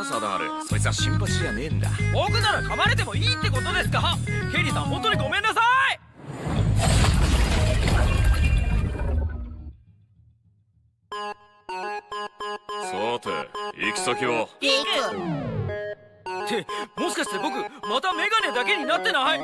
サダール、そいつはシンパシーじゃねえんだ。僕なら噛まれてもいいってことですか？ケリーさん、本当にごめんなさい。さて、行き先は？って、もしかして僕またメガネだけになってない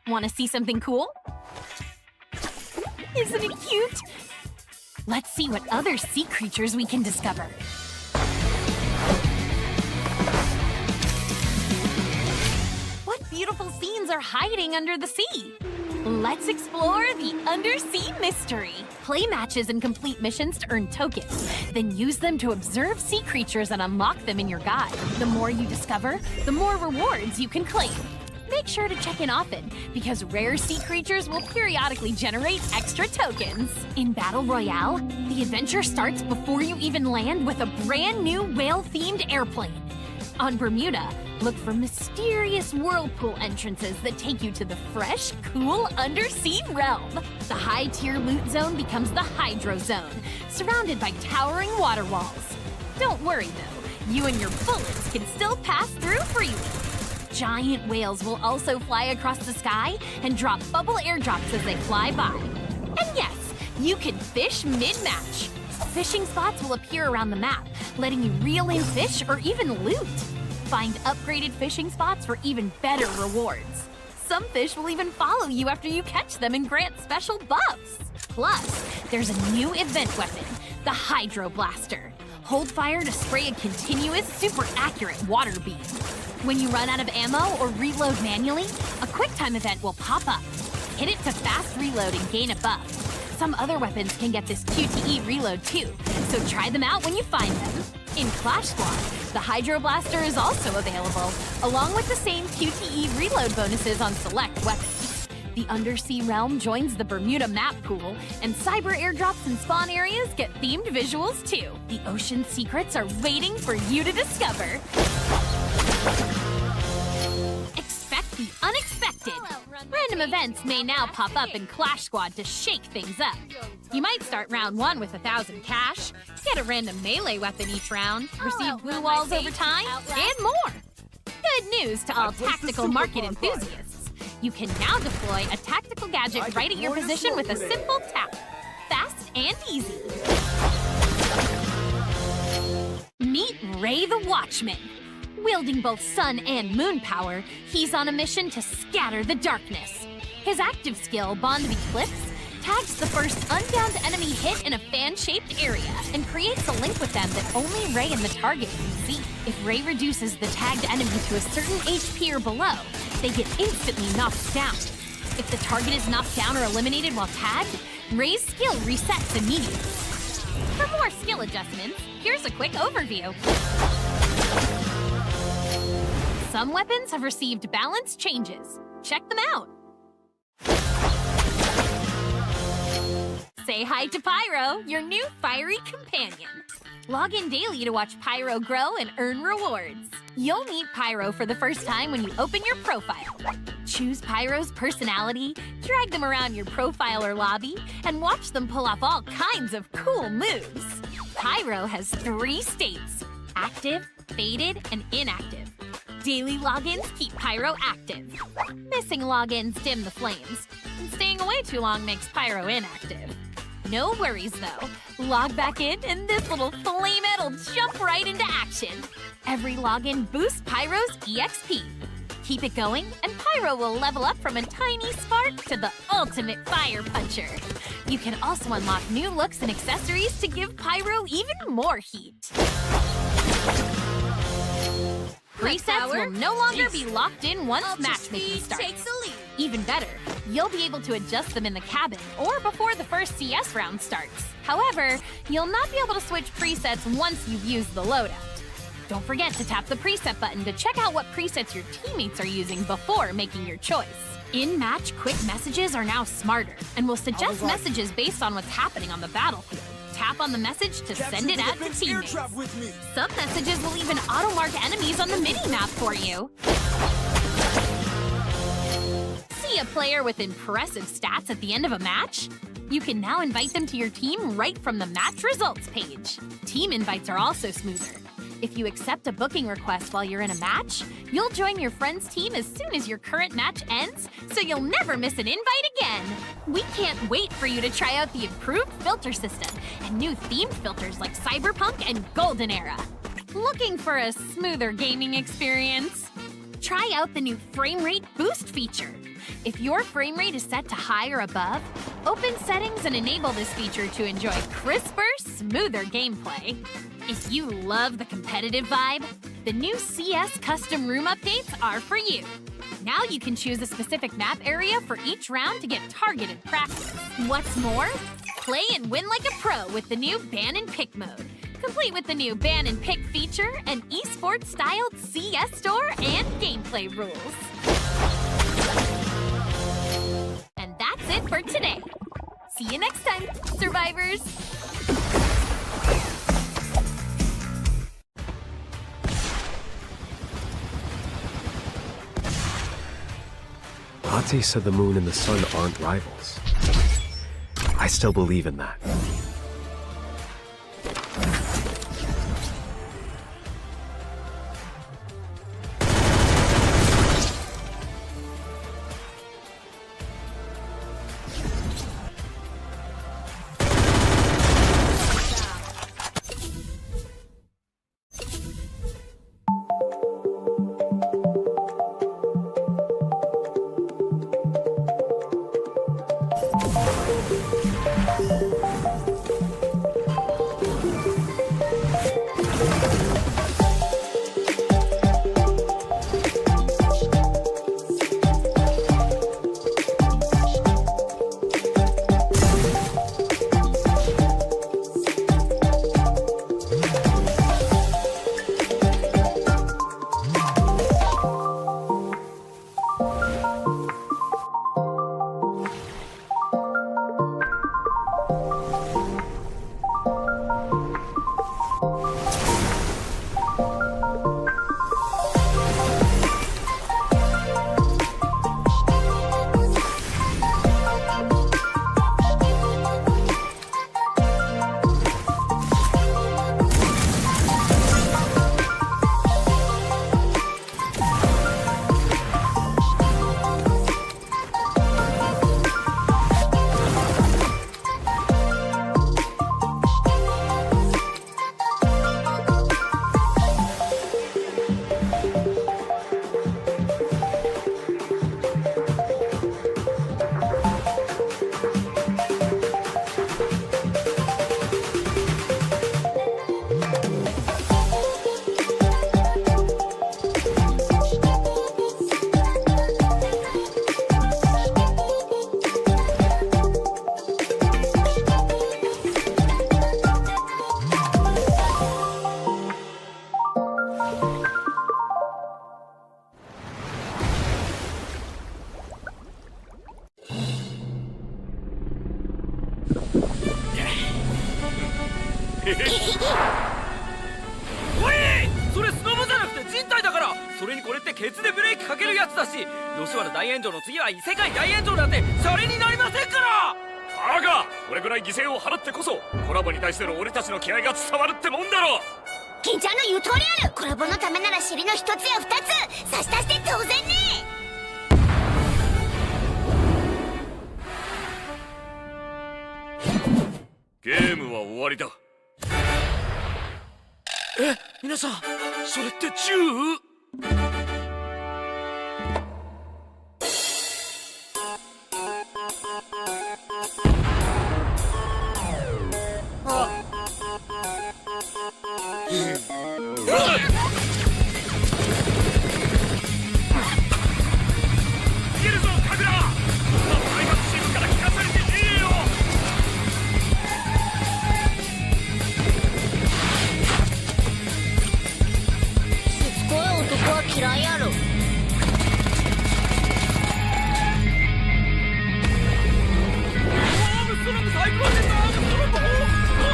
？Want to see something cool? Isn't it cute? Let's see what other sea creatures we can discover. What beautiful scenes are hiding under the sea? Let's explore the Undersea mystery. Play matches and complete missions to earn tokens. Then use them to observe sea creatures and unlock them in your guide. The more you discover, the more rewards you can claim. Make sure to check in often, because rare sea creatures will periodically generate extra tokens. In Battle Royale, the adventure starts before you even land with a brand new whale-themed airplane. On Bermuda, look for mysterious whirlpool entrances that take you to the fresh, cool undersea realm. The high-tier loot zone becomes the Hydro Zone, surrounded by towering water walls. Don't worry though, you and your bullets can still pass through freely. Giant whales will also fly across the sky and drop bubble airdrops as they fly by. And yes, you can fish mid-match. Fishing spots will appear around the map, letting you reel in fish or even loot. Find upgraded fishing spots for even better rewards. Some fish will even follow you after you catch them and grant special buffs. Plus, there's a new event weapon, the Hydro Blaster. Hold fire to spray a continuous, super accurate water beam. When you run out of ammo or reload manually, a QuickTime event will pop up. Hit it to fast reload and gain a buff. Some other weapons can get this QTE reload too, so try them out when you find them. In Clash Squad, the Hydro Blaster is also available, along with the same QTE reload bonuses on select weapons. The Undersea realm joins the Bermuda map pool, and cyber airdrops and spawn areas get themed visuals too. The ocean secrets are waiting for you to discover. Expect the unexpected. Random events may now pop up in Clash Squad to shake things up. You might start round 1 with 1,000 cash, get a random melee weapon each round, receive blue walls over time, and more. Good news to all tactical market enthusiasts. You can now deploy a tactical gadget right at your position with a simple tap. Fast and easy. Meet Ray the Watchman. Wielding both sun and moon power, he's on a mission to scatter the darkness. His active skill, Bond of Eclipse, tags the first unbound enemy hit in a fan-shaped area and creates a link with them that only Ray and the target can see. If Ray reduces the tagged enemy to a certain HP or below, they get instantly knocked down. If the target is knocked down or eliminated while tagged, Ray's skill resets immediately. For more skill adjustments, here's a quick overview. Some weapons have received balance changes. Check them out. Say hi to Pyro, your new fiery companion. Log in daily to watch Pyro grow and earn rewards. You'll meet Pyro for the first time when you open your profile. Choose Pyro's personality, drag them around your profile or lobby, and watch them pull off all kinds of cool moves. Pyro has 3 states: active, faded, and inactive. Daily logins keep Pyro active. Missing logins dim the flames, and staying away too long makes Pyro inactive. No worries though. Log back in and this little flamehead will jump right into action. Every login boosts Pyro's EXP. Keep it going and Pyro will level up from a tiny spark to the ultimate fire puncher. You can also unlock new looks and accessories to give Pyro even more heat. presets will no longer be locked in once matchmaking starts. Takes the lead. Even better, you'll be able to adjust them in the cabin or before the first CS round starts. However, you'll not be able to switch presets once you've used the loadout. Don't forget to tap the preset button to check out what presets your teammates are using before making your choice. In-match quick messages are now smarter and will suggest messages based on what's happening on the battlefield. Tap on the message to send it out to teammates. Some messages will even auto-mark enemies on the mini-map for you. See a player with impressive stats at the end of a match? You can now invite them to your team right from the match results page. Team invites are also smoother. If you accept a booking request while you're in a match, you'll join your friend's team as soon as your current match ends, so you'll never miss an invite again. We can't wait for you to try out the improved filter system and new themed filters like Cyberpunk and Golden Era. Looking for a smoother gaming experience? Try out the new frame rate boost feature. If your frame rate is set to high or above, open settings and enable this feature to enjoy crisper, smoother gameplay. If you love the competitive vibe, the new CS custom room updates are for you. Now you can choose a specific map area for each round to get targeted practice. What's more, play and win like a pro with the new ban and pick mode, complete with the new ban and pick feature, an esports-styled CS store, and gameplay rules. And that's it for today. See you next time, survivors! Ate said the moon and the sun aren't rivals. I still believe in that.おい！それスノボじゃなくて人体だから。それにこれってケツでブレーキかけるやつだし、吉原大炎上の次は異世界大炎上なんてシャレになりませんから。バカ！これぐらい犠牲を払ってこそコラボに対しての俺たちの気合が伝わるってもんだろ。金ちゃんの言う通りある。コラボのためなら尻の一つや二つ差し出して当然ね。ゲームは終わりだ。え、皆さん、それって銃？嫌いやろ。アームストロングサイクロンです。アームストロング、な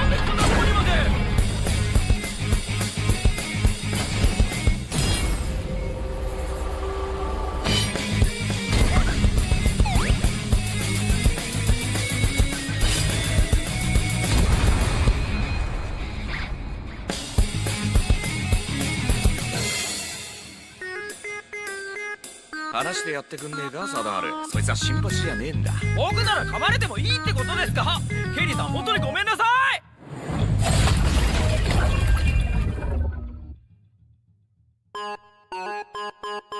んでこんなとこにまで。話してやってくんねえかサダール。そいつは新橋じゃねえんだ。僕なら噛まれてもいいってことですか。ケリーさん本当にごめんなさい。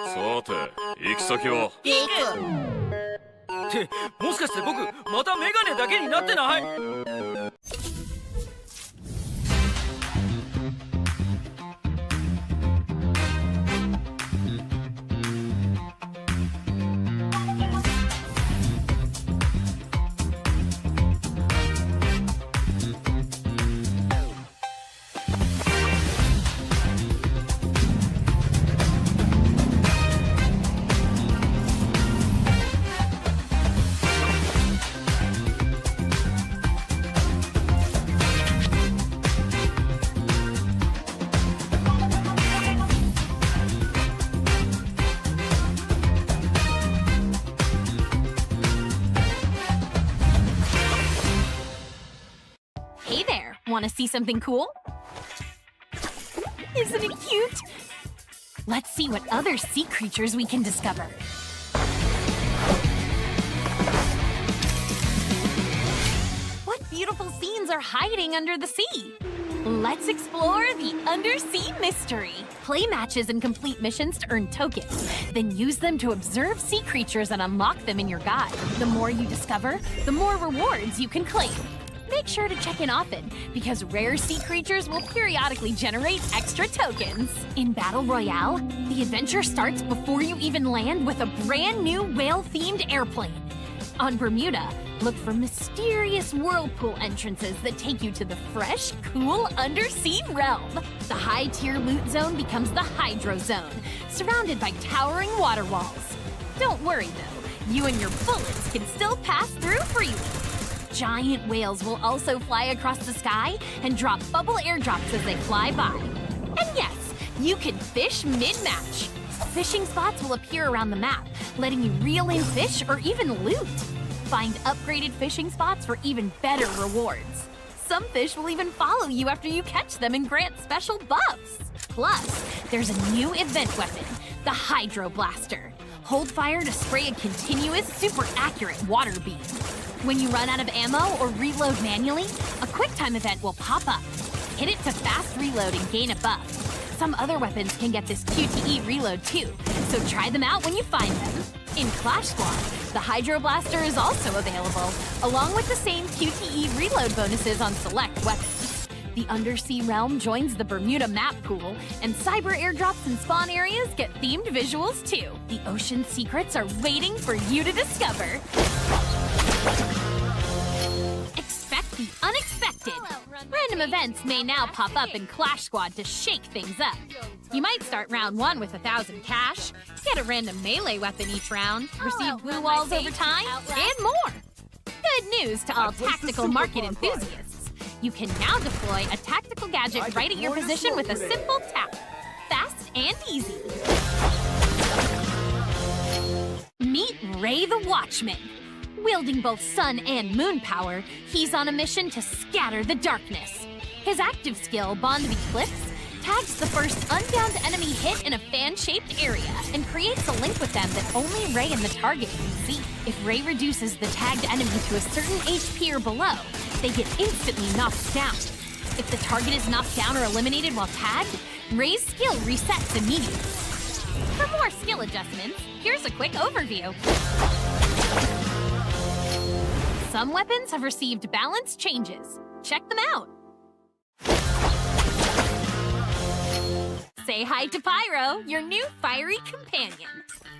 さて行き先は。ってもしかして僕またメガネだけになってない？Hey there, want to see something cool? Isn't it cute? Let's see what other sea creatures we can discover. What beautiful scenes are hiding under the sea? Let's explore the Undersea mystery. Play matches and complete missions to earn tokens. Then use them to observe sea creatures and unlock them in your guide. The more you discover, the more rewards you can claim. Make sure to check in often, because rare sea creatures will periodically generate extra tokens. In Battle Royale, the adventure starts before you even land with a brand new whale-themed airplane. On Bermuda, look for mysterious whirlpool entrances that take you to the fresh, cool undersea realm. The high-tier loot zone becomes the Hydro Zone, surrounded by towering water walls. Don't worry though, you and your bullets can still pass through freely. Giant whales will also fly across the sky and drop bubble airdrops as they fly by. And yes, you can fish mid-match. Fishing spots will appear around the map, letting you reel in fish or even loot. Find upgraded fishing spots for even better rewards. Some fish will even follow you after you catch them and grant special buffs. Plus, there's a new event weapon, the Hydro Blaster. Hold fire to spray a continuous, super accurate water beam. When you run out of ammo or reload manually, a QuickTime event will pop up. Hit it to fast reload and gain a buff. Some other weapons can get this QTE reload too, so try them out when you find them. In Clash Squad, the Hydro Blaster is also available, along with the same QTE reload bonuses on select weapons. The Undersea Realm joins the Bermuda map pool, and cyber airdrops and spawn areas get themed visuals too. The ocean secrets are waiting for you to discover. Expect the unexpected. Random events may now pop up in Clash Squad to shake things up. You might start round 1 with 1,000 cash, get a random melee weapon each round, receive blue walls over time, and more. Good news to all tactical market enthusiasts. You can now deploy a tactical gadget right at your position with a simple tap. Fast and easy. Meet Ray the Watchman. Wielding both sun and moon power, he's on a mission to scatter the darkness. His active skill, Bond of Eclipse, tags the first unbound enemy hit in a fan-shaped area and creates a link with them that only Ray and the target can see. If Ray reduces the tagged enemy to a certain HP or below, they get instantly knocked down. If the target is knocked down or eliminated while tagged, Ray's skill resets immediately. For more skill adjustments, here's a quick overview. Some weapons have received balance changes. Check them out. Say hi to Pyro, your new fiery companion.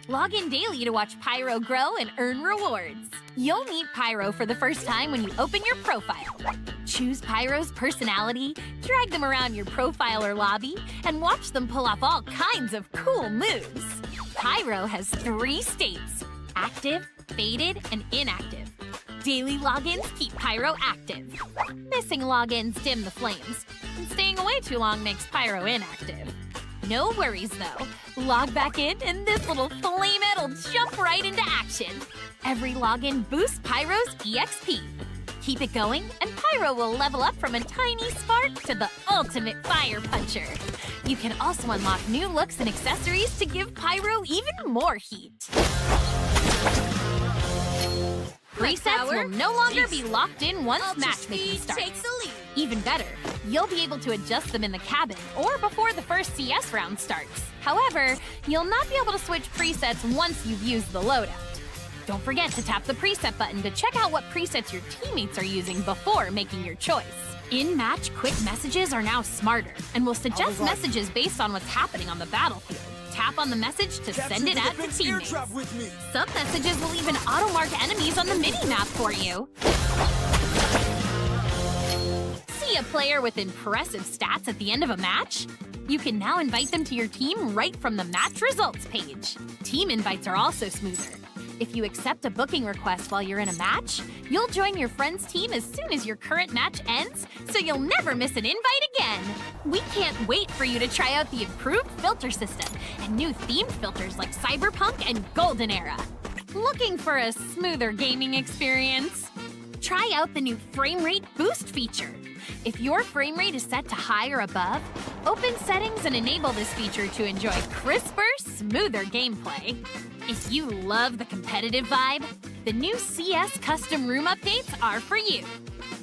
Log in daily to watch Pyro grow and earn rewards. You'll meet Pyro for the first time when you open your profile. Choose Pyro's personality, drag them around your profile or lobby, and watch them pull off all kinds of cool moves. Pyro has 3 states: active, faded, and inactive. Daily logins keep Pyro active. Missing logins dim the flames, and staying away too long makes Pyro inactive. No worries though. Log back in and this little flamehead will jump right into action. Every login boosts Pyro's EXP. Keep it going and Pyro will level up from a tiny spark to the ultimate fire puncher. You can also unlock new looks and accessories to give Pyro even more heat. Presets will no longer be locked in once matchmaking starts. Even better, you'll be able to adjust them in the cabin or before the first CS round starts. However, you'll not be able to switch presets once you've used the loadout. Don't forget to tap the preset button to check out what presets your teammates are using before making your choice. In-match quick messages are now smarter and will suggest messages based on what's happening on the battlefield. Tap on the message to send it out to teammates. Some messages will even auto-mark enemies on the mini-map for you. See a player with impressive stats at the end of a match? You can now invite them to your team right from the match results page. Team invites are also smoother. If you accept a booking request while you're in a match, you'll join your friend's team as soon as your current match ends, so you'll never miss an invite again. We can't wait for you to try out the improved filter system and new themed filters like Cyberpunk and Golden Era. Looking for a smoother gaming experience? Try out the new frame rate boost feature. If your frame rate is set to high or above, open settings and enable this feature to enjoy crisper, smoother gameplay. If you love the competitive vibe, the new CS custom room updates are for you.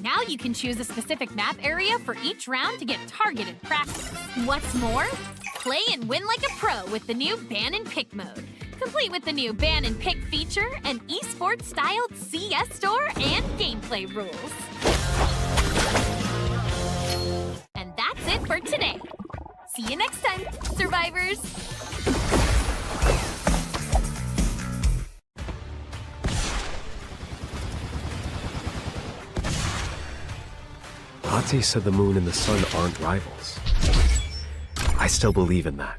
Now you can choose a specific map area for each round to get targeted practice. What's more, play and win like a pro with the new ban and pick mode, complete with the new ban and pick feature and esports-styled CS store and gameplay rules. And that's it for today. See you next time, survivors! Ate said the moon and the sun aren't rivals. I still believe in that.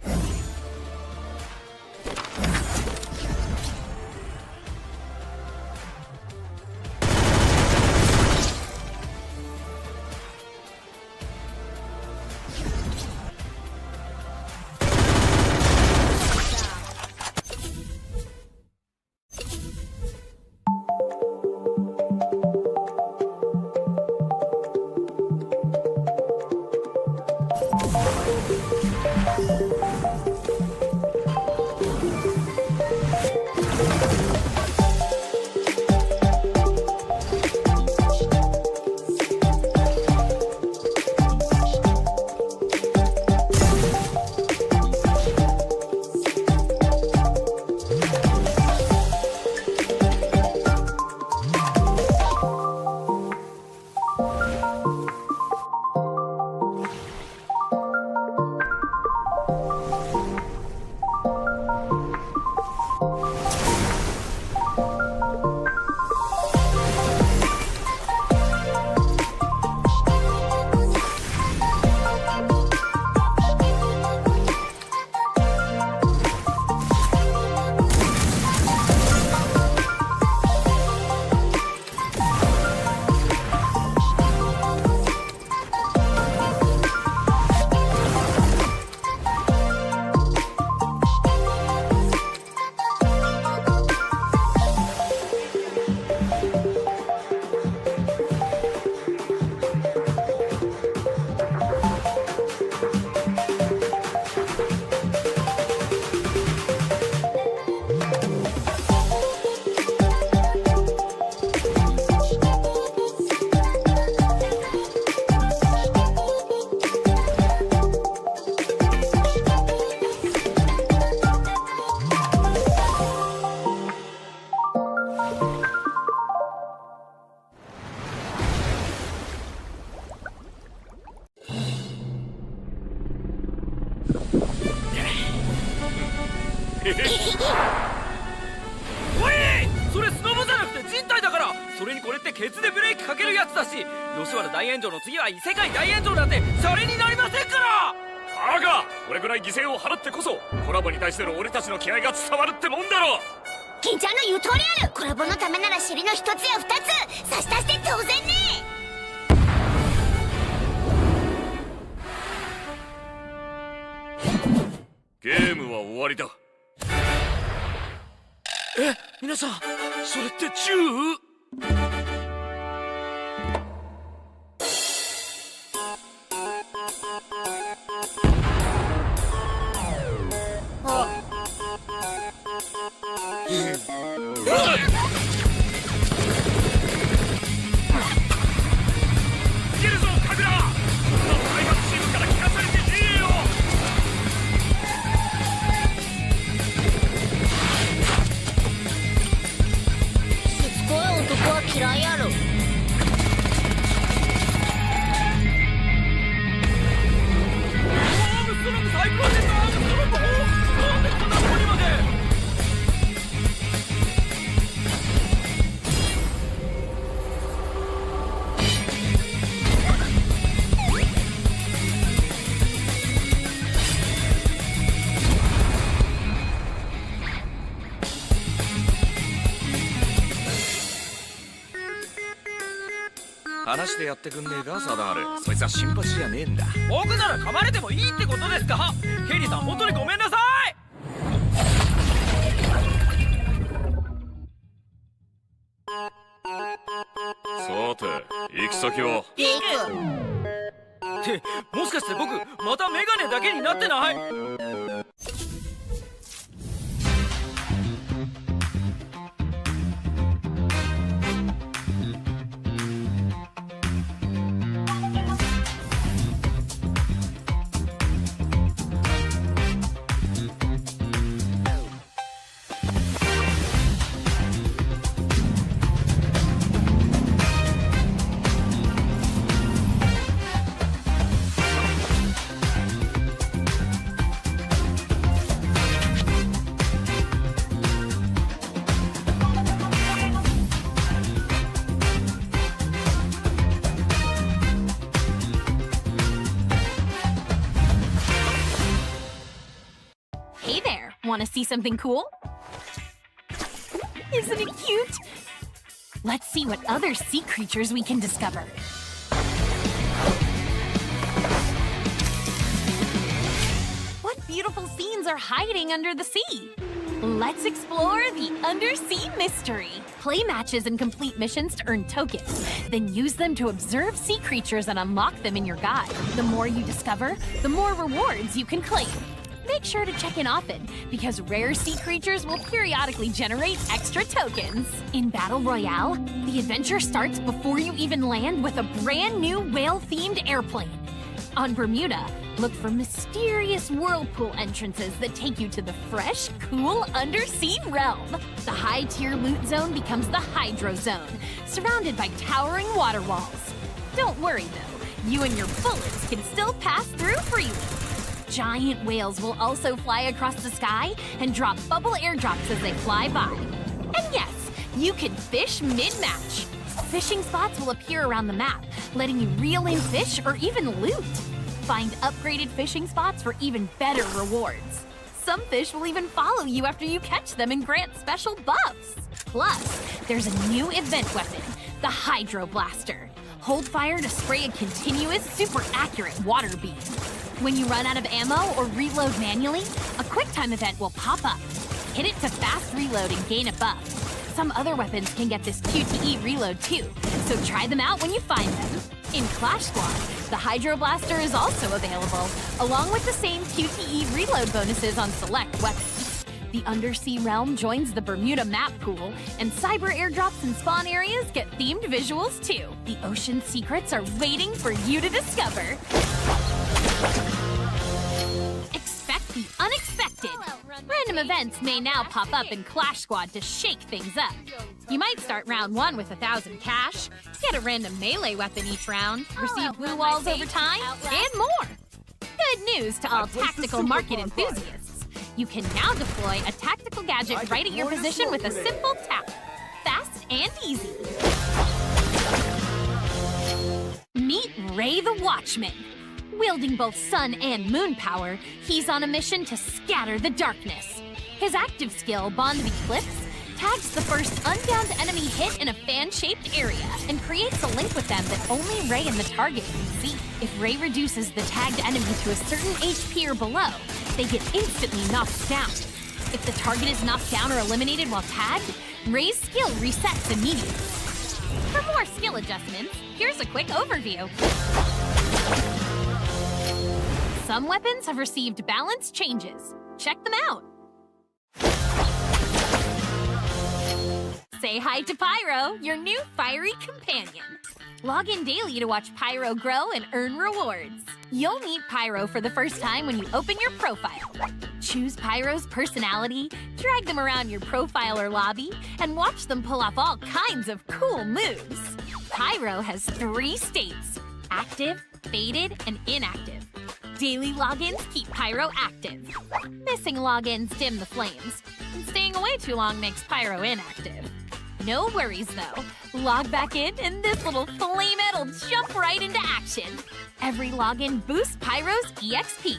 おいそれスノボじゃなくて人体だから。それにこれってケツでブレーキかけるやつだし、吉原大炎上の次は異世界大炎上なんてシャレになりませんから。だがこれぐらい犠牲を払ってこそコラボに対しての俺たちの気合が伝わるってもんだろ。金ちゃんの言う通りある。コラボのためなら尻の一つや二つ差し足して当然ね。ゲームは終わりだ。皆さんそれって銃？いけるぞカグラ。開発チームから聞かされてねえよ。しつこい男は嫌いやろ。アームストロング最高です。アームストロングなんでこんなとこにまで。話してやってくんねえかサダール。そいつは新橋じゃねえんだ。僕なら噛まれてもいいってことですか？ケリーさん本当にごめんなさい。さて行き先は？ってもしかして僕またメガネだけになってない？Hey there, want to see something cool? Isn't it cute? Let's see what other sea creatures we can discover. What beautiful scenes are hiding under the sea? Let's explore the Undersea mystery. Play matches and complete missions to earn tokens. Then use them to observe sea creatures and unlock them in your guide. The more you discover, the more rewards you can claim. Make sure to check in often, because rare sea creatures will periodically generate extra tokens. In Battle Royale, the adventure starts before you even land with a brand new whale-themed airplane. On Bermuda, look for mysterious whirlpool entrances that take you to the fresh, cool undersea realm. The high-tier loot zone becomes the Hydro Zone, surrounded by towering water walls. Don't worry though, you and your bullets can still pass through freely. Giant whales will also fly across the sky and drop bubble airdrops as they fly by. And yes, you can fish mid-match. Fishing spots will appear around the map, letting you reel in fish or even loot. Find upgraded fishing spots for even better rewards. Some fish will even follow you after you catch them and grant special buffs. Plus, there's a new event weapon, the Hydro Blaster. Hold fire to spray a continuous, super accurate water beam. When you run out of ammo or reload manually, a QuickTime event will pop up. Hit it to fast reload and gain a buff. Some other weapons can get this QTE reload too, so try them out when you find them. In Clash Squad, the Hydro Blaster is also available, along with the same QTE reload bonuses on select weapons. The Undersea realm joins the Bermuda map pool, and cyber airdrops and spawn areas get themed visuals too. The ocean secrets are waiting for you to discover. Expect the unexpected. Random events may now pop up in Clash Squad to shake things up. You might start round 1 with 1,000 cash, get a random melee weapon each round, receive blue walls over time, and more. Good news to all tactical market enthusiasts. You can now deploy a tactical gadget right at your position with a simple tap. Fast and easy. Meet Ray the Watchman. Wielding both sun and moon power, he's on a mission to scatter the darkness. His active skill, Bond of Eclipse, tags the first unbound enemy hit in a fan-shaped area and creates a link with them that only Ray and the target can see. If Ray reduces the tagged enemy to a certain HP or below, they get instantly knocked down. If the target is knocked down or eliminated while tagged, Ray's skill resets immediately. For more skill adjustments, here's a quick overview. Some weapons have received balance changes. Check them out. Say hi to Pyro, your new fiery companion. Log in daily to watch Pyro grow and earn rewards. You'll meet Pyro for the first time when you open your profile. Choose Pyro's personality, drag them around your profile or lobby, and watch them pull off all kinds of cool moves. Pyro has 3 states: active, faded, and inactive. Daily logins keep Pyro active. Missing logins dim the flames, and staying away too long makes Pyro inactive. No worries though. Log back in and this little flamehead will jump right into action. Every login boosts Pyro's EXP.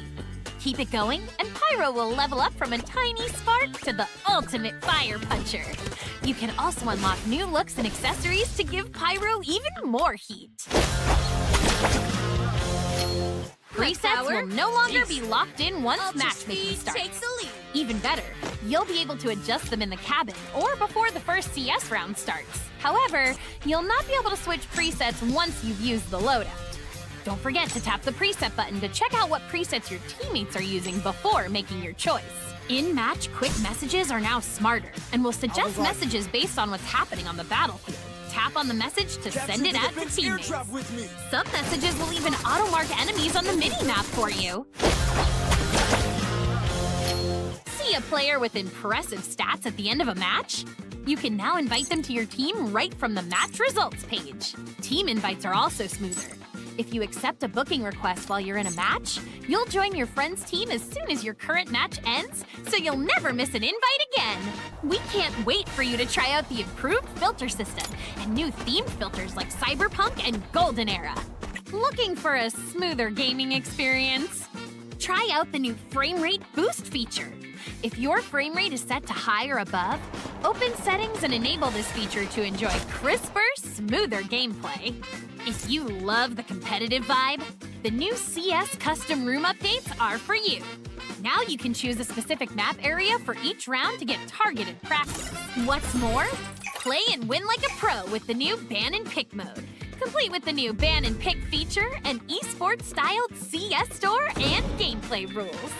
Keep it going and Pyro will level up from a tiny spark to the ultimate fire puncher. You can also unlock new looks and accessories to give Pyro even more heat. Presets will no longer be locked in once matchmaking starts. Even better, you'll be able to adjust them in the cabin or before the first CS round starts. However, you'll not be able to switch presets once you've used the loadout. Don't forget to tap the preset button to check out what presets your teammates are using before making your choice. In-match quick messages are now smarter and will suggest messages based on what's happening on the battlefield. Tap on the message to send it out to teammates. Some messages will even auto-mark enemies on the mini-map for you. See a player with impressive stats at the end of a match? You can now invite them to your team right from the match results page. Team invites are also smoother. If you accept a booking request while you're in a match, you'll join your friend's team as soon as your current match ends, so you'll never miss an invite again. We can't wait for you to try out the improved filter system and new themed filters like Cyberpunk and Golden Era. Looking for a smoother gaming experience? Try out the new frame rate boost feature. If your frame rate is set to high or above, open settings and enable this feature to enjoy crisper, smoother gameplay. If you love the competitive vibe, the new CS custom room updates are for you. Now you can choose a specific map area for each round to get targeted practice. What's more, play and win like a pro with the new ban and pick mode, complete with the new ban and pick feature, and esports-styled CS store and gameplay rules.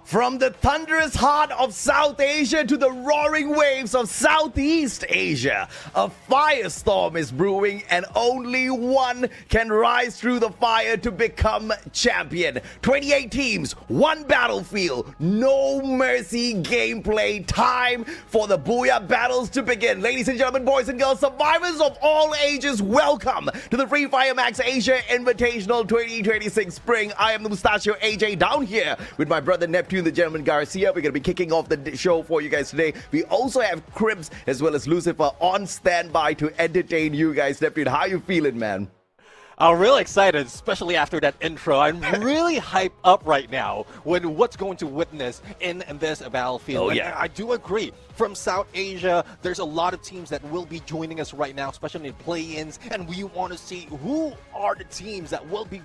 From the thunderous heart of South Asia to the roaring waves of Southeast Asia, a firestorm is brewing and only one can rise through the fire to become champion. 28 teams, one battlefield, no mercy gameplay. Time for the Booyah battles to begin. Ladies and gentlemen, boys and girls, survivors of all ages, welcome to the free Fire Max Asia Invitational 2026 Spring. I am the Mustachio AJ down here with my brother Neptune, the gentleman Garcia. We're going to be kicking off the show for you guys today. We also have Cribs as well as Lucifer on standby to entertain you guys. Neptune, how you feeling, man? I'm really excited, especially after that intro. I'm really hyped up right now with what's going to witness in this battlefield. Oh, And yeah. I do agree. From South Asia, there's a lot of teams that will be joining us right now, especially in play-ins, and we want to see who are the teams that will be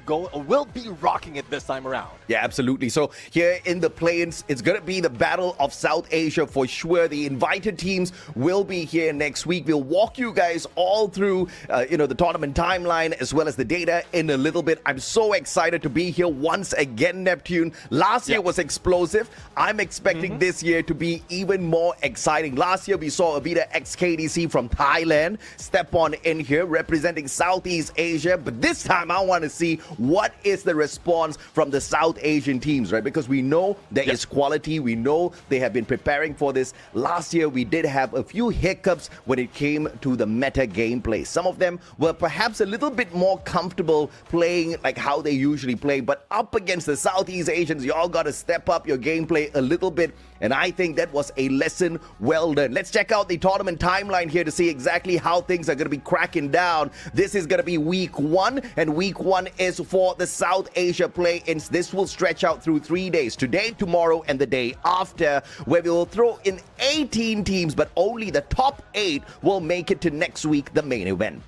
rocking it this time around. Yeah, absolutely. So here in the play-ins, it's going to be the Battle of South Asia for sure. The invited teams will be here next week. We'll walk you guys all through, the tournament timeline as well as the data in a little bit. I'm so excited to be here once again, Neptune. Last year was explosive. I'm expecting this year to be even more exciting. Last year, we saw Avita XKDC from Thailand step on in here representing Southeast Asia. But this time, I want to see what is the response from the South Asian teams, right? Because we know there is quality. We know they have been preparing for this. Last year, we did have a few hiccups when it came to the meta gameplay. Some of them were perhaps a little bit more comfortable playing like how they usually play. But up against the Southeast Asians, you all got to step up your gameplay a little bit. And I think that was a lesson well done. Let's check out the tournament timeline here to see exactly how things are going to be cracking down. This is going to be week 1, and week 1 is for the South Asia play-ins. This will stretch out through 3 days, today, tomorrow, and the day after, where we will throw in 18 teams, but only the top 8 will make it to next week, the main event.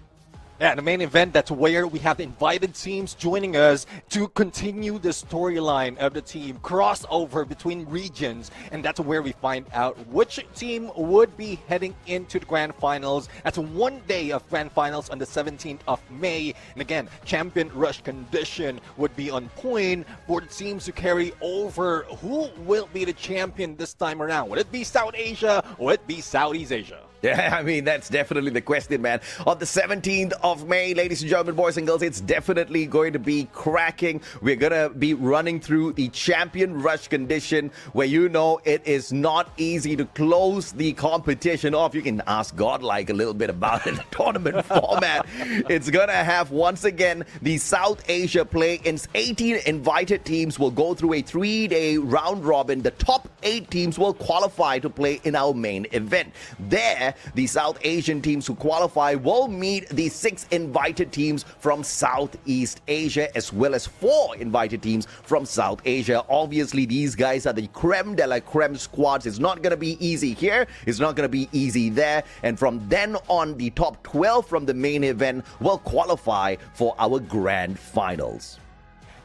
Yeah, the main event, that's where we have the invited teams joining us to continue the storyline of the team, crossover between regions, and that's where we find out which team would be heading into the grand finals. That's 1 day of grand finals on the 17th of May. And again, champion rush condition would be on point for the teams to carry over. Who will be the champion this time around? Would it be South Asia or would it be Southeast Asia? Yeah, I mean, that's definitely the question, man. On the 17th of May, ladies and gentlemen, boys and girls, it's definitely going to be cracking. We're going to be running through the champion rush condition where it is not easy to close the competition off. You can ask GodLike a little bit about it, the tournament format. It's going to have, once again, the South Asia play-ins. 18 invited teams will go through a 3-day round robin. The top 8 teams will qualify to play in our main event. There, the South Asian teams who qualify will meet the 6 invited teams from Southeast Asia, as well as 4 invited teams from South Asia. Obviously, these guys are the creme de la creme squads. It's not going to be easy here. It's not going to be easy there. And from then on, the top 12 from the main event will qualify for our grand finals.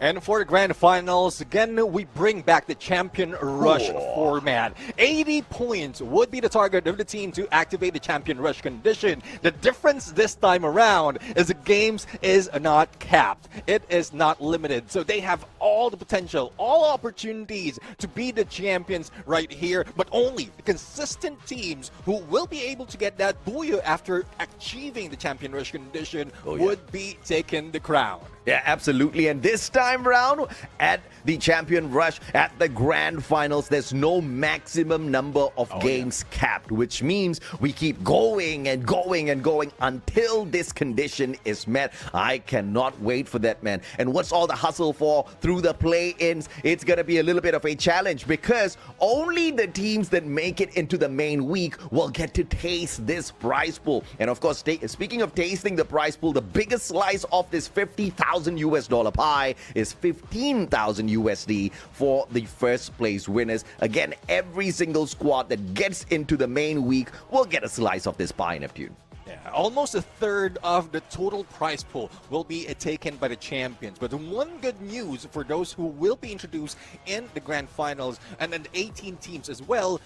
And for the grand finals, again, we bring back the champion rush format. 80 points would be the target of the team to activate the champion rush condition. The difference this time around is the games is not capped. It is not limited. So they have all the potential, all opportunities to be the champions right here, but only the consistent teams who will be able to get that booyah after achieving the champion rush condition would be taking the crown. Yeah, absolutely. And this time around, at the Champion Rush, at the Grand Finals, there's no maximum number of games capped, which means we keep going and going and going until this condition is met. I cannot wait for that, man. And what's all the hustle for through the play-ins? It's going to be a little bit of a challenge because only the teams that make it into the main week will get to taste this prize pool. And of course, speaking of tasting the prize pool, the biggest slice of this $50,000 US dollar pie is 15,000 USD for the first place winners. Again, every single squad that gets into the main week will get a slice of this pie, Neptune. Yeah, almost a third of the total prize pool will be taken by the champions. But the one good news for those who will be introduced in the grand finals, and then 18 teams as well,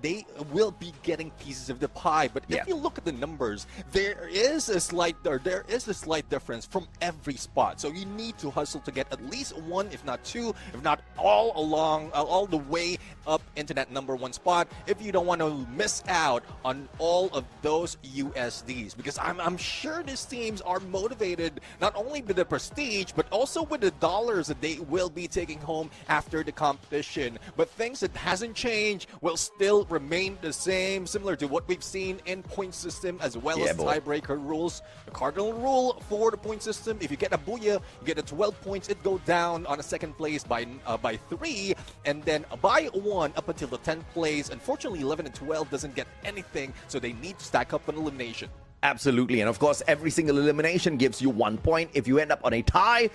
they will be getting pieces of the pie. But if you look at the numbers, there is a slight difference from every spot. So you need to hustle to get at least 1, if not 2, if not all the way up into that number 1 spot, if you don't want to miss out on all of those USDs, because I'm sure these teams are motivated not only with the prestige but also with the dollars that they will be taking home after the competition. But things that hasn't changed will still remain the same, similar to what we've seen in point system as well as tiebreaker rules. The cardinal rule for the point system: if you get a booyah, you get a 12 points. It go down on a second place by 3, and then by 1 up until the 10th place. Unfortunately, 11 and 12 doesn't get anything, so they need to stack up an elimination. Absolutely, and of course, every single elimination gives you 1 point. If you end up on a tie,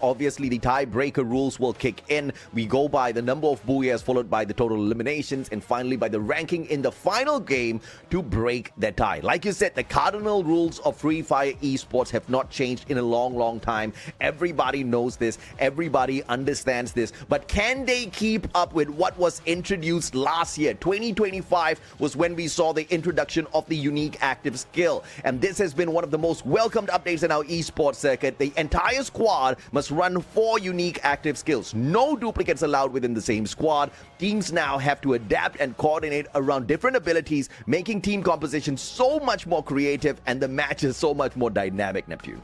obviously the tiebreaker rules will kick in. We go by the number of booyahs followed by the total eliminations, and finally by the ranking in the final game to break that tie. Like you said, the cardinal rules of Free Fire Esports have not changed in a long time. Everybody knows this. Everybody understands this. But can they keep up with what was introduced last year? 2025 was when we saw the introduction of the unique active skill, and this has been one of the most welcomed updates in our esports circuit. The entire squad must run 4 unique active skills. No duplicates allowed within the same squad. Teams now have to adapt and coordinate around different abilities, making team composition so much more creative and the matches so much more dynamic, Neptune.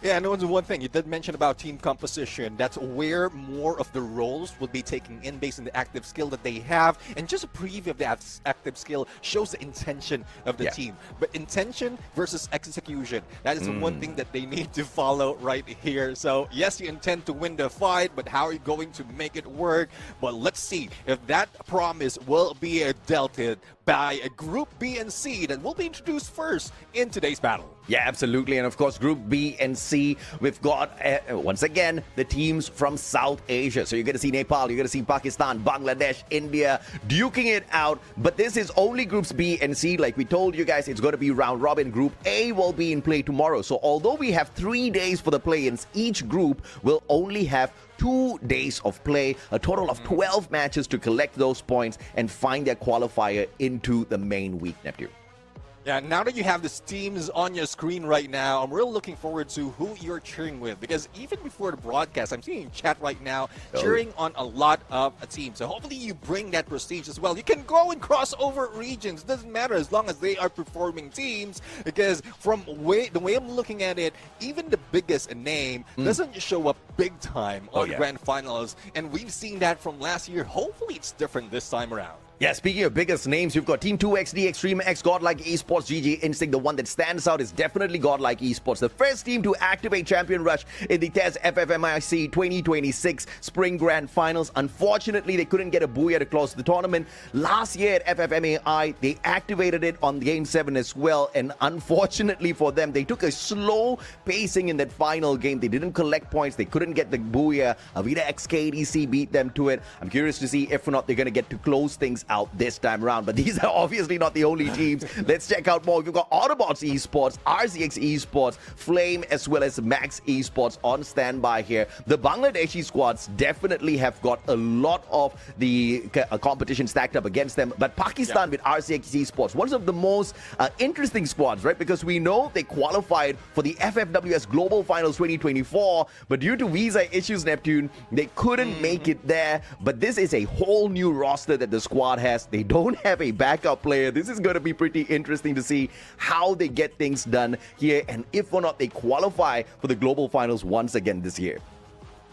Yeah, and one thing you did mention about team composition, that's where more of the roles will be taken in based on the active skill that they have, and just a preview of that active skill shows the intention of the team. But intention versus execution, that is the one thing that they need to follow right here. So yes, you intend to win the fight, but how are you going to make it work? But let's see if that promise will be dealt by a Group B and C that will be introduced first in today's battle. Yeah, absolutely. And of course, Group B and C, we've got, once again, the teams from South Asia. So you're going to see Nepal, you're going to see Pakistan, Bangladesh, India, duking it out. But this is only Groups B and C. Like we told you guys, it's going to be round robin. Group A will be in play tomorrow. So although we have 3 days for the play-ins, each group will only have 2 days of play, a total of 12 matches to collect those points and find their qualifier into the main week, Neptune. Yeah, now that you have the teams on your screen right now, I'm really looking forward to who you're cheering with, because even before the broadcast, I'm seeing chat right now cheering on a lot of teams. So hopefully you bring that prestige as well. You can go and cross over regions. Doesn't matter as long as they are performing teams, because from the way I'm looking at it, even the biggest name doesn't show up big time on grand finals, and we've seen that from last year. Hopefully it's different this time around. Yeah, speaking of biggest names, you've got Team 2XD, Extreme X, GodLike Esports, GG Instinct. The one that stands out is definitely GodLike Esports, the first team to activate Champion Rush in the TES FFMIC 2026 Spring Grand Finals. Unfortunately, they couldn't get a booyah to close the tournament. Last year at FFMAI, they activated it on Game 7 as well, and unfortunately for them, they took a slow pacing in that final game. They didn't collect points. They couldn't get the booyah. Avita XKDC beat them to it. I'm curious to see if or not they're going to get to close things out this time around, but these are obviously not the only teams. Let's check out more. We've got Autobotz Esports, RZX Esports, Flame, as well as Max Esports on standby here. The Bangladeshi squads definitely have got a lot of the competition stacked up against them, but Pakistan with RZX Esports, one of the most interesting squads, right? Because we know they qualified for the FFWS Global Finals 2024, but due to visa issues, Neptune, they couldn't make it there. But this is a whole new roster that the squad has. They don't have a backup player. This is going to be pretty interesting to see how they get things done here, and if or not they qualify for the global finals once again this year.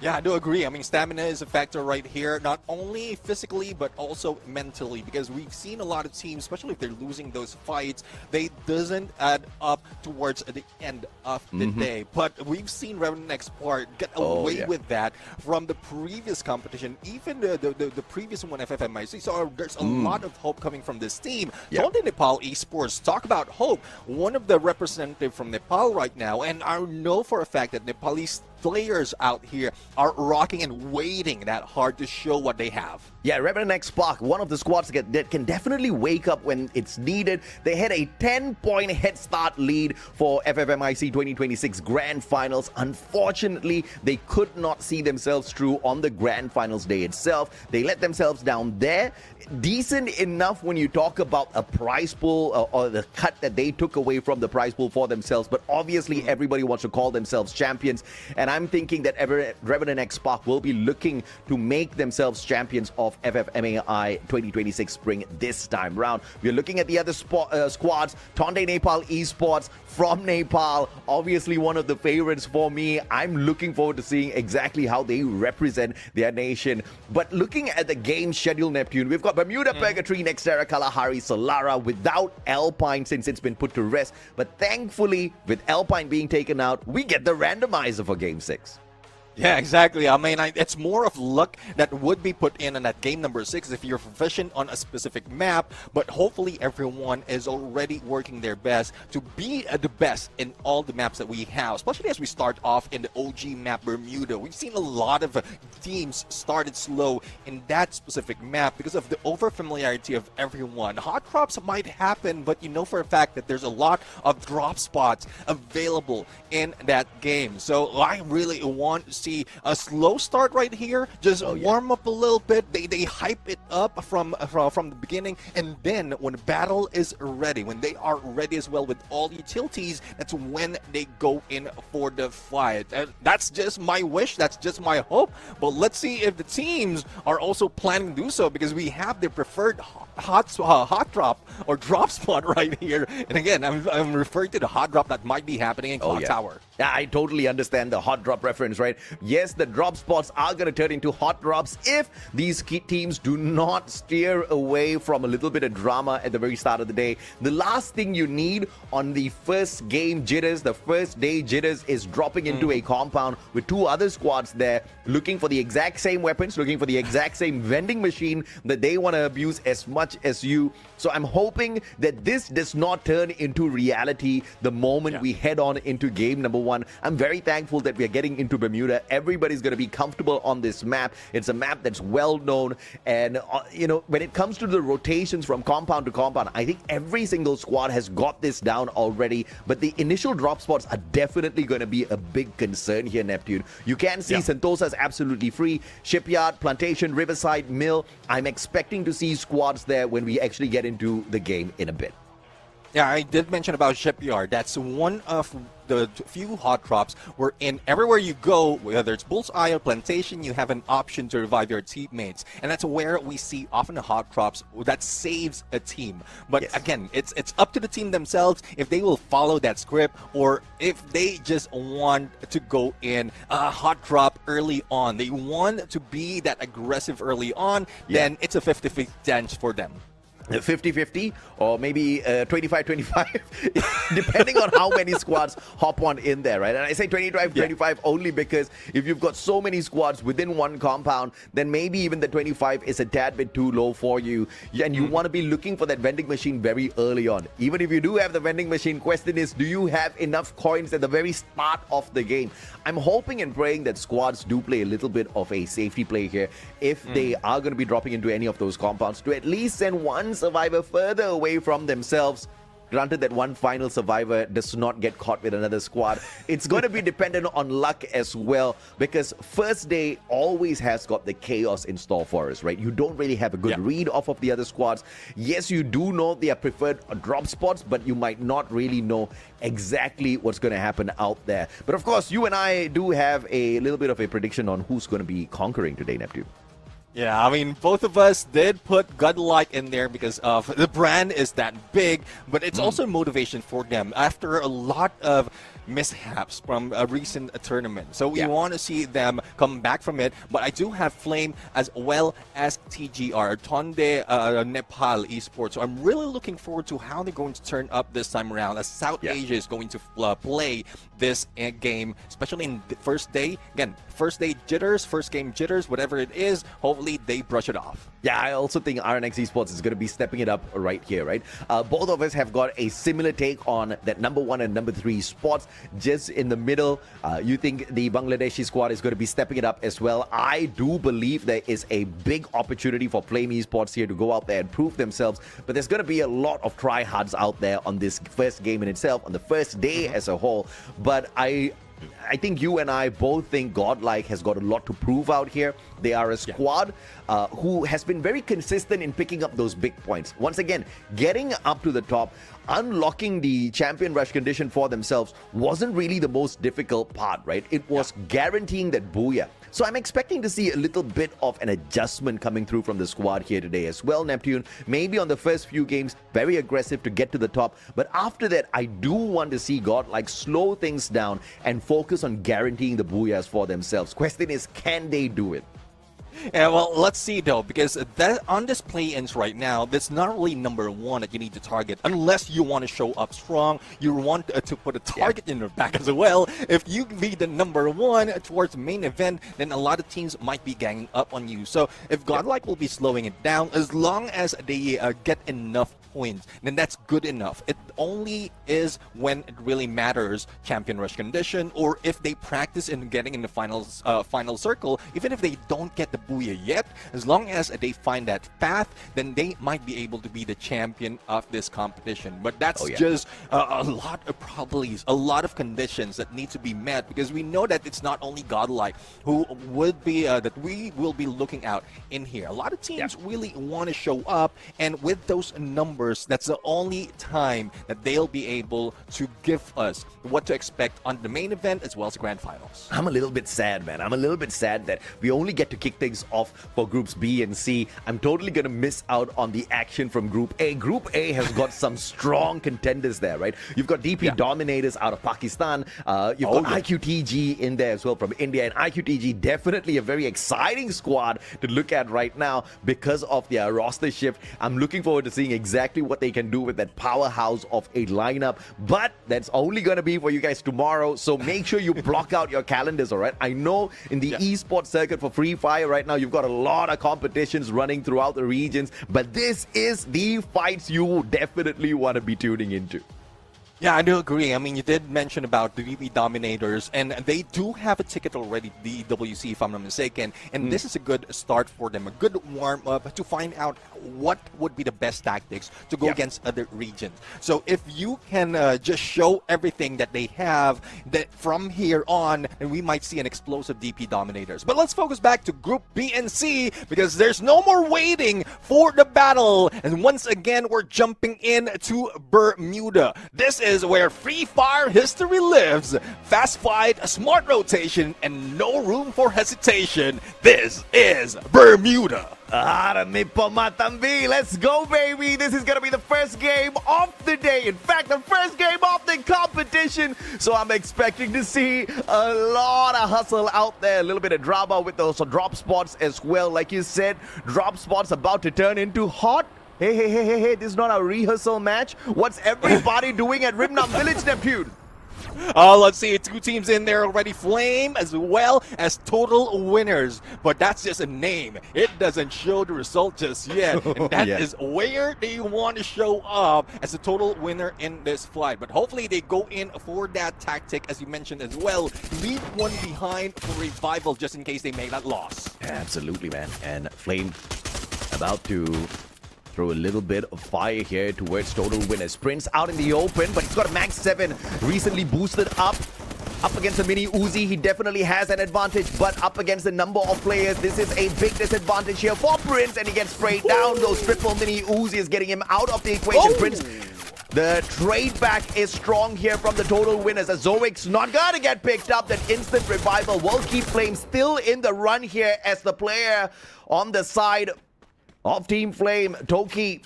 Yeah, I do agree. I mean, stamina is a factor right here, not only physically, but also mentally, because we've seen a lot of teams, especially if they're losing those fights, they doesn't add up towards the end of the day. But we've seen Revenant XSpark get away with that from the previous competition, even the previous one, FFMIC. So there's a lot of hope coming from this team. Tonde Nepal Esports, talk about hope. One of the representatives from Nepal right now, and I know for a fact that Nepalese players out here are rocking and waiting that hard to show what they have. Yeah, Revenant XSpark, one of the squads that can definitely wake up when it's needed. They had a 10-point head start lead for FFMIC 2026 Grand Finals. Unfortunately, they could not see themselves through on the Grand Finals day itself. They let themselves down there. Decent enough when you talk about a prize pool or the cut that they took away from the prize pool for themselves, but obviously everybody wants to call themselves champions, and I'm thinking that Revenant XSpark will be looking to make themselves champions of FFMAI 2026 Spring this time round. We're looking at the other squads. Tonde Nepal Esports from Nepal, obviously one of the favorites for me. I'm looking forward to seeing exactly how they represent their nation. But looking at the game schedule, Neptune, we've got Bermuda, Purgatory, Nextera, Kalahari, Solara without Alpine since it's been put to rest. But thankfully, with Alpine being taken out, we get the randomizer for Game 6. Yeah, exactly. I mean, it's more of luck that would be put in on that game number 6 if you're proficient on a specific map, but hopefully everyone is already working their best to be the best in all the maps that we have, especially as we start off in the OG map Bermuda. We've seen a lot of teams started slow in that specific map because of the over-familiarity of everyone. Hot drops might happen, but you know for a fact that there's a lot of drop spots available in that game. So I really want to see a slow start right here, just warm up a little bit. They hype it up from the beginning, and then when the battle is ready, when they are ready as well with all utilities, that's when they go in for the fight. That's just my wish, that's just my hope, but let's see if the teams are also planning to do so, because we have their preferred hot drop or drop spot right here. And again, I'm referring to the hot drop that might be happening in Clock Tower. Yeah, I totally understand the hot drop reference, right? Yes, the drop spots are going to turn into hot drops if these teams do not steer away from a little bit of drama at the very start of the day. The last thing you need on the first game jitters, the first day jitters, is dropping into a compound with 2 other squads there looking for the exact same weapons, looking for the exact same vending machine that they want to abuse as much as you. So I'm hoping that this does not turn into reality the moment we head on into game number 1. I'm very thankful that we are getting into Bermuda. Everybody's going to be comfortable on this map. It's a map that's well known, and when it comes to the rotations from compound to compound, I think every single squad has got this down already, but the initial drop spots are definitely going to be a big concern here, Neptune. You can see Sentosa's absolutely free. Shipyard, Plantation, Riverside, Mill. I'm expecting to see squads there when we actually get into the game in a bit. Yeah, I did mention about Shipyard. That's one of the few hot drops where in everywhere you go, whether it's Bullseye or Plantation, you have an option to revive your teammates. And that's where we see often the hot drops that saves a team. But again, it's up to the team themselves if they will follow that script or if they just want to go in a hot drop early on. They want to be that aggressive early on, then it's a 50-50 chance for them. 50-50 or maybe 25-25 depending on how many squads hop on in there, right? And I say 25-25 only because if you've got so many squads within one compound, then maybe even the 25 is a tad bit too low for you, and you want to be looking for that vending machine very early on. Even if you do have the vending machine, question is, do you have enough coins at the very start of the game? I'm hoping and praying that squads do play a little bit of a safety play here if they are going to be dropping into any of those compounds, to at least send one survivor further away from themselves. Granted that one final survivor does not get caught with another squad. It's going to be dependent on luck as well, because first day always has got the chaos in store for us, right? You don't really have a good read off of the other squads. Yes, you do know their preferred drop spots, but you might not really know exactly what's going to happen out there. But of course, you and I do have a little bit of a prediction on who's going to be conquering today, Neptune. Yeah, I mean, both of us did put GodLike in there because of the brand is that big, but it's also motivation for them after a lot of mishaps from a recent tournament. So we want to see them come back from it. But I do have Flame as well as TGR, Tonde Nepal Esports. So I'm really looking forward to how they're going to turn up this time around, as South Asia is going to play this game, especially in the first day. Again, first day jitters, first game jitters, whatever it is, hopefully they brush it off. Yeah, I also think RNX Esports is going to be stepping it up right here, right? Both of us have got a similar take on that number 1 and number 3 spots. Just in the middle, you think the Bangladeshi squad is going to be stepping it up as well. I do believe there is a big opportunity for Flame Esports here to go out there and prove themselves, but there's going to be a lot of tryhards out there on this first game in itself, on the first day as a whole. But I think you and I both think GodLike has got a lot to prove out here. They are a squad who has been very consistent in picking up those big points. Once again, getting up to the top, unlocking the champion rush condition for themselves wasn't really the most difficult part, right? It was guaranteeing that booyah. So I'm expecting to see a little bit of an adjustment coming through from the squad here today as well, Neptune. Maybe on the first few games, very aggressive to get to the top. But after that, I do want to see GodLike slow things down and focus on guaranteeing the booyahs for themselves. Question is, can they do it? Yeah, well, let's see though, because that on this play-ins right now, that's not really number one that you need to target, unless you want to show up strong. You want to put a target in your back as well. If you be the number one towards the main event, then a lot of teams might be ganging up on you. So if GodLike will be slowing it down, as long as they get enough points, then that's good enough. It only is when it really matters, champion rush condition, or if they practice in getting in the final circle, even if they don't get the booyah yet, as long as they find that path, then they might be able to be the champion of this competition. But that's just a lot of probabilities, a lot of conditions that need to be met, because we know that it's not only GodLike who would be that we will be looking out in here. A lot of teams really want to show up, and with those numbers, that's the only time that they'll be able to give us what to expect on the main event as well as the grand finals. I'm a little bit sad, man. I'm a little bit sad that we only get to kick things off for groups B and C. I'm totally going to miss out on the action from Group A. Group A has got some strong contenders there, right? You've got DP Dominators out of Pakistan. You've got IQTG in there as well from India. And IQTG, definitely a very exciting squad to look at right now because of their roster shift. I'm looking forward to seeing exactly what they can do with that powerhouse of a lineup. But that's only going to be for you guys tomorrow. So make sure you block out your calendars, all right? I know in the esports circuit for Free Fire right now, you've got a lot of competitions running throughout the regions. But this is the fights you definitely want to be tuning into. Yeah, I do agree. I mean, you did mention about the DP Dominators, and they do have a ticket already, the WC, if I'm not mistaken. And this is a good start for them, a good warm-up to find out what would be the best tactics to go against other regions. So if you can just show everything that they have, that from here on, and we might see an explosive DP Dominators. But let's focus back to Group B and C, because there's no more waiting for the battle. And once again, we're jumping into Bermuda. This is where Free Fire history lives. Fast fight, smart rotation, and no room for hesitation. This is Bermuda. Let's go, baby. This is going to be the first game of the day. In fact, the first game of the competition. So I'm expecting to see a lot of hustle out there. A little bit of drama with those drop spots as well. Like you said, drop spots about to turn into hot. Hey, this is not a rehearsal match. What's everybody doing at Revenant Village, Neptune? Let's see, 2 teams in there already. Flame as well as total winners. But that's just a name. It doesn't show the result just yet. And that is where they want to show up as a total winner in this fight. But hopefully they go in for that tactic, as you mentioned as well. Leave one behind for revival just in case they make that loss. Absolutely, man. And Flame about to throw a little bit of fire here towards total winners. Prince out in the open, but he's got a max 7 recently boosted up against a mini Uzi. He definitely has an advantage, but up against the number of players, this is a big disadvantage here for Prince, and he gets sprayed down. Those triple mini Uzi is getting him out of the equation. Prince, the trade back is strong here from the total winners. As Zoic's not gonna get picked up. That instant revival will keep Flame still in the run here as the player on the side of Team Flame, Toki,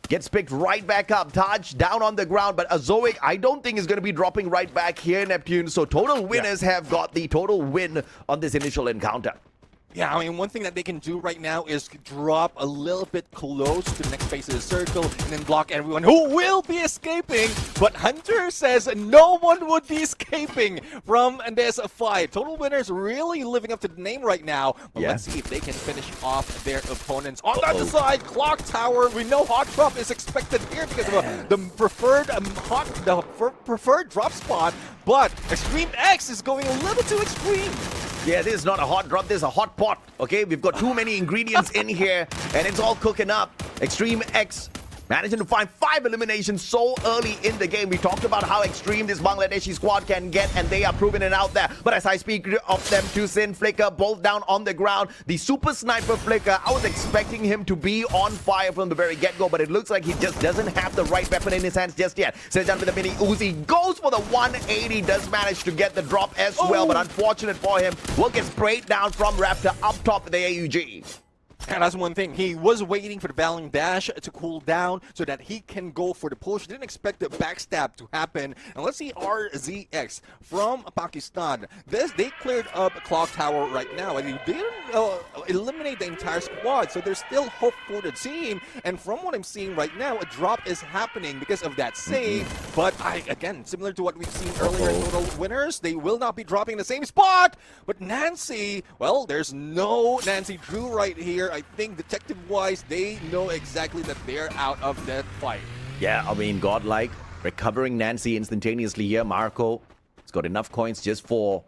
gets picked right back up. Taj down on the ground, but Azoic, I don't think is going to be dropping right back here, Neptune. So total winners have got the total win on this initial encounter. Yeah, I mean, one thing that they can do right now is drop a little bit close to the next face of the circle and then block everyone who will be escaping. But Hunter says no one would be escaping from this fight. Total winners really living up to the name right now. But let's see if they can finish off their opponents. On the other side, Clock Tower. We know Hot Drop is expected here because of the preferred drop spot. But Extreme X is going a little too extreme. Yeah, this is not a hot drop, this is a hot pot, okay? We've got too many ingredients in here, and it's all cooking up. Extreme X managing to find 5 eliminations so early in the game. We talked about how extreme this Bangladeshi squad can get, and they are proving it out there. But as I speak of them, Tusin, Flicker, both down on the ground. The super sniper Flicker, I was expecting him to be on fire from the very get-go, but it looks like he just doesn't have the right weapon in his hands just yet. Sejan with the mini Uzi goes for the 180, does manage to get the drop as well, but unfortunate for him, will get sprayed down from Raptor up top of the AUG. And that's one thing. He was waiting for the Battling Dash to cool down so that he can go for the push. Didn't expect the backstab to happen. And let's see RZX from Pakistan. They cleared up Clock Tower right now. And they didn't eliminate the entire squad. So there's still hope for the team. And from what I'm seeing right now, a drop is happening because of that save. But again, similar to what we've seen earlier in Total Winners, they will not be dropping in the same spot. But Nancy, well, there's no Nancy Drew right here. I think detective-wise, they know exactly that they're out of that fight. Yeah, I mean, GodLike recovering Nancy instantaneously here. Marco has got enough coins just for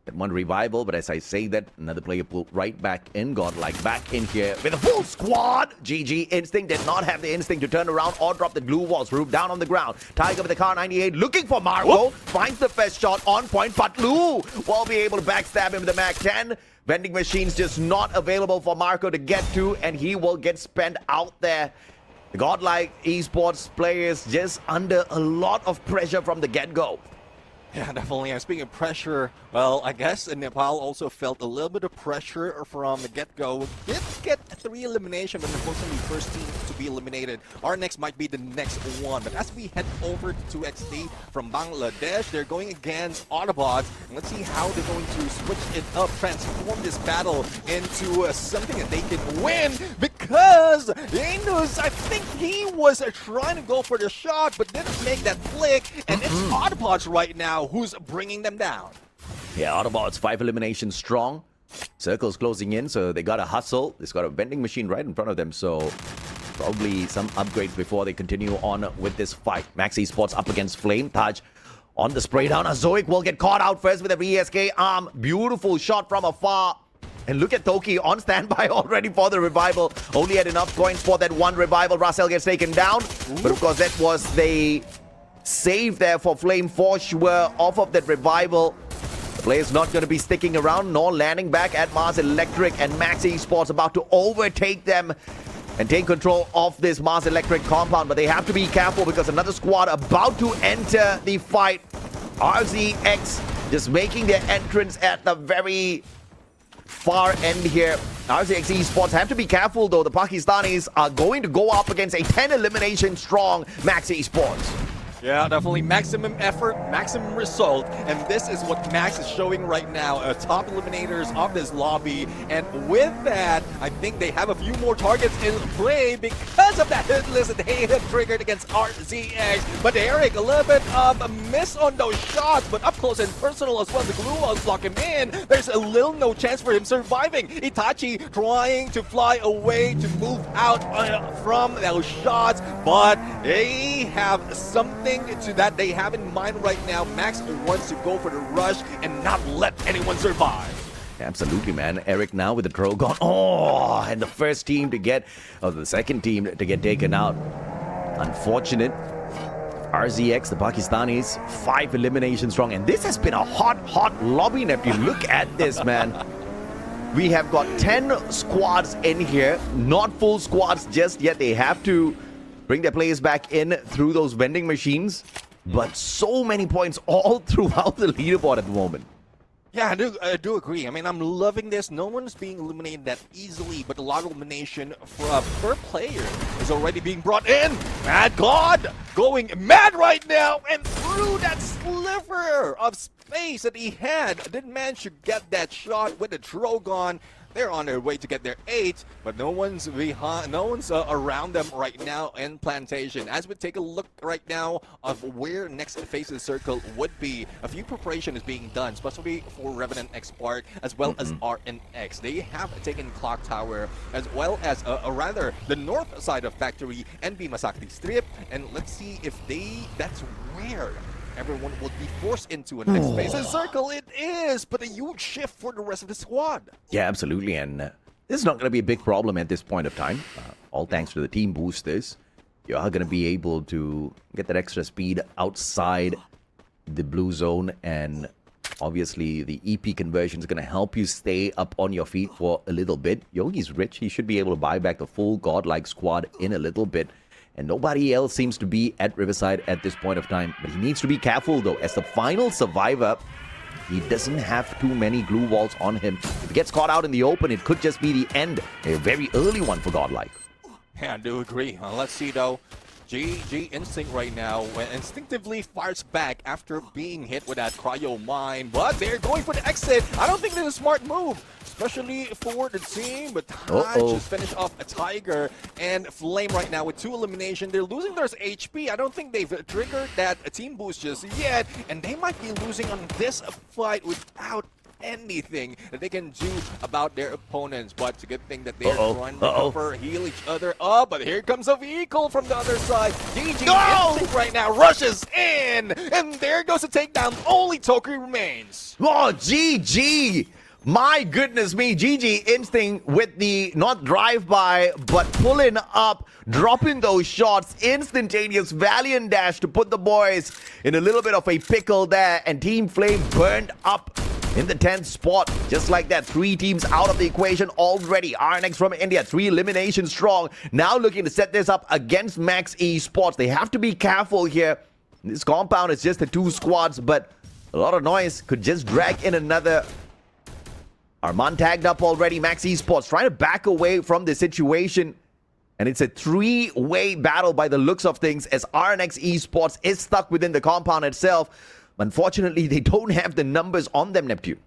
that one revival, but as I say that, another player pulled right back in. GodLike back in here with a full squad. GG Instinct did not have the instinct to turn around or drop the glue walls. Roof down on the ground. Tiger with the car 98 looking for Marco. Whoop. Finds the first shot on point, but Lou will be able to backstab him with the Mac 10. Vending machines just not available for Marco to get to, and he will get spent out there. The GodLike Esports players just under a lot of pressure from the get-go. Yeah, definitely. And speaking of pressure, well, I guess Nepal also felt a little bit of pressure from the get-go. Did get 3 eliminations, but unfortunately first team to be eliminated. RNX might be the next one. But as we head over to 2XD from Bangladesh, they're going against Autobotz. And let's see how they're going to switch it up, transform this battle into something that they can win. Because Indus, I think he was trying to go for the shot, but didn't make that flick. And it's Autobotz right now who's bringing them down. Yeah, Autobotz 5 eliminations strong. Circle's closing in, so they got to hustle. They've got a vending machine right in front of them, so probably some upgrades before they continue on with this fight. Max Esports up against Flame. Taj on the spray down. Azoic will get caught out first with a VSK arm. Beautiful shot from afar. And look at Toki on standby already for the revival. Only had enough coins for that one revival. Russell gets taken down. But of course, that was the save there for Flame for sure off of that revival. The player's not going to be sticking around nor landing back at Mars Electric, and Max Esports about to overtake them and take control of this Mars Electric compound. But they have to be careful because another squad about to enter the fight. RZX just making their entrance at the very far end here. RZX Esports have to be careful though. The Pakistanis are going to go up against a 10 elimination strong Max Esports. Yeah, definitely maximum effort, maximum result, and this is what Max is showing right now, top eliminators of this lobby, and with that, I think they have a few more targets in play because of that hit list that they have triggered against RZX, but Eric, a little bit of a miss on those shots, but up close and personal as well, the glue walls lock him in, there's a little no chance for him surviving. Itachi trying to fly away to move out from those shots, but they have something to that they have in mind right now. Max wants to go for the rush and not let anyone survive. Absolutely, man. Eric now with the Drogon. Oh, and the first team to get, or the second team to get taken out. Unfortunate. RZX, the Pakistanis, 5 eliminations strong. And this has been a hot lobby, Neptune. Look at this, man. We have got 10 squads in here. Not full squads just yet. They have to bring their players back in through those vending machines. But so many points all throughout the leaderboard at the moment. Yeah, I do agree. I mean, I'm loving this. No one's being eliminated that easily, but a lot of elimination per player is already being brought in. Mad God going mad right now, and through that sliver of space that he had, didn't manage to get that shot with the Drogon. They're on their way to get their 8, but no one's behind. No one's around them right now in Plantation. As we take a look right now of where next phase of the circle would be, a few preparation is being done, especially for Revenant XSpark as well as RNX. They have taken Clock Tower as well as rather the north side of Factory and Bimasakti Strip, and let's see if that's where everyone will be forced into a next phase of the circle. It is, but a huge shift for the rest of the squad. Yeah, absolutely. And this is not going to be a big problem at this point of time. All thanks to the team boosters. You are going to be able to get that extra speed outside the blue zone. And obviously, the EP conversion is going to help you stay up on your feet for a little bit. Yogi's rich. He should be able to buy back the full godlike squad in a little bit. And nobody else seems to be at Riverside at this point of time. But he needs to be careful, though, as the final survivor. He doesn't have too many glue walls on him. If he gets caught out in the open, it could just be the end. A very early one for GodLike. Yeah, I do agree. Let's see though. GG Instinct right now instinctively fires back after being hit with that cryo mine, but they're going for the exit. I don't think this is a smart move, especially for the team, but just finish off a Tiger and Flame right now with 2 eliminations. They're losing their HP. I don't think they've triggered that team boost just yet, and they might be losing on this fight without anything that they can do about their opponents. But it's a good thing that they're trying to recover, heal each other up. But here comes a vehicle from the other side. GG Instinct right now rushes in, and there goes the takedown. Only Toki remains. Oh, GG! My goodness me, GG Instinct with the not drive-by, but pulling up, dropping those shots, instantaneous Valiant dash to put the boys in a little bit of a pickle there, and Team Flame burned up in the 10th spot. Just like that, 3 teams out of the equation already. RNX from India, 3 eliminations strong. Now looking to set this up against Max Esports. They have to be careful here. This compound is just the 2 squads, but a lot of noise could just drag in another. Arman tagged up already. Max Esports trying to back away from the situation. And it's a 3-way battle by the looks of things, as RNX Esports is stuck within the compound itself. Unfortunately, they don't have the numbers on them, Neptune.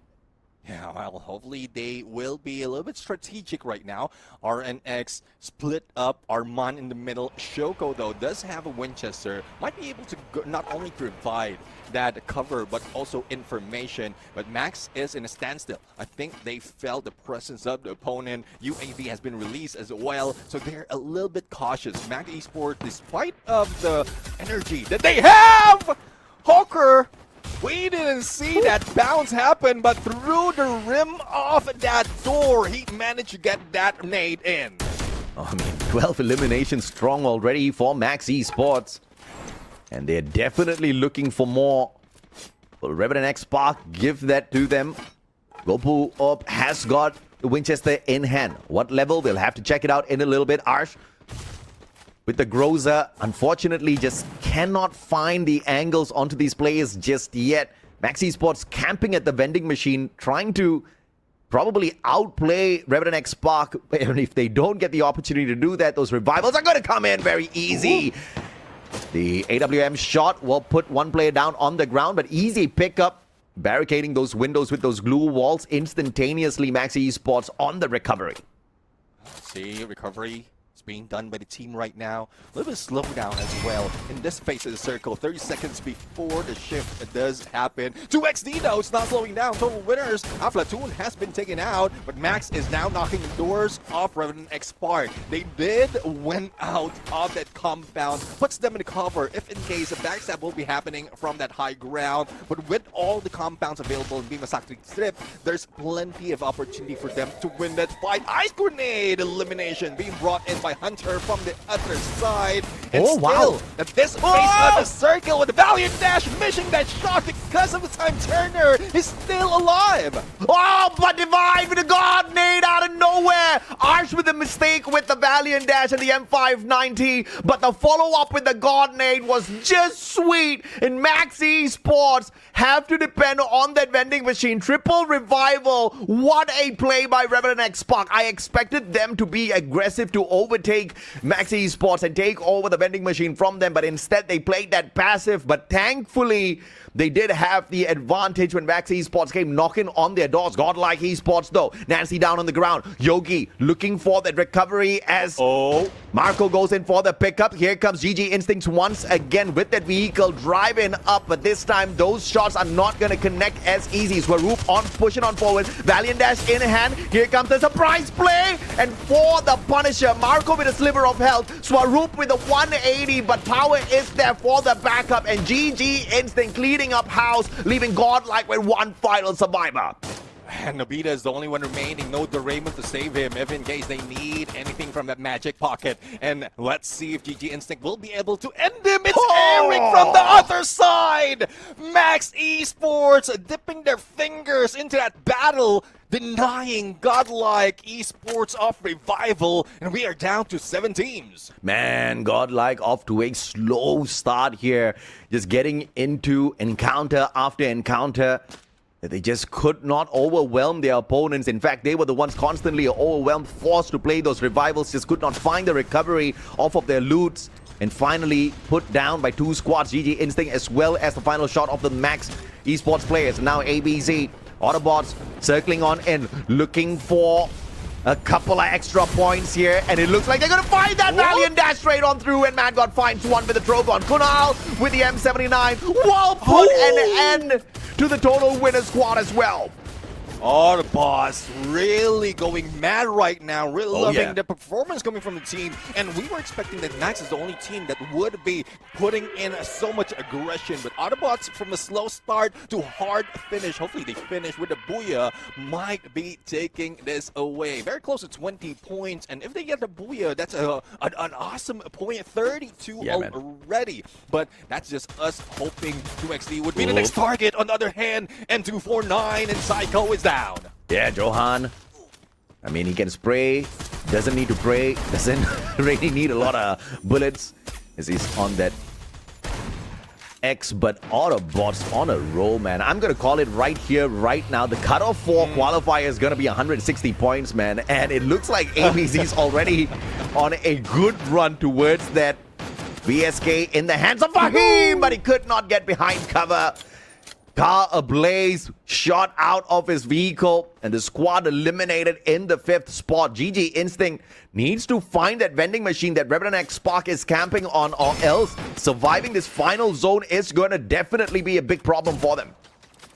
Yeah, well, hopefully they will be a little bit strategic right now. RNX split up Arman in the middle. Shoko, though, does have a Winchester. Might be able to not only provide that cover, but also information. But Max is in a standstill. I think they felt the presence of the opponent. UAV has been released as well, so they're a little bit cautious. Max Esports, despite of the energy that they have, Hawker, we didn't see that bounce happen, but through the rim of that door, he managed to get that nade in. Oh, I mean, 12 eliminations strong already for Max Esports. And they're definitely looking for more. Will Revenant XSpark give that to them? Gopu up has got the Winchester in hand. What level? We'll have to check it out in a little bit. Arsh with the Groza, unfortunately, just cannot find the angles onto these players just yet. Max Esports camping at the vending machine, trying to probably outplay Revenant XSpark. And if they don't get the opportunity to do that, those revivals are going to come in very easy. The AWM shot will put one player down on the ground, but easy pickup, barricading those windows with those glue walls instantaneously. Max Esports on the recovery. See, recovery being done by the team right now. A little bit of slowdown as well in this phase of the circle. 30 seconds before the shift does happen. 2XD though, it's not slowing down. Total winners. Platoon has been taken out, but Max is now knocking the doors off Revenant XSpark. They did win out of that compound, puts them in the cover if in case a backstab will be happening from that high ground. But with all the compounds available in Bimasakti Strip, there's plenty of opportunity for them to win that fight. Ice Grenade elimination being brought in by Hunter from the other side. And still, at this phase of the circle with the Valiant Dash missing that shot because of the time turner, is still alive. Oh, but Divide with a God nade out of nowhere. Arsh with a mistake with the Valiant Dash and the M590, but the follow-up with the God nade was just sweet. And Max Esports have to depend on that vending machine. Triple revival. What a play by Revenant XSpark. I expected them to be aggressive to overtake Max Esports and take over the vending machine from them, but instead they played that passive. But thankfully, they did have the advantage when Max Esports came knocking on their doors. GodLike Esports though. Nancy down on the ground. Yogi looking for that recovery as Marco goes in for the pickup. Here comes GG Instincts once again with that vehicle driving up, but this time those shots are not going to connect as easy. Swaroop on, pushing on forward. Valiant Dash in hand. Here comes the surprise play, and for the Punisher, Marco with a sliver of health. Swaroop with a 180, but power is there for the backup, and GG Instinct cleaning up house, leaving GodLike with one final survivor. And Nobita is the only one remaining. No Doraemon to save him if in case they need anything from that magic pocket. And let's see if GG Instinct will be able to end him. It's Eric from the other side. Max Esports dipping their fingers into that battle, denying GodLike Esports of revival, and we are down to 7 teams. Man, GodLike off to a slow start here, just getting into encounter after encounter. that they just could not overwhelm their opponents. In fact, they were the ones constantly overwhelmed, forced to play those revivals, just could not find the recovery off of their loots, and finally put down by 2 squads, GG Instinct, as well as the final shot of the Max Esports players. Now ABZ, Autobotz circling on in, looking for a couple of extra points here, and it looks like they're gonna find that Valiant dash straight on through, and Mad God finds one with the Trogon. Kunal with the M79 will put an end to the total winner squad as well. Autobotz really going mad right now, really loving yeah. the performance coming from the team, and we were expecting that Max is the only team that would be putting in so much aggression, but Autobotz from a slow start to hard finish, hopefully they finish with a Booyah, might be taking this away. Very close to 20 points, and if they get the Booyah, that's an awesome point, 32 already, but that's just us hoping 2XD would be the next target. On the other hand, N249 and Psycho is down. Yeah, Johan. I mean, he can spray, doesn't need to pray, doesn't really need a lot of bullets as he's on that X, but Autobotz on a roll, man. I'm going to call it right here, right now. The cutoff for qualifier is going to be 160 points, man, and it looks like ABZ's already on a good run towards that VSK in the hands of Fahim, but he could not get behind cover. Car ablaze, shot out of his vehicle, and the squad eliminated in the 5th spot. GG Instinct needs to find that vending machine that Revenant XSpark is camping on, or else surviving this final zone is going to definitely be a big problem for them.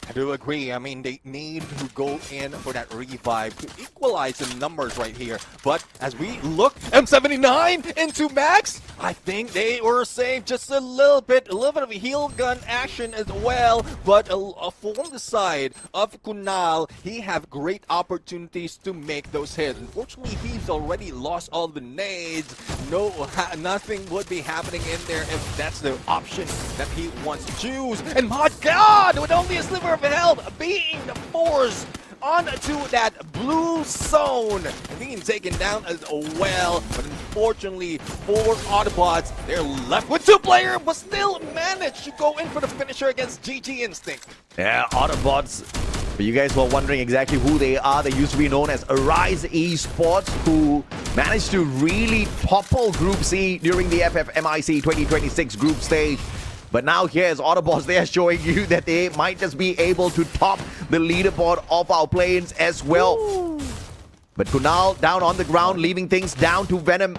I do agree. I mean, they need to go in for that revive to equalize the numbers right here. But as we look, M79 into Max, I think they were safe just a little bit of a heal gun action as well. But from the side of Kunal, he have great opportunities to make those hits. Unfortunately, he's already lost all the nades. Nothing would be happening in there if that's the option that he wants to choose. And my God, with only a sliver of health being forced onto that blue zone and being taken down as well. But unfortunately for Autobotz, they're left with 2 players, but still managed to go in for the finisher against GG Instinct. Yeah, Autobotz. For you guys who are wondering exactly who they are, they used to be known as RZX Esports, who managed to really topple Group C during the FFMIC 2026 group stage. But now here's Autobotz. They are showing you that they might just be able to top the leaderboard of our planes as well. Ooh. But Kunal down on the ground, leaving things down to Venom.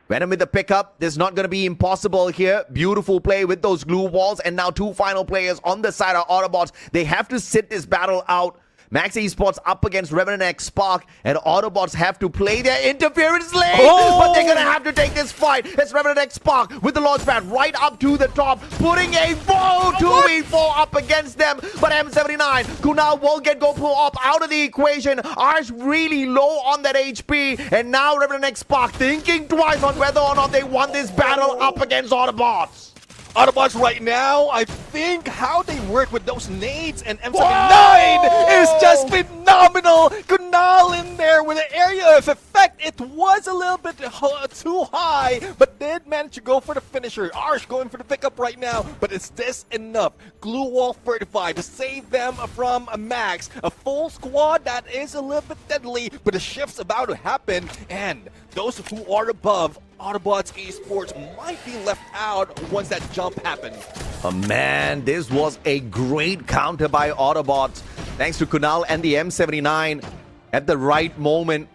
Venom with the pickup. This is not going to be impossible here. Beautiful play with those glue walls. And now 2 final players on the side of Autobotz. They have to sit this battle out. Max Esports up against Revenant XSpark, and Autobotz have to play their interference lane, but they're gonna have to take this fight. It's Revenant XSpark with the launch pad right up to the top, putting a full 2v4 up against them, but M79, Kunal will get GoPro up out of the equation. Arsh really low on that HP, and now Revenant XSpark thinking twice on whether or not they want this battle up against Autobotz. Autobotz right now, I think how they work with those nades and M79 is just phenomenal. Kunal in there with an area of effect. It was a little bit too high, but did manage to go for the finisher. Arsh going for the pickup right now, but is this enough? Glue wall 35 to save them from Max. A full squad that is a little bit deadly, but the shift's about to happen, and those who are above Autobotz Esports might be left out once that jump happens. Oh man, this was a great counter by Autobotz. Thanks to Kunal and the M79 at the right moment.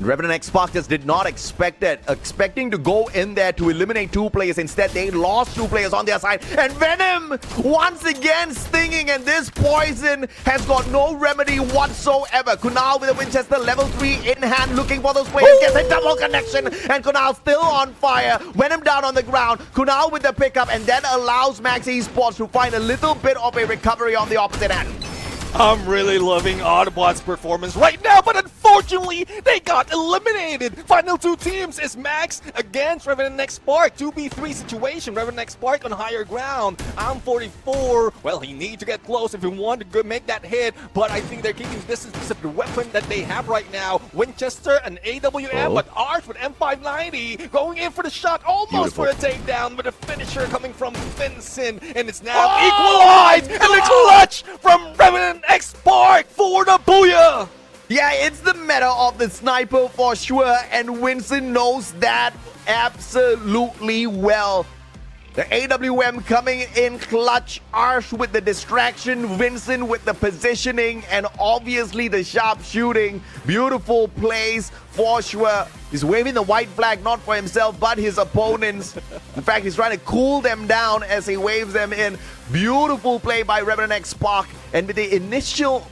Revenant XSpark just did not expect it, expecting to go in there to eliminate 2 players. Instead, they lost 2 players on their side. And Venom once again stinging, and this poison has got no remedy whatsoever. Kunal with a Winchester level 3 in hand, looking for those players, gets a double connection, and Kunal still on fire. Venom down on the ground, Kunal with the pickup, and then allows Max Esports to find a little bit of a recovery on the opposite end. I'm really loving Autobotz's performance right now, but unfortunately, they got eliminated. Final 2 teams is Max against Revenant XSpark. 2v3 situation. Revenant XSpark on higher ground. I'm 44. Well, he needs to get close if he wants to make that hit, but I think they're keeping distance because of the weapon that they have right now. Winchester and AWM, but Arch with M590 going in for the shot, almost for a takedown, with a finisher coming from Vincent, and it's now equalized, and the clutch from Revenant XSpark for the booyah! Yeah, it's the meta of the sniper for sure, and Winston knows that absolutely well. The AWM coming in clutch, Arsh with the distraction, Vincent with the positioning, and obviously the sharp shooting. Beautiful plays for sure. He's waving the white flag not for himself but his opponents. In fact, he's trying to cool them down as he waves them in. Beautiful play by Revenant XSpark, and with the initial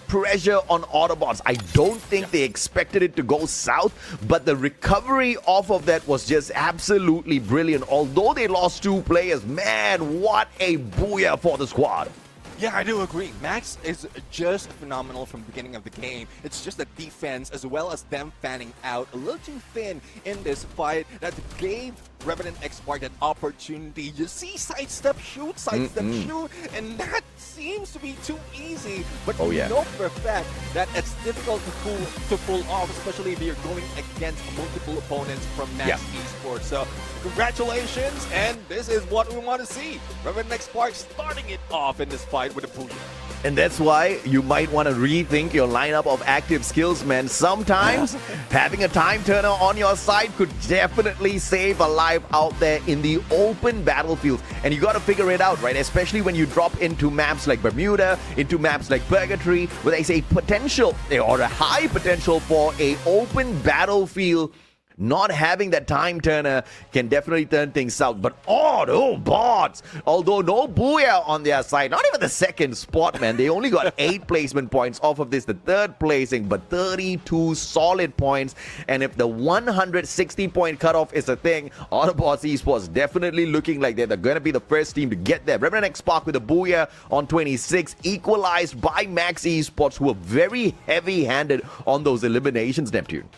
pressure on Autobotz, I don't think they expected it to go south, but the recovery off of that was just absolutely brilliant. Although they lost 2 players, man, what a booyah for the squad. Yeah, I do agree. Max is just phenomenal from the beginning of the game. It's just the defense as well as them fanning out a little too thin in this fight that gave Revenant XSpark that opportunity. You see sidestep shoot, shoot, and that seems to be too easy. But you know for a fact that it's difficult to pull off, especially if you're going against multiple opponents from Max Esports. So congratulations, and this is what we want to see. Revenant XSpark starting it off in this fight with a booyah. And that's why you might want to rethink your lineup of active skills, man. Sometimes having a time turner on your side could definitely save a life out there in the open battlefield. And you got to figure it out, right? Especially when you drop into maps like Bermuda, into maps like Purgatory, where there's a potential or a high potential for a open battlefield. Not having that time turner can definitely turn things south. But Autobotz, although no booyah on their side, not even the second spot, man. They only got 8 placement points off of this, the 3rd placing, but 32 solid points. And if the 160-point cutoff is a thing, Autobotz Esports definitely looking like they're going to be the first team to get there. Revenant XSpark with a booyah on 26, equalized by Max Esports, who were very heavy-handed on those eliminations, Neptune.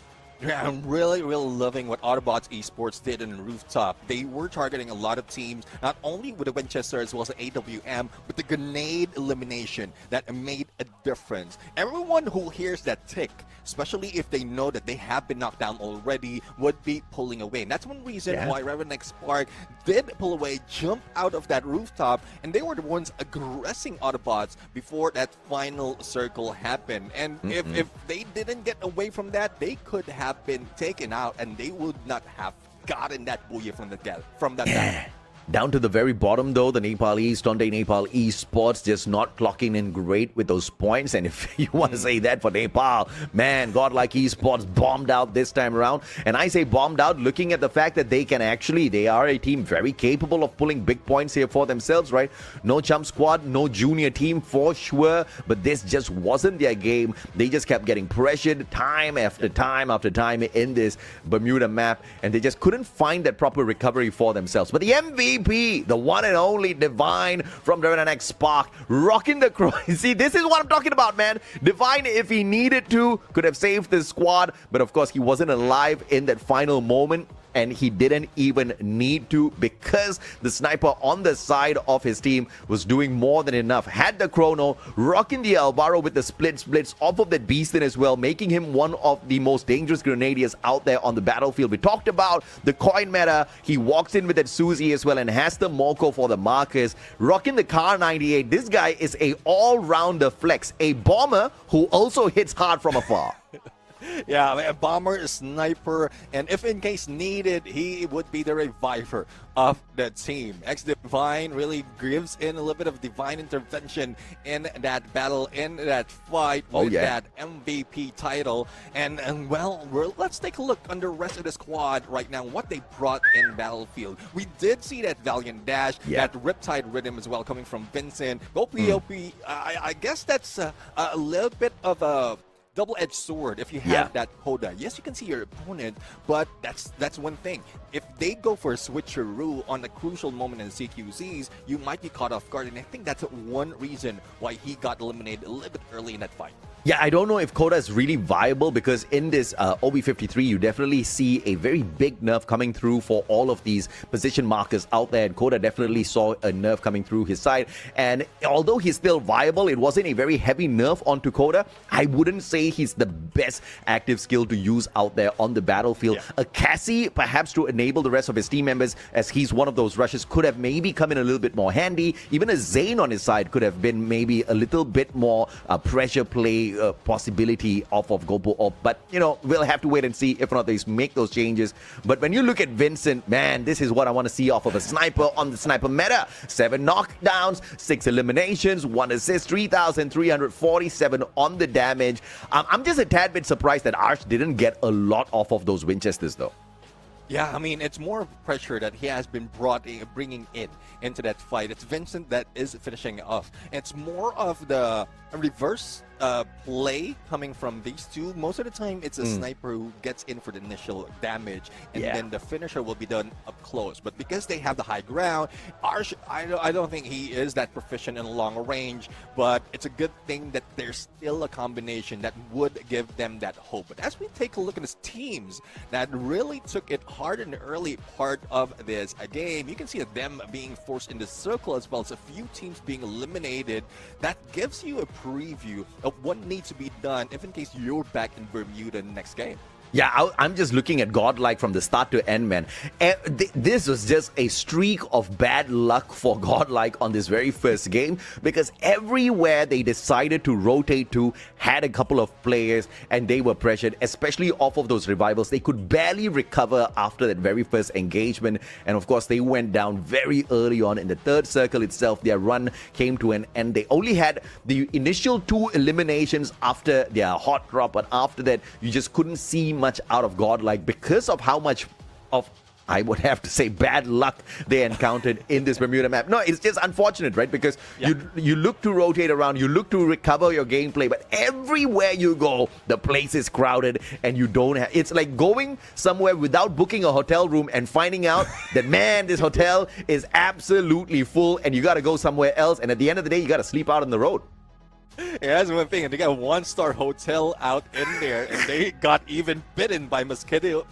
Yeah, I'm really loving what Autobotz Esports did in the rooftop. They were targeting a lot of teams, not only with the Winchester as well as the AWM, but the grenade elimination that made a difference. Everyone who hears that tick, especially if they know that they have been knocked down already, would be pulling away. And that's one reason why Revenant XSpark did pull away, jump out of that rooftop, and they were the ones aggressing Autobotz before that final circle happened. And if they didn't get away from that, they could have been taken out, and they would not have gotten that booyah from that battle. Down to the very bottom, though, the Nepalese, Tonde Nepal Esports just not clocking in great with those points. And if you want to say that for Nepal, man, GodLike Esports bombed out this time around. And I say bombed out looking at the fact that they are a team very capable of pulling big points here for themselves, right? No chump squad, no junior team for sure, but this just wasn't their game. They just kept getting pressured time after time after time in this Bermuda map, and they just couldn't find that proper recovery for themselves. But the MVP, the one and only Divine from Revenant XSpark, rocking the crow. See, this is what I'm talking about, man. Divine, if he needed to, could have saved the squad, but of course he wasn't alive in that final moment. And he didn't even need to, because the sniper on the side of his team was doing more than enough. Had the chrono, rocking the Alvaro with the splits off of that beastin as well, making him one of the most dangerous grenadiers out there on the battlefield. We talked about the coin meta. He walks in with that Susie as well and has the Moko for the Marcus. Rocking the Car 98. This guy is a all-rounder flex. A bomber who also hits hard from afar. Yeah, a bomber, a sniper, and if in case needed, he would be the reviver of the team. X-Divine really gives in a little bit of divine intervention in that battle, in that fight with that MVP title. And well, let's take a look on the rest of the squad right now, what they brought in Battlefield. We did see that Valiant Dash, that Riptide Rhythm as well coming from Vincent. I guess that's a little bit of a double-edged sword if you have that Hoda. Yes, you can see your opponent, but that's one thing. If they go for a switcheroo on a crucial moment in CQZs, you might be caught off guard, and I think that's one reason why he got eliminated a little bit early in that fight. Yeah, I don't know if Coda is really viable because in this OB53, you definitely see a very big nerf coming through for all of these position markers out there. And Coda definitely saw a nerf coming through his side. And although he's still viable, it wasn't a very heavy nerf onto Coda. I wouldn't say he's the best active skill to use out there on the battlefield. A Cassie, perhaps to enable the rest of his team members, as he's one of those rushes, could have maybe come in a little bit more handy. Even a Zane on his side could have been maybe a little bit more pressure play possibility off of Gopo Op. But, you know, we'll have to wait and see if or not they make those changes. But when you look at Vincent, man, this is what I want to see off of a sniper on the sniper meta. 7 knockdowns, 6 eliminations, 1 assist, 3,347 on the damage. I'm just a tad bit surprised that Arch didn't get a lot off of those Winchesters, though. Yeah, I mean, it's more of pressure that he has been bringing into that fight. It's Vincent that is finishing off. It's more of the reverse play coming from these two. Most of the time, it's a sniper who gets in for the initial damage, and then the finisher will be done up close. But because they have the high ground, Arsh, I don't think he is that proficient in long range, but it's a good thing that there's still a combination that would give them that hope. But as we take a look at his teams that really took it hard in the early part of this game, you can see them being forced in the circle as well as a few teams being eliminated. That gives you a preview of what needs to be done if in case you're back in Bermuda next game. Yeah, I'm just looking at GodLike from the start to end, man. This was just a streak of bad luck for GodLike on this very first game, because everywhere they decided to rotate to had a couple of players and they were pressured, especially off of those revivals. They could barely recover after that very first engagement, and of course they went down very early on in the third circle itself. Their run came to an end. They only had the initial 2 eliminations after their hot drop, but after that you just couldn't see much out of GodLike because of how much of, I would have to say, bad luck they encountered in this Bermuda map. No, it's just unfortunate, right? Because you look to rotate around, you look to recover your gameplay, but everywhere you go, the place is crowded and you don't have... It's like going somewhere without booking a hotel room and finding out that, man, this hotel is absolutely full and you got to go somewhere else, and at the end of the day, you got to sleep out on the road. Yeah, that's one thing. And they got a 1-star hotel out in there, and they got even bitten by mosquitoes,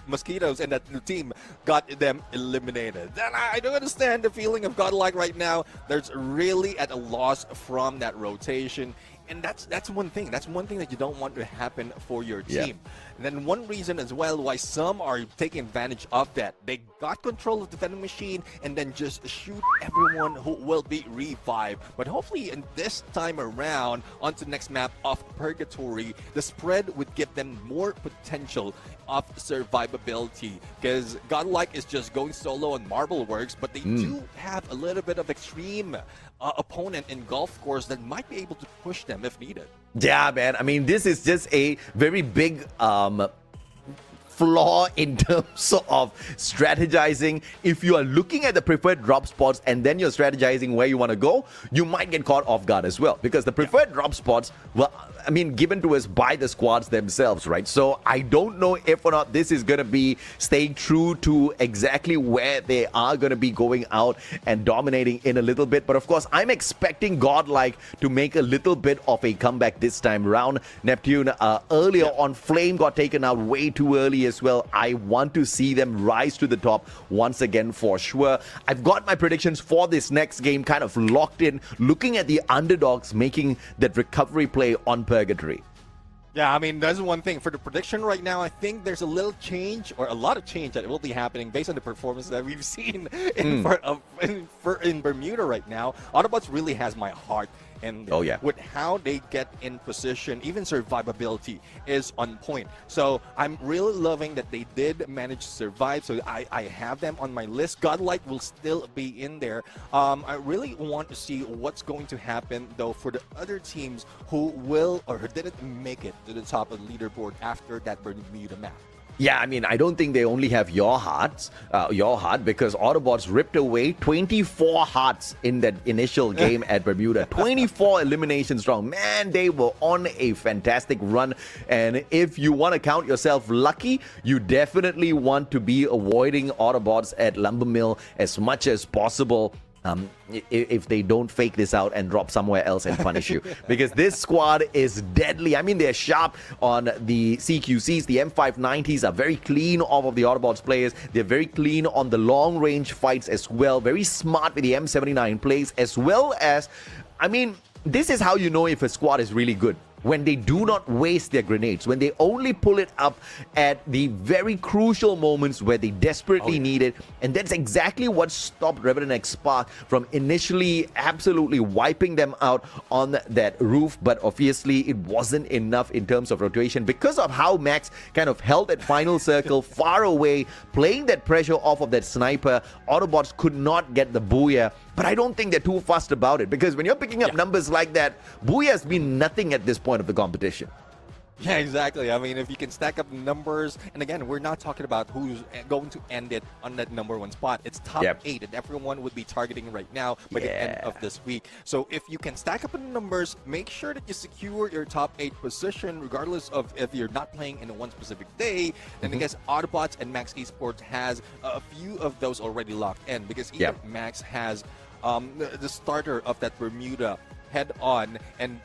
and that team got them eliminated. And I don't understand the feeling of GodLike right now. There's really at a loss from that rotation. And that's one thing. That's one thing that you don't want to happen for your team. And then one reason as well why some are taking advantage of that. They got control of the vending machine and then just shoot everyone who will be revived. But hopefully in this time around, onto the next map of Purgatory, the spread would give them more potential of survivability, because GodLike is just going solo on Marble Works, but they do have a little bit of extreme opponent in Golf Course that might be able to push them if needed. Yeah, man. I mean, this is just a very big flaw in terms of strategizing. If you are looking at the preferred drop spots and then you're strategizing where you want to go, you might get caught off guard as well, because the preferred drop spots, well, I mean, given to us by the squads themselves, right? So I don't know if or not this is going to be staying true to exactly where they are going to be going out and dominating in a little bit. But of course, I'm expecting GodLike to make a little bit of a comeback this time around. Neptune earlier on, Flame got taken out way too early as well. I want to see them rise to the top once again for sure. I've got my predictions for this next game kind of locked in, looking at the underdogs making that recovery play on Purgatory. Yeah, I mean, that's one thing. For the prediction right now, I think there's a little change, or a lot of change that will be happening based on the performance that we've seen in Bermuda right now. Autobotz really has my heart. And with how they get in position, even survivability is on point. So I'm really loving that they did manage to survive. So I have them on my list. GodLike will still be in there. I really want to see what's going to happen, though, for the other teams who will or who didn't make it to the top of the leaderboard after that Bermuda map. Yeah, I mean, I don't think they only have your heart, because Autobotz ripped away 24 hearts in that initial game at Bermuda. 24 eliminations strong. Man, they were on a fantastic run. And if you want to count yourself lucky, you definitely want to be avoiding Autobotz at Lumbermill as much as possible. if they don't fake this out and drop somewhere else and punish you. Because this squad is deadly. I mean, they're sharp on the CQCs. The M590s are very clean off of the Autobotz players. They're very clean on the long-range fights as well. Very smart with the M79 plays, as well as, I mean, this is how you know if a squad is really good. When they do not waste their grenades, when they only pull it up at the very crucial moments where they desperately need it. And that's exactly what stopped Revenant XSpark from initially absolutely wiping them out on that roof. But obviously, it wasn't enough in terms of rotation because of how Max kind of held that final circle far away, playing that pressure off of that sniper. Autobots could not get the booyah. But I don't think they're too fussed about it, because when you're picking up numbers like that, booyah has been nothing at this point of the competition. Yeah, exactly. I mean, if you can stack up numbers, and again, we're not talking about who's going to end it on that #1 spot. It's top 8, and everyone would be targeting right now by the end of this week. So if you can stack up the numbers, make sure that you secure your top 8 position, regardless of if you're not playing in one specific day. Then I guess Autobotz and Max Esports has a few of those already locked in, because even Max has the starter of that Bermuda head on, and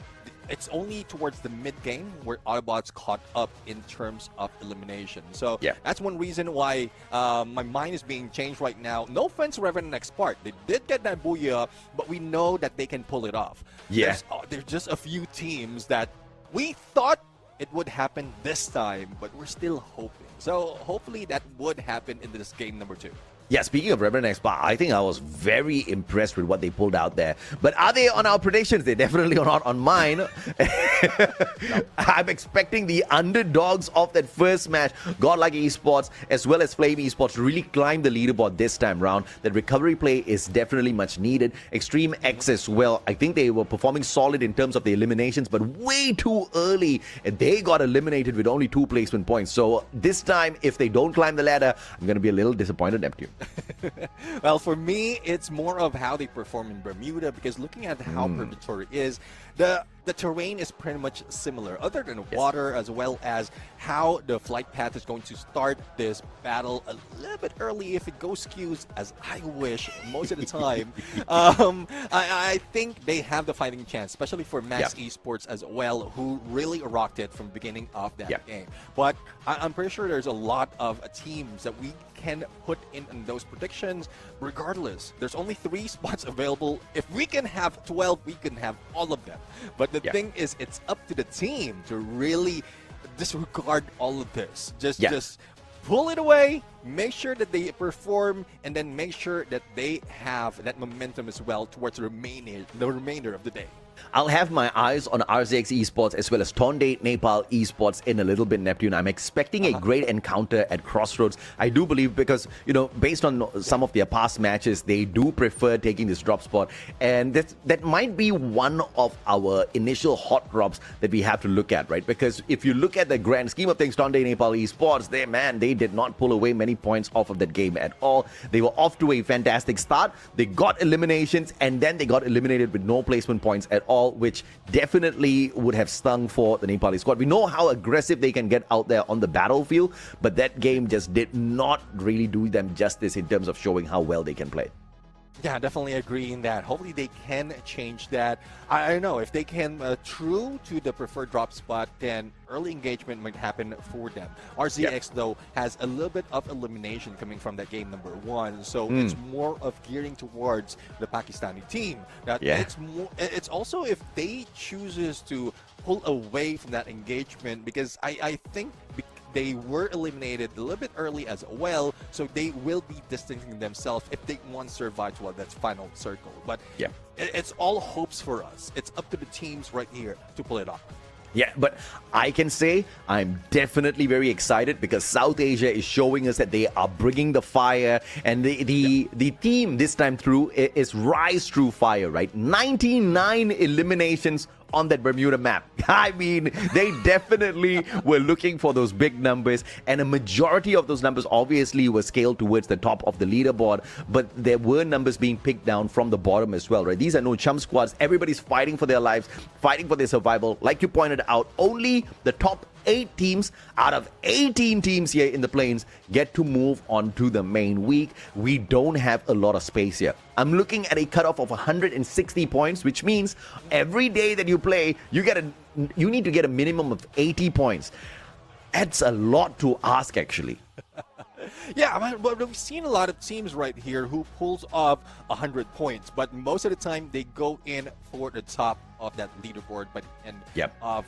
it's only towards the mid-game where Autobots caught up in terms of elimination. So that's one reason why my mind is being changed right now. No offense to Revenant XSpark. They did get that booyah, but we know that they can pull it off. There's just a few teams that we thought it would happen this time, but we're still hoping. So hopefully that would happen in this game #2. Yeah, speaking of Revenant XSpark, I think I was very impressed with what they pulled out there. But are they on our predictions? They're definitely not on mine. I'm expecting the underdogs of that first match, GodLike Esports, as well as Flame Esports, to really climb the leaderboard this time round. That recovery play is definitely much needed. Extreme X as well. I think they were performing solid in terms of the eliminations, but way too early. And they got eliminated with only 2 placement points. So this time, if they don't climb the ladder, I'm going to be a little disappointed, Neptune. Well, for me, it's more of how they perform in Bermuda, because looking at how Purgatory is, the terrain is pretty much similar, other than water, as well as how the flight path is going to start this battle a little bit early if it goes skews, as I wish most of the time. I think they have the fighting chance, especially for Max Esports as well, who really rocked it from the beginning of that game. But I'm pretty sure there's a lot of teams that we can put in those predictions. Regardless, there's only 3 spots available. If we can have 12, we can have all of them. But the thing is, it's up to the team to really disregard all of this. Just pull it away, make sure that they perform, and then make sure that they have that momentum as well towards the remainder of the day. I'll have my eyes on RZX Esports as well as Tonde Nepal Esports in a little bit, Neptune. I'm expecting a great encounter at Crossroads. I do believe, because, you know, based on some of their past matches, they do prefer taking this drop spot. And that might be one of our initial hot drops that we have to look at, right? Because if you look at the grand scheme of things, Tonde Nepal Esports, they did not pull away many points off of that game at all. They were off to a fantastic start. They got eliminations, and then they got eliminated with no placement points at all, which definitely would have stung for the Nepali squad. We know how aggressive they can get out there on the battlefield, but that game just did not really do them justice in terms of showing how well they can play. Yeah, definitely agree in that. Hopefully they can change that. I don't know, if they can true to the preferred drop spot, then early engagement might happen for them. RZX though has a little bit of elimination coming from that game #1, so it's more of gearing towards the Pakistani team. That it's also if they chooses to pull away from that engagement, because I think they were eliminated a little bit early as well, so they will be distancing themselves if they want to survive to that final circle. But it's all hopes for us. It's up to the teams right here to pull it off. Yeah, but I can say I'm definitely very excited, because South Asia is showing us that they are bringing the fire, and the team this time through is Rise Through Fire, right? 99 eliminations on that Bermuda map. I mean, they definitely were looking for those big numbers, and a majority of those numbers obviously were scaled towards the top of the leaderboard, but there were numbers being picked down from the bottom as well, right? These are no chump squads. Everybody's fighting for their lives, fighting for their survival. Like you pointed out, only the top 8 teams out of 18 teams here in the plains get to move on to the main week. We don't have a lot of space here. I'm looking at a cutoff of 160 points, which means every day that you play, you need to get a minimum of 80 points. That's a lot to ask, actually. Yeah, but we've seen a lot of teams right here who pulls off 100 points, but most of the time they go in for the top of that leaderboard by the end of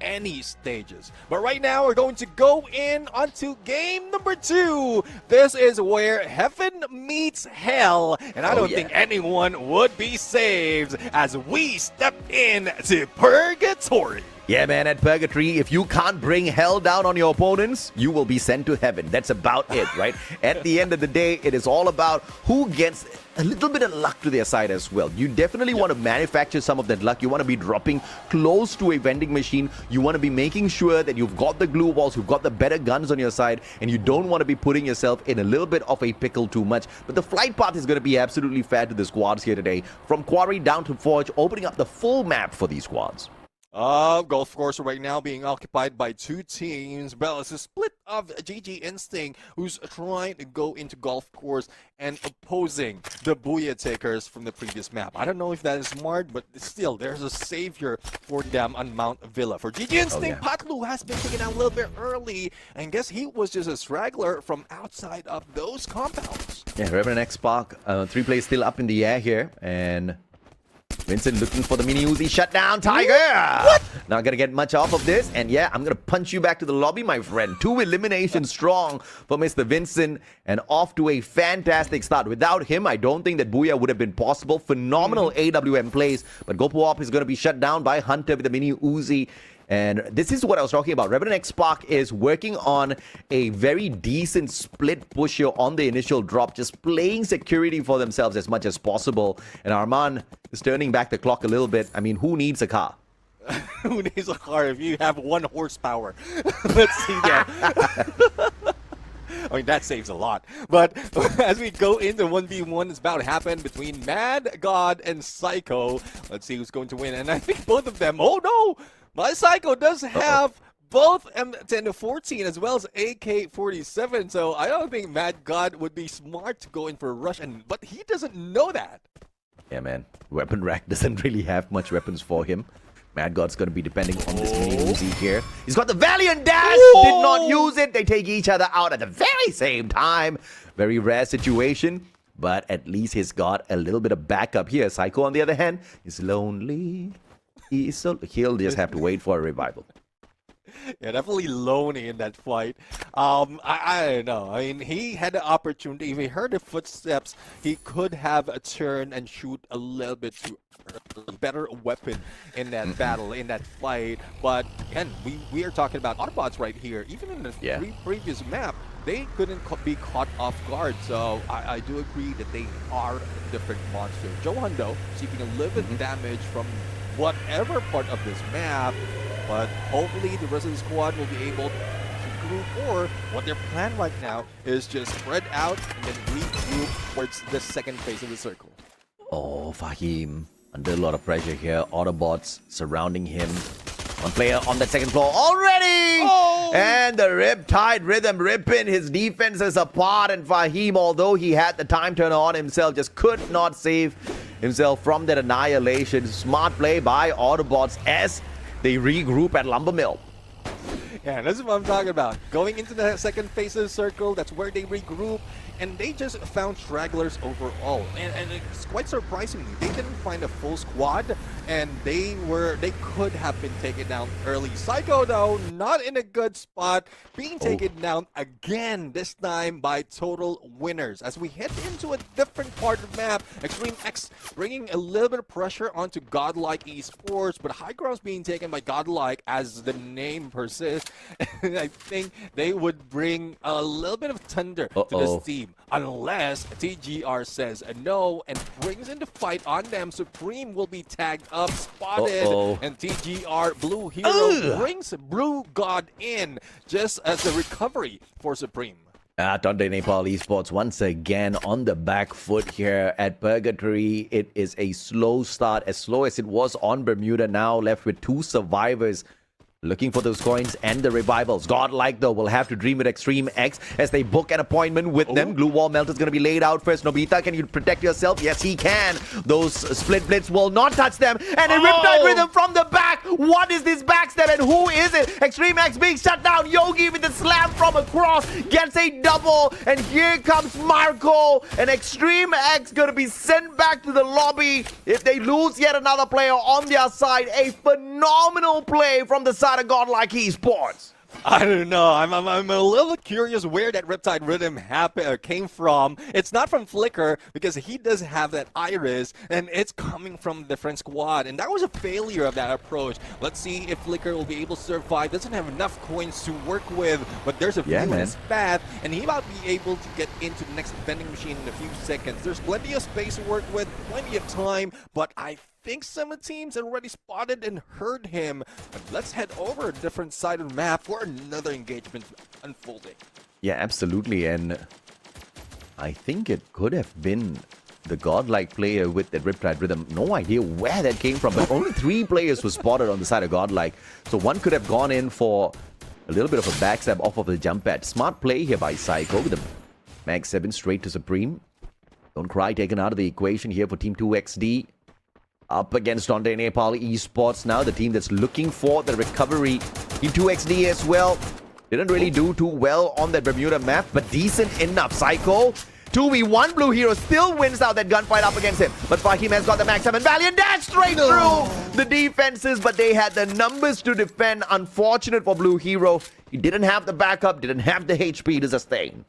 any stages. But right now we're going to go in onto game number 2. This is where heaven meets hell, and I don't think anyone would be saved as we step in to purgatory. Yeah, man, at Purgatory, if you can't bring hell down on your opponents, you will be sent to heaven. That's about it, right? At the end of the day, it is all about who gets a little bit of luck to their side as well. You definitely want to manufacture some of that luck. You want to be dropping close to a vending machine. You want to be making sure that you've got the glue walls, you've got the better guns on your side, and you don't want to be putting yourself in a little bit of a pickle too much. But the flight path is going to be absolutely fair to the squads here today. From Quarry down to Forge, opening up the full map for these squads. Golf course right now being occupied by 2 teams. Well, it's a split of GG Instinct, who's trying to go into golf course and opposing the Booyah Takers from the previous map. I don't know if that is smart, but still, there's a savior for them on Mount Villa. For GG Instinct, Patlu has been taken out a little bit early, and guess he was just a straggler from outside of those compounds. Yeah, Revenant XSpark, 3 plays still up in the air here, and Vincent looking for the mini Uzi shutdown. Tiger! What? Not gonna get much off of this. And yeah, I'm gonna punch you back to the lobby, my friend. 2 eliminations strong for Mr. Vincent. And off to a fantastic start. Without him, I don't think that Booyah would have been possible. Phenomenal AWM plays. But Gopuop is gonna be shut down by Hunter with the mini Uzi. And this is what I was talking about. Revenant XSpark is working on a very decent split push here on the initial drop, just playing security for themselves as much as possible. And Arman is turning back the clock a little bit. I mean, who needs a car? Who needs a car if you have 1 horsepower? Let's see that. I mean, that saves a lot. But as we go into 1v1, it's about to happen between Mad God and Psycho. Let's see who's going to win. And I think both of them, oh no! My Psycho does have both M10-14 as well as AK-47, so I don't think Mad God would be smart to go in for a rush, but he doesn't know that. Yeah, man. Weapon rack doesn't really have much weapons for him. Mad God's going to be depending on this mini Uzi here. He's got the Valiant Dash! Did not use it! They take each other out at the very same time. Very rare situation, but at least he's got a little bit of backup here. Psycho, on the other hand, is lonely. He'll just have to wait for a revival. Yeah, definitely lonely in that fight. I don't know. I mean, he had the opportunity. If he heard the footsteps, he could have a turn and shoot a little bit better weapon in that battle, in that fight. But again, we are talking about Autobotz right here. Even in the previous map, they couldn't be caught off guard. So I do agree that they are a different monster. Joe Hundo seeking a little bit damage from whatever part of this map, but hopefully the rest of the squad will be able to group, or what their plan right now is just spread out and then regroup towards the second phase of the circle. Oh, Fahim under a lot of pressure here. Autobots surrounding him. 1 player on that second floor already! Oh! And the Riptide Rhythm ripping his defenses apart, and Fahim, although he had the time turner on himself, just could not save himself from that annihilation. Smart play by Autobots as they regroup at Lumber Mill. Yeah, that's what I'm talking about. Going into the second phase of the circle, that's where they regroup, and they just found stragglers overall. And it's quite surprisingly, they didn't find a full squad, and they could have been taken down early. Psycho, though, not in a good spot, being taken down again, this time by total winners. As we head into a different part of the map, Extreme X bringing a little bit of pressure onto GodLike Esports, but high ground's being taken by GodLike, as the name persists. I think they would bring a little bit of thunder to this team, unless TGR says no and brings in the fight on them. Supreme will be tagged up, spotted, and TGR Blue Hero brings Blue God in just as a recovery for Supreme. Tonde Nepal Esports once again on the back foot here at Purgatory. It is a slow start, as slow as it was on Bermuda. Now left with 2 survivors looking for those coins and the revivals. GodLike, though, will have to dream with Extreme X as they book an appointment with them. Glue Wall Melt is going to be laid out first. Nobita, can you protect yourself? Yes, he can. Those Split Blitz will not touch them. And a Riptide Rhythm from the back. What is this backstab and who is it? Extreme X being shut down. Yogi with the slam from across gets a double. And here comes Marco. And Extreme X going to be sent back to the lobby if they lose yet another player on their side. A phenomenal play from the side of GodLike Esports. I don't know. I'm a little curious where that Riptide Rhythm came from. It's not from Flicker because he does have that Iris, and it's coming from a different squad. And that was a failure of that approach. Let's see if Flicker will be able to survive. Doesn't have enough coins to work with, but there's a few in his path, and he might be able to get into the next vending machine in a few seconds. There's plenty of space to work with, plenty of time, but I think some of the teams already spotted and heard him. But let's head over a different side of the map for another engagement unfolding. Yeah, absolutely. And I think it could have been the GodLike player with that Riptide Rhythm. No idea where that came from, but only 3 players were spotted on the side of GodLike. So one could have gone in for a little bit of a backstab off of the jump pad. Smart play here by Psycho with the Mag 7 straight to Supreme. Don't Cry taken out of the equation here for Team 2XD. Up against Tonde Nepal Esports now, the team that's looking for the recovery. Team 2XD as well. Didn't really do too well on that Bermuda map, but decent enough. Psycho, 2v1, Blue Hero still wins out that gunfight up against him. But Fahim has got the Max 7 Valiant Dash straight through the defenses, but they had the numbers to defend. Unfortunate for Blue Hero. He didn't have the backup, didn't have the HP to sustain.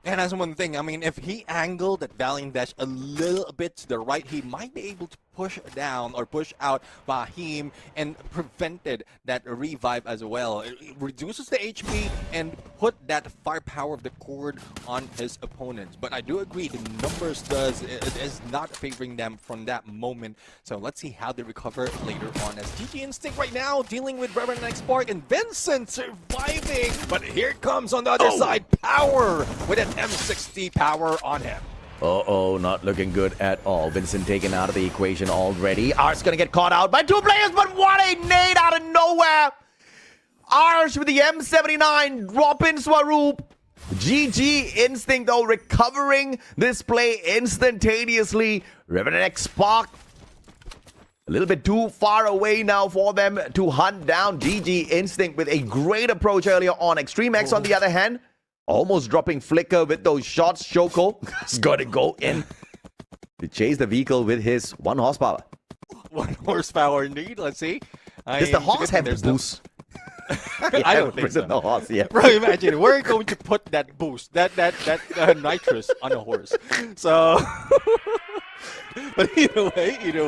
And that's one thing, I mean, if he angled that Valiant Dash a little bit to the right, he might be able to push down or push out Fahim and prevented that revive as well. It reduces the HP and put that firepower of the cord on his opponents. But I do agree, the numbers is not favoring them from that moment. So let's see how they recover later on, as GG Instinct right now dealing with Revenant XSpark and Vincent surviving. But here comes on the other side, Power with an M60 power on him. Uh-oh, not looking good at all. Vincent taken out of the equation already. Arsh gonna get caught out by 2 players, but what a nade out of nowhere! Arsh with the M79, drop in Swaroop. GG Instinct, though, recovering this play instantaneously. Revenant XSpark, a little bit too far away now for them to hunt down GG Instinct with a great approach earlier on. Extreme X, on the other hand, almost dropping Flicker with those shots. Shoko has got to go in to chase the vehicle with his 1 horsepower. 1 horsepower indeed. Let's see. Does the horse have the boost? I don't think so. The horse, yeah. Bro, imagine we're going to put that boost, that nitrous on a horse. So, but either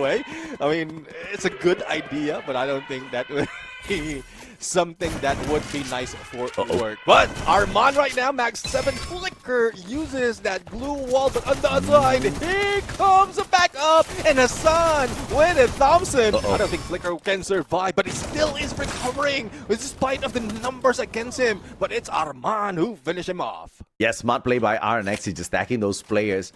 way, I mean, it's a good idea, but I don't think that would be something that would be nice for work. But Arman right now, Max 7 Flicker uses that blue wall, but on the other side, here comes a backup, and Hassan with a Thompson. I don't think Flicker can survive, but he still is recovering despite of the numbers against him. But it's Arman who finished him off. Yeah, smart play by RNX. He's just stacking those players.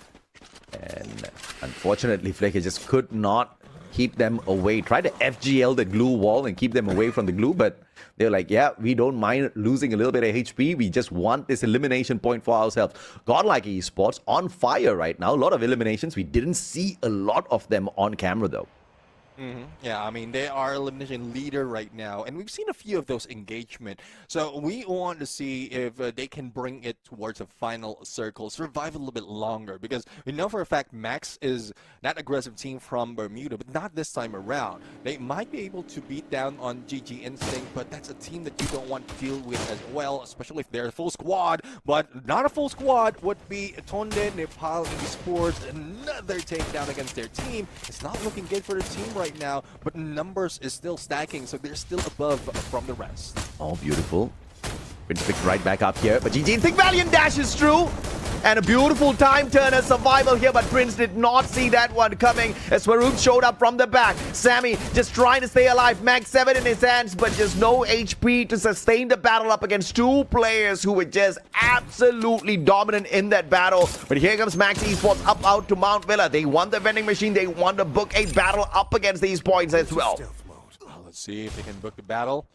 And unfortunately, Flicker just could not keep them away. Tried to FGL the glue wall and keep them away from the glue, but they're like, yeah, we don't mind losing a little bit of HP. We just want this elimination point for ourselves. GodLike Esports on fire right now. A lot of eliminations. We didn't see a lot of them on camera, though. Yeah, I mean, they are elimination leader right now, and we've seen a few of those engagement. So we want to see if they can bring it towards a final circle, survive a little bit longer, because we know for a fact Max is that aggressive team from Bermuda, but not this time around. They might be able to beat down on GG Instinct, but that's a team that you don't want to deal with as well, especially if they're a full squad. But not a full squad would be Tonde Nepal Esports, another takedown against their team. It's not looking good for the team right now, but numbers is still stacking, so they're still above from the rest. Oh, beautiful. Prince picked right back up here, but GG Instinct Valiant dashes through. And a beautiful time turner survival here, but Prince did not see that one coming as Swaroop showed up from the back. Sammy just trying to stay alive. Max 7 in his hands, but just no HP to sustain the battle up against two players who were just absolutely dominant in that battle. But here comes Max Esports up out to Mount Villa. They want the vending machine. They want to book a battle up against these points as well. Let's see if they can book the battle.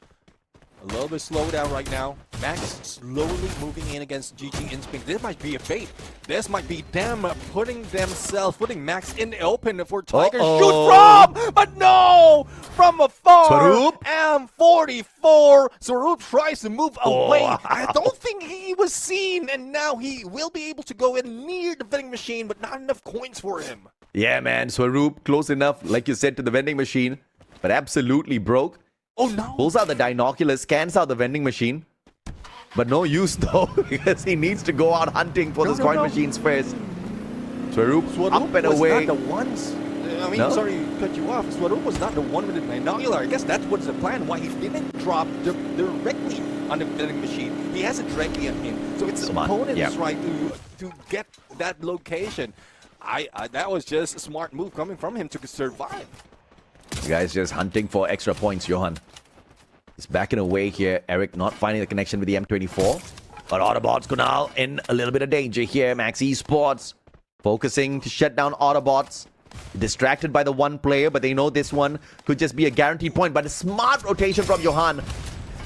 A little bit slow down right now. Max slowly moving in against GG Instinct. This might be a bait. This might be them putting Max in the open for Tiger shoot from, but no! From afar, Swaroop? M44. Swaroop tries to move away. I don't think he was seen, and now he will be able to go in near the vending machine, but not enough coins for him. Yeah, man. Swaroop close enough, like you said, to the vending machine, but absolutely broke. Oh no! Pulls out the binoculars, scans out the vending machine. But no use though, because he needs to go out hunting for those coin machines first. Swaroop up and away. Not the ones. I mean, sorry to cut you off. Swaroop was not the one with the binocular. I guess that was the plan. Why he didn't drop directly on the vending machine. He has it directly on him. So it's Smart. opponent's right to get that location. That was just a smart move coming from him to survive. You guys just hunting for extra points, Johan. He's backing away here. Eric not finding the connection with the M24. But Autobotz Kunal in a little bit of danger here. Max Esports focusing to shut down Autobotz. Distracted by the one player, but they know this one could just be a guaranteed point. But a smart rotation from Johan.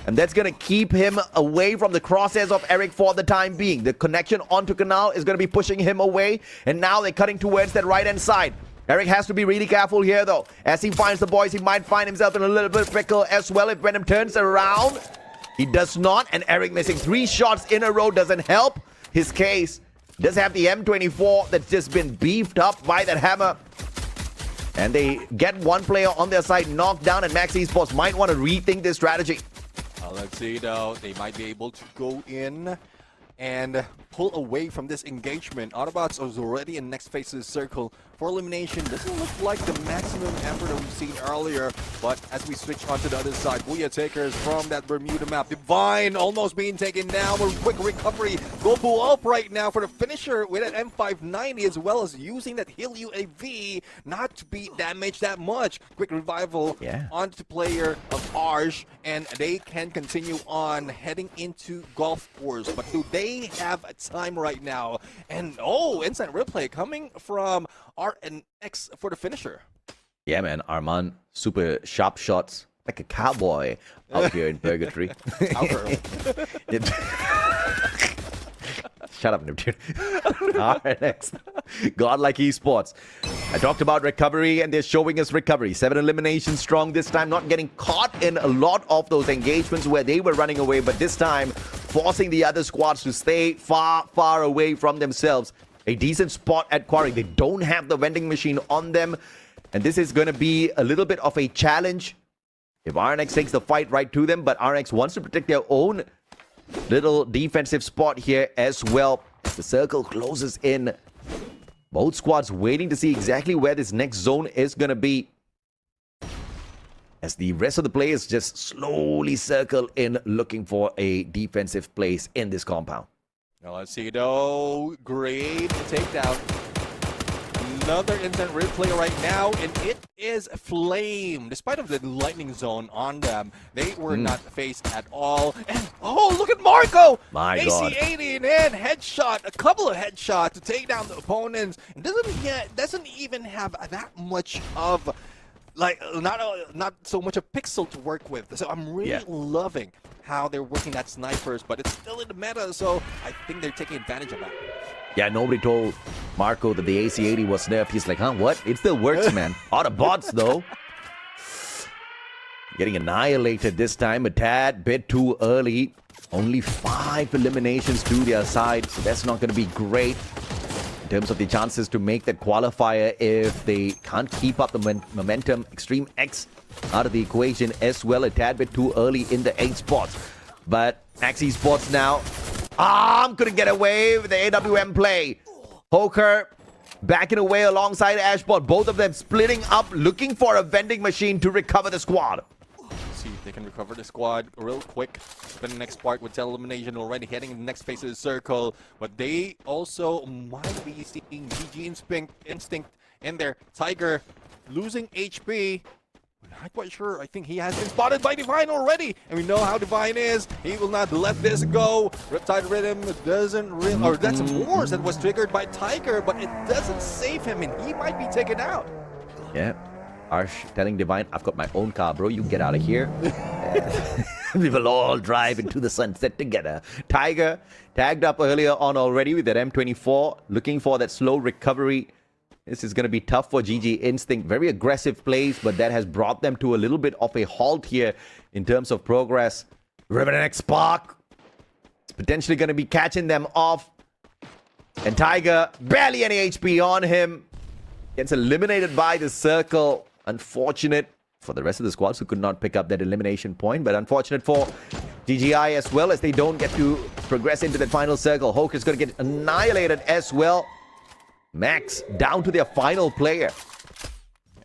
And that's going to keep him away from the crosshairs of Eric for the time being. The connection onto Kunal is going to be pushing him away. And now they're cutting towards that right-hand side. Eric has to be really careful here, though. As he finds the boys, he might find himself in a little bit of pickle as well if Venom turns around. He does not, and Eric missing 3 shots in a row doesn't help his case. Does have the M24 that's just been beefed up by that hammer. And they get one player on their side knocked down, and Max Esports might want to rethink this strategy. Let's see, though. They might be able to go in and pull away from this engagement. Autobotz is already in next phase's circle for elimination. Doesn't look like the maximum effort that we've seen earlier, but as we switch onto the other side, Booyah takers from that Bermuda map. Divine almost being taken down. A quick recovery. Go pull up right now for the finisher with an M590, as well as using that heal UAV not to be damaged that much. Quick revival onto player of Arj, and they can continue on heading into golf course. But do they have a time right now? And instant replay coming from RNX for the finisher. Yeah, man. Arman, super sharp shots. Like a cowboy out here in Purgatory. Shut up, Neptune. RNX. GodLike Esports. I talked about recovery, and they're showing us recovery. 7 eliminations strong this time, not getting caught in a lot of those engagements where they were running away, but this time forcing the other squads to stay far, far away from themselves. A decent spot at Quarry. They don't have the vending machine on them, and this is going to be a little bit of a challenge if RNX takes the fight right to them, but RNX wants to protect their own little defensive spot here as well. The circle closes in. Both squads waiting to see exactly where this next zone is going to be, as the rest of the players just slowly circle in looking for a defensive place in this compound. Now let's see, though. Great takedown. Another instant replay right now, and it is Flame. Despite of the lightning zone on them, they were not faced at all. And look at Marco! My God. AC-80 in, headshot, a couple of headshots to take down the opponents. And doesn't even have that much of, like, not so much a pixel to work with. So I'm really loving how they're working at snipers, but it's still in the meta, so I think they're taking advantage of that. Yeah, nobody told Marco that the AC-80 was nerfed. He's like, huh, what? It still works, man. Autobotz, though. Getting annihilated this time, a tad bit too early. Only 5 eliminations to their side, so that's not going to be great in terms of the chances to make that qualifier if they can't keep up the momentum. Extreme X out of the equation as well, a tad bit too early in the 8 spots. But Max Esports now, couldn't get away with the AWM play. Poker backing away alongside Ashbot. Both of them splitting up, looking for a vending machine to recover the squad. See, They can recover the squad real quick. Revenant XSpark with elimination already heading in the next phase of the circle. But they also might be seeing GG Instinct in there. Tiger losing HP. Not quite sure. I think he has been spotted by Divine already. And we know how Divine is. He will not let this go. Riptide Rhythm doesn't really... Or that's a force that was triggered by Tiger, but it doesn't save him, and he might be taken out. Yeah. Arsh telling Divine, I've got my own car, bro. You get out of here. We will all drive into the sunset together. Tiger tagged up earlier on already with that M24, looking for that slow recovery. This is going to be tough for GG Instinct. Very aggressive plays, but that has brought them to a little bit of a halt here in terms of progress. Revenant XSpark is potentially going to be catching them off. And Tiger, barely any HP on him. Gets eliminated by the circle. Unfortunate for the rest of the squads who could not pick up that elimination point, but unfortunate for GGI as well, as they don't get to progress into that final circle. Hulk is going to get annihilated as well. Max down to their final player.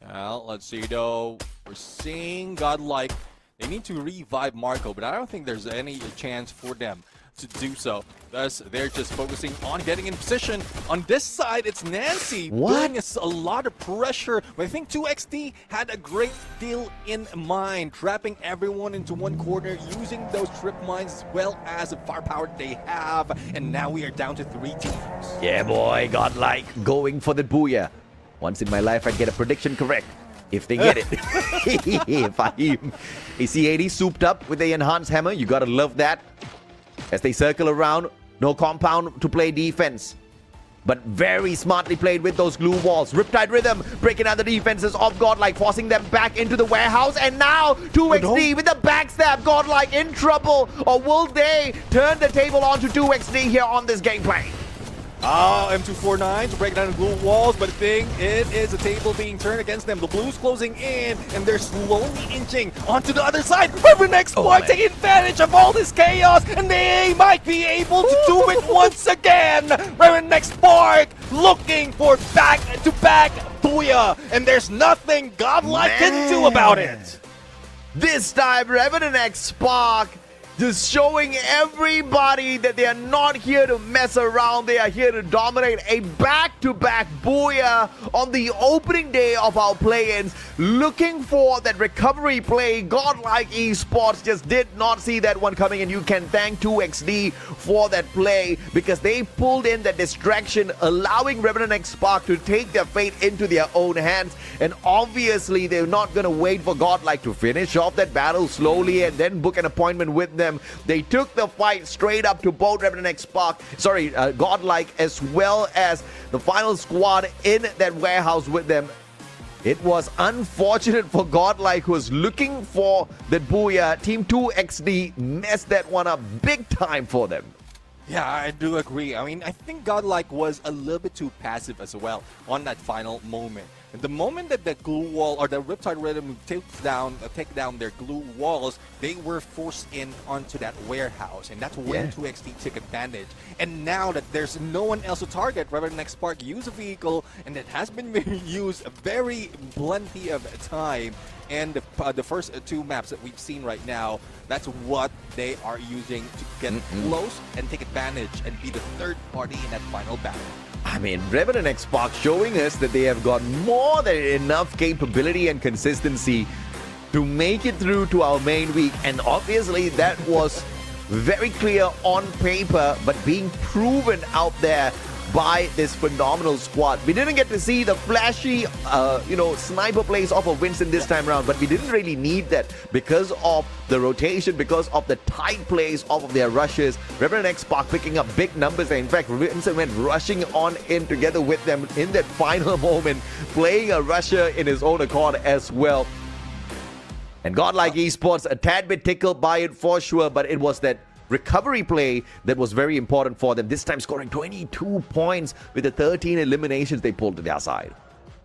Well, let's see though. We're seeing GodLike. They need to revive Marco, but I don't think there's any chance for them to do so. Thus, they're just focusing on getting in position. On this side, it's Nancy doing a lot of pressure. But I think 2XD had a great deal in mind, trapping everyone into one corner, using those trip mines as well as the firepower they have. And now we are down to 3 teams. Yeah, boy, GodLike going for the booyah. Once in my life, I'd get a prediction correct. If they get it. Fahim. AC80 souped up with the enhanced hammer. You gotta love that. As they circle around, no compound to play defense. But very smartly played with those glue walls. Riptide Rhythm breaking out the defenses of GodLike, forcing them back into the warehouse. And now 2XD with the backstab. GodLike in trouble. Or will they turn the table on to 2XD here on this gameplay? M249 to break down the blue walls, but the thing, it is a table being turned against them. The blues closing in, and they're slowly inching onto the other side. Revenant XSpark taking advantage of all this chaos, and they might be able to do it once again. Revenant XSpark looking for back-to-back booyah, and there's nothing GodLike can do about it. This time, Revenant XSpark just showing everybody that they are not here to mess around. They are here to dominate. A back-to-back booyah on the opening day of our play-ins. Looking for that recovery play. GodLike Esports just did not see that one coming, and you can thank 2XD for that play, because they pulled in that distraction, allowing Revenant XSpark to take their fate into their own hands. And obviously, they're not going to wait for GodLike to finish off that battle slowly and then book an appointment with them. They took the fight straight up to both Revenant XSpark, GodLike, as well as the final squad in that warehouse with them. It was unfortunate for GodLike, who was looking for that booyah. Team 2XD messed that one up big time for them. Yeah, I do agree. I mean, I think GodLike was a little bit too passive as well on that final moment. And the moment that the glue wall or the Riptide Rhythm take down their glue walls, they were forced in onto that warehouse, and that's when 2XD took advantage. And now that there's no one else to target, Revenant XSpark used a vehicle, and it has been used very plenty of time. And the first 2 maps that we've seen right now, that's what they are using to get close and take advantage and be the third party in that final battle. I mean, Revenant XSpark showing us that they have got more than enough capability and consistency to make it through to our main week. And obviously that was very clear on paper, but being proven out there by this phenomenal squad. We didn't get to see the flashy, sniper plays off of Winston this time around, but we didn't really need that because of the rotation, because of the tight plays off of their rushes. Revenant XSpark picking up big numbers. In fact, Winston went rushing on in together with them in that final moment, playing a rusher in his own accord as well. And GodLike Esports, a tad bit tickled by it for sure, but it was that recovery play that was very important for them. This time scoring 22 points with the 13 eliminations they pulled to their side.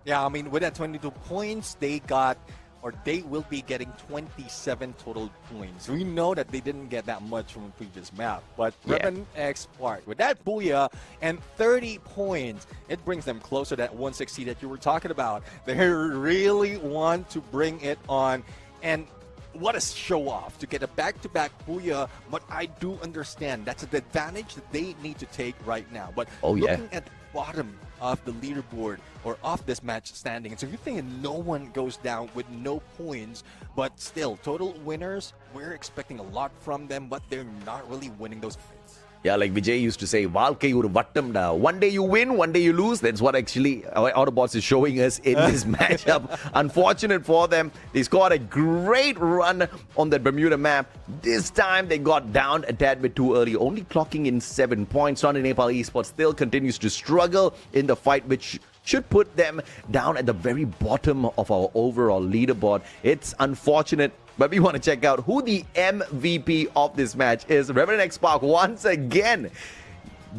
Yeah, I mean, with that 22 points, they got, or they will be getting 27 total points. We know that they didn't get that much from the previous map, but Revenant XSpark, with that booyah and 30 points, it brings them closer to that 160 that you were talking about. They really want to bring it on. And what a show off to get a back-to-back Booyah, but I do understand that's an advantage that they need to take right now. But looking at the bottom of the leaderboard or off this match standing, it's a good thing that no one goes down with no points, but still, total winners, we're expecting a lot from them, but they're not really winning those fights. Yeah, like Vijay used to say, Valkai would vattam da. One day you win, one day you lose. That's what actually Autobotz is showing us in this matchup. Unfortunate for them. They scored a great run on that Bermuda map. This time they got down a tad bit too early, only clocking in 7 points. Tonde Nepal Esports still continues to struggle in the fight, which should put them down at the very bottom of our overall leaderboard. It's unfortunate, but we want to check out who the MVP of this match is. Revenant XSpark once again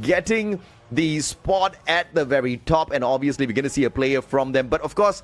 getting the spot at the very top, and obviously we're going to see a player from them. But of course,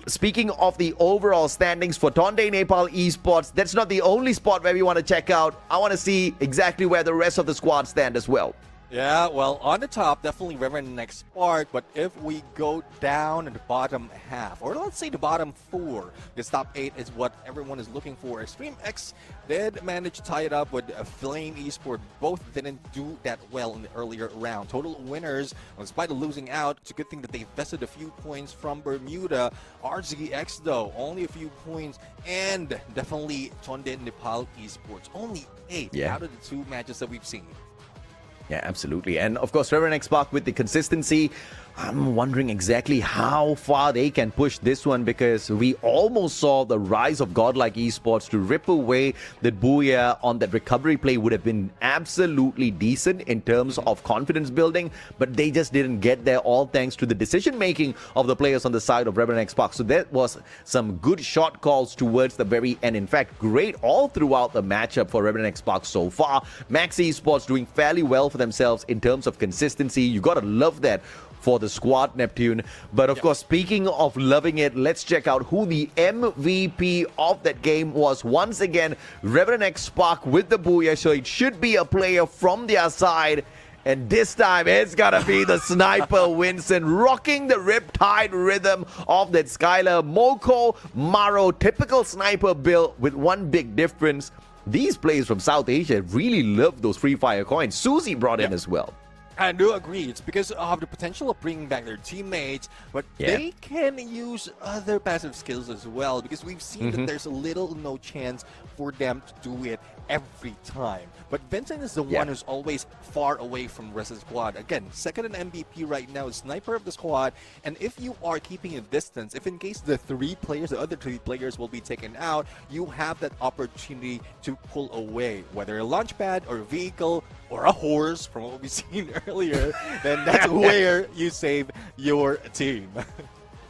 speaking of the overall standings for Tonde Nepal Esports, that's not the only spot where we want to check out. I want to see exactly where the rest of the squad stand as well. Yeah, well, on the top, definitely Revenant XSpark, but if we go down in the bottom half, or let's say the bottom 4, this top 8 is what everyone is looking for. Extreme X did manage to tie it up with Flame Esports. Both didn't do that well in the earlier round. Total winners, in spite of losing out, it's a good thing that they vested a few points from Bermuda. RZX, though, only a few points, and definitely Tonde Nepal Esports. Only 8 out of the 2 matches that we've seen. Yeah, absolutely. And of course, Revenant XSpark with the consistency, I'm wondering exactly how far they can push this one, because we almost saw the rise of GodLike Esports to rip away that Booyah on that recovery play would have been absolutely decent in terms of confidence building, but they just didn't get there, all thanks to the decision making of the players on the side of Revenant XSpark. So there was some good shot calls towards the very end. In fact, great all throughout the matchup for Revenant XSpark so far. Max Esports doing fairly well for themselves in terms of consistency. You gotta love that for the squad, Neptune. But of course, speaking of loving it, let's check out who the MVP of that game was. Once again, Revenant XSpark with the Booyah, so it should be a player from their side. And this time, it's gotta be the sniper Winston, rocking the Riptide rhythm of that Skylar. Moko Maro, typical sniper build with one big difference. These players from South Asia really love those Free Fire coins. Susie brought in as well. I do agree. It's because of the potential of bringing back their teammates, but they can use other passive skills as well, because we've seen that there's little or no chance for them to do it every time. But Vincent is the one who's always far away from the rest of the squad. Again, second in MVP right now, sniper of the squad. And if you are keeping a distance, if in case the other three players will be taken out, you have that opportunity to pull away, whether a launch pad or a vehicle or a horse, from what we've seen earlier, then that's where you save your team.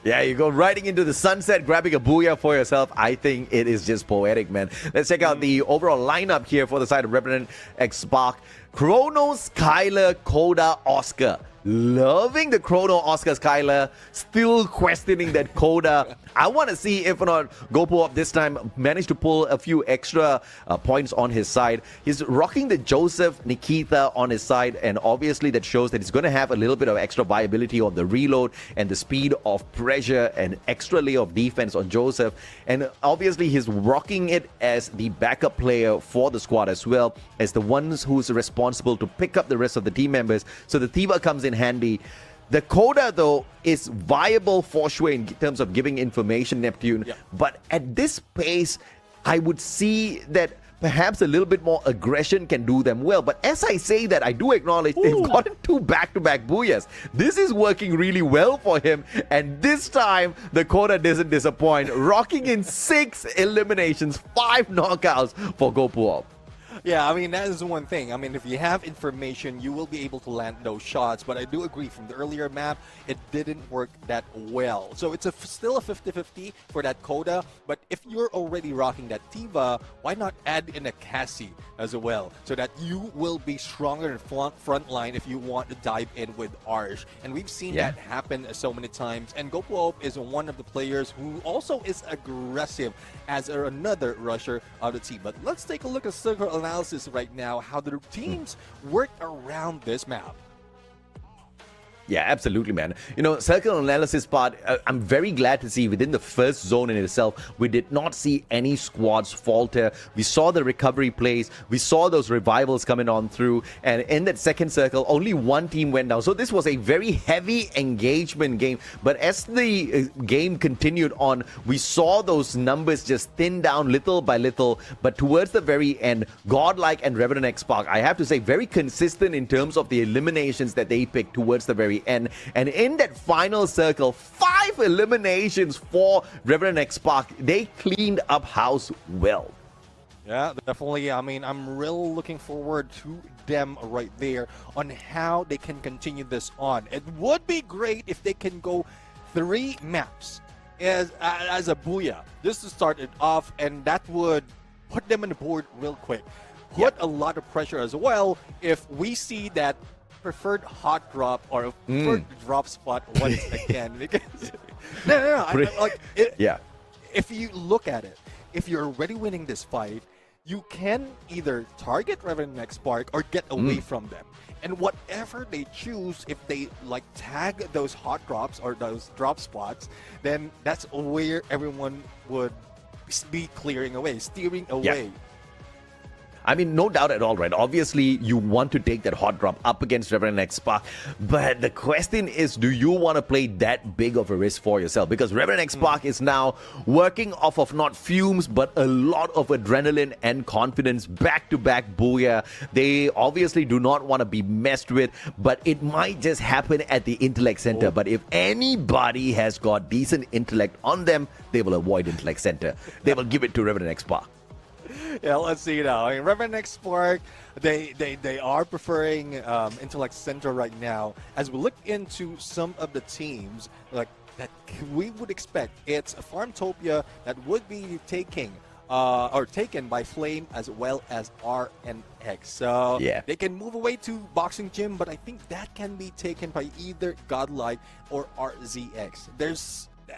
Yeah, you go riding into the sunset, grabbing a Booyah for yourself. I think it is just poetic, man. Let's check out the overall lineup here for the side of Revenant XSpark. Chrono, Skylar, Koda, Oscar. Loving the Chrono, Oscar, Skylar. Still questioning that Koda. I want to see if or not GoPro this time managed to pull a few extra points on his side. He's rocking the Joseph Nikita on his side, and obviously that shows that he's going to have a little bit of extra viability on the reload and the speed of pressure and extra layer of defense on Joseph. And obviously he's rocking it as the backup player for the squad as well, as the ones who's responsible to pick up the rest of the team members. So the Thiva comes in handy. The Koda, though, is viable for sure in terms of giving information, Neptune. But at this pace, I would see that perhaps a little bit more aggression can do them well. But as I say that, I do acknowledge they've gotten 2 back-to-back Booyahs. This is working really well for him. And this time, the Koda doesn't disappoint. Rocking in 6 eliminations, 5 knockouts for GoPro. Yeah, I mean, that is one thing. I mean, if you have information, you will be able to land those shots. But I do agree, from the earlier map, it didn't work that well. So it's still a 50-50 for that Koda. But if you're already rocking that Thiva, why not add in a Cassie as well, so that you will be stronger in front line if you want to dive in with Arsh. And we've seen that happen so many times. And GoPro is one of the players who also is aggressive as another rusher of the team. But let's take a look at circle analysis right now, how the teams work around this map. Yeah, absolutely, man. You know, circle analysis part, I'm very glad to see within the first zone in itself, we did not see any squads falter. We saw the recovery plays. We saw those revivals coming on through. And in that second circle, only one team went down. So this was a very heavy engagement game. But as the game continued on, we saw those numbers just thin down little by little. But towards the very end, GodLike and Revenant XSpark, I have to say, very consistent in terms of the eliminations that they picked towards the very end. And in that final circle, 5 eliminations for Revenant XSpark. They cleaned up house well. Yeah, definitely. I mean, I'm really looking forward to them right there on how they can continue this on. It would be great if they can go 3 maps as a booyah, just to start it off, and that would put them on the board real quick. Put a lot of pressure as well if we see that preferred hot drop or preferred drop spot once again. Because if you look at it, if you're already winning this fight, you can either target Revenant XSpark or get away from them. And whatever they choose, if they like tag those hot drops or those drop spots, then that's where everyone would be clearing away, steering away. I mean, no doubt at all, right? Obviously, you want to take that hot drop up against Revenant XSpark, but the question is, do you want to play that big of a risk for yourself? Because Revenant XSpark is now working off of not fumes, but a lot of adrenaline and confidence, back-to-back booyah. They obviously do not want to be messed with, but it might just happen at the Intellect Center. But if anybody has got decent intellect on them, they will avoid Intellect Center. They will give it to Revenant XSpark. Yeah, let's see now. I mean, Revenant XSpark, they are preferring Intellect Center right now. As we look into some of the teams like that we would expect, it's Farmtopia that would be taken by Flame as well as RNX. So they can move away to Boxing Gym, but I think that can be taken by either GodLike or RZX.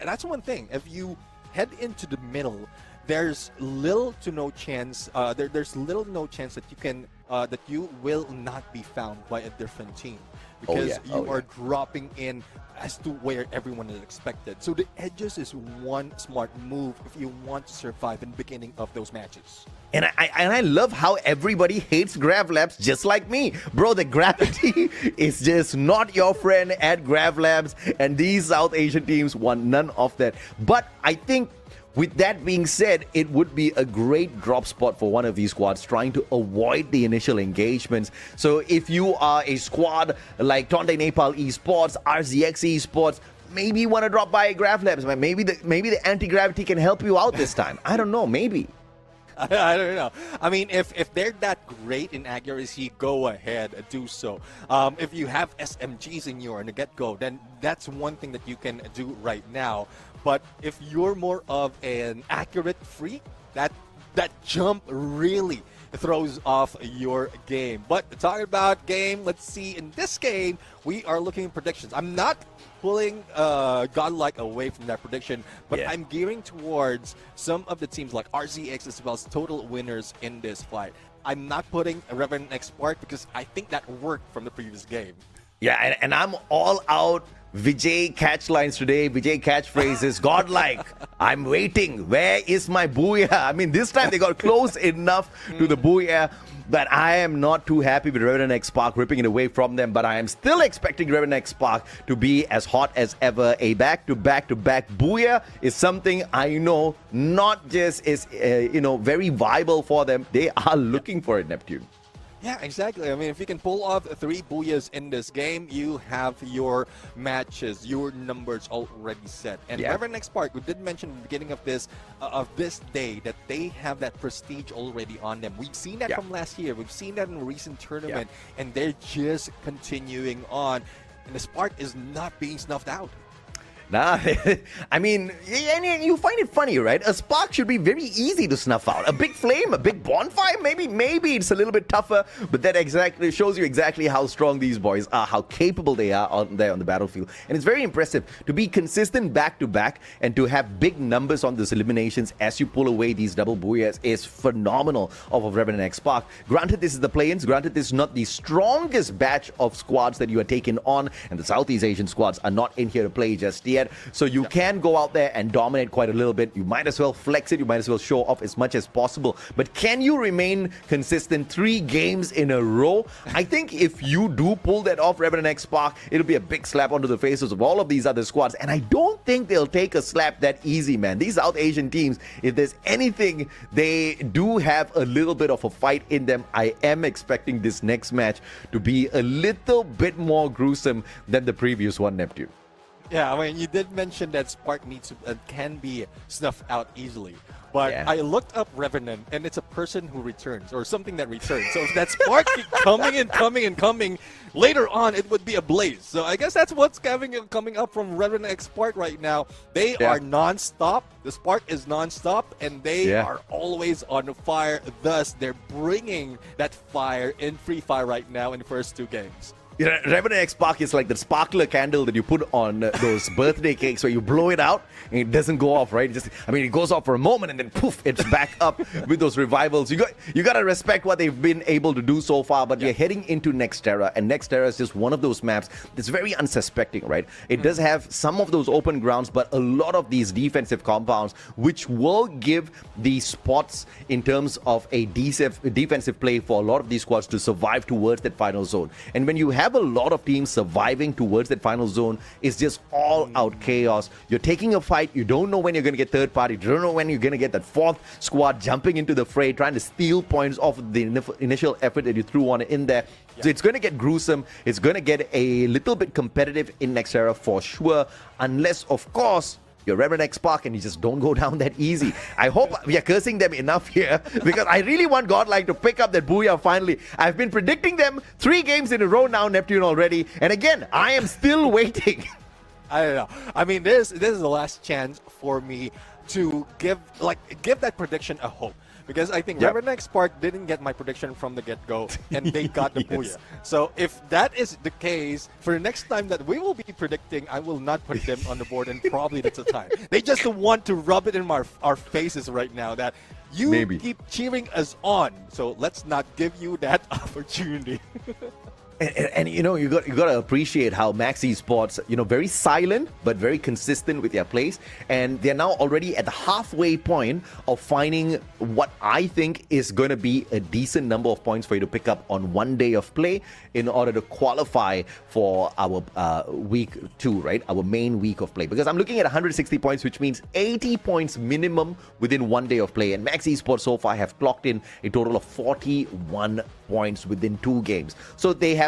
That's one thing. If you head into the middle, there's little to no chance. There's little to no chance that you can that you will not be found by a different team, because you are dropping in as to where everyone is expected. So the edges is one smart move if you want to survive in the beginning of those matches. And I love how everybody hates Grav Labs just like me. Bro, the gravity is just not your friend at Grav Labs, and these South Asian teams want none of that. But I think, with that being said, it would be a great drop spot for one of these squads trying to avoid the initial engagements. So if you are a squad like Tonde Nepal Esports, RZX Esports, maybe you want to drop by Grav Labs, man. Maybe the anti-gravity can help you out this time. I don't know, maybe. I don't know. I mean, if they're that great in accuracy, go ahead, do so. If you have SMGs in the get-go, then that's one thing that you can do right now. But if you're more of an accurate freak, that jump really throws off your game. But talking about game, let's see. In this game, we are looking at predictions. I'm not pulling GodLike away from that prediction, but I'm gearing towards some of the teams like RZX as well as total winners in this fight. I'm not putting Revenant XSpark because I think that worked from the previous game. Yeah, and I'm all out Vijay catchlines today, Vijay catchphrases. GodLike, I'm waiting. Where is my booyah? I mean, this time they got close enough to the booyah, but I am not too happy with Revenant XSpark ripping it away from them. But I am still expecting Revenant XSpark to be as hot as ever. A back-to-back-to-back booyah is something I know not just is very viable for them. They are looking for it, Neptune. Yeah, exactly. I mean, if you can pull off 3 booyahs in this game, you have your matches, your numbers already set. And Revenant XSpark, we did mention at the beginning of this day that they have that prestige already on them. We've seen that from last year. We've seen that in a recent tournament, and they're just continuing on. And the spark is not being snuffed out. Nah, I mean, and you find it funny, right? A spark should be very easy to snuff out. A big flame, a big bonfire, maybe it's a little bit tougher, but that exactly shows you exactly how strong these boys are, how capable they are out there on the battlefield. And it's very impressive to be consistent back to back and to have big numbers on those eliminations as you pull away these double booyahs is phenomenal of Revenant XSpark. Granted, this is the play-ins. Granted, this is not the strongest batch of squads that you are taking on, and the Southeast Asian squads are not in here to play just yet. So you can go out there and dominate quite a little bit. You might as well flex it. You might as well show off as much as possible. But can you remain consistent 3 games in a row? I think if you do pull that off, Revenant XSpark, it'll be a big slap onto the faces of all of these other squads. And I don't think they'll take a slap that easy, man. These South Asian teams, if there's anything, they do have a little bit of a fight in them. I am expecting this next match to be a little bit more gruesome than the previous one, Neptune. Yeah, I mean, you did mention that Spark needs can be snuffed out easily. But Yeah. I looked up Revenant, and it's a person who returns, or something that returns. So if that Spark keep coming, later on it would be a blaze. So I guess that's what's coming up from Revenant XSpark right now. They are non-stop. The Spark is non-stop, and they are always on fire. Thus, they're bringing that fire in Free Fire right now in the first 2 games. Revenant XSpark is like the sparkler candle that you put on those birthday cakes where you blow it out and it doesn't go off, right? It goes off for a moment and then poof, it's back up with those revivals. You got to respect what they've been able to do so far, but you're heading into Nexterra, and Nexterra is just one of those maps that's very unsuspecting, right? It does have some of those open grounds, but a lot of these defensive compounds, which will give the spots in terms of a defensive play for a lot of these squads to survive towards that final zone. And when you have a lot of teams surviving towards that final zone, it's just all out chaos. You're taking a fight, you don't know when you're going to get third party, you don't know when you're going to get that 4th squad jumping into the fray, trying to steal points off of the initial effort that you threw on it in there. So it's going to get gruesome, it's going to get a little bit competitive in Nexterra for sure, unless of course you're Revenant XSpark and you just don't go down that easy. I hope we are cursing them enough here, because I really want GodLike to pick up that booyah finally. I've been predicting them 3 games in a row now, Neptune, already. And again, I am still waiting. I don't know. I mean, this is the last chance for me to give that prediction a hope. Because I think Revenant XSpark didn't get my prediction from the get-go, and they got the booyah. So if that is the case, for the next time that we will be predicting, I will not put them on the board, and probably that's the time. They just want to rub it in our faces right now that you keep cheering us on. So let's not give you that opportunity. And you got to appreciate how Max Esports, very silent but very consistent with their plays, and they're now already at the halfway point of finding what I think is going to be a decent number of points for you to pick up on one day of play in order to qualify for our week 2, right? Our main week of play. Because I'm looking at 160 points, which means 80 points minimum within one day of play. And Max Esports so far have clocked in a total of 41 points within 2 games. So they have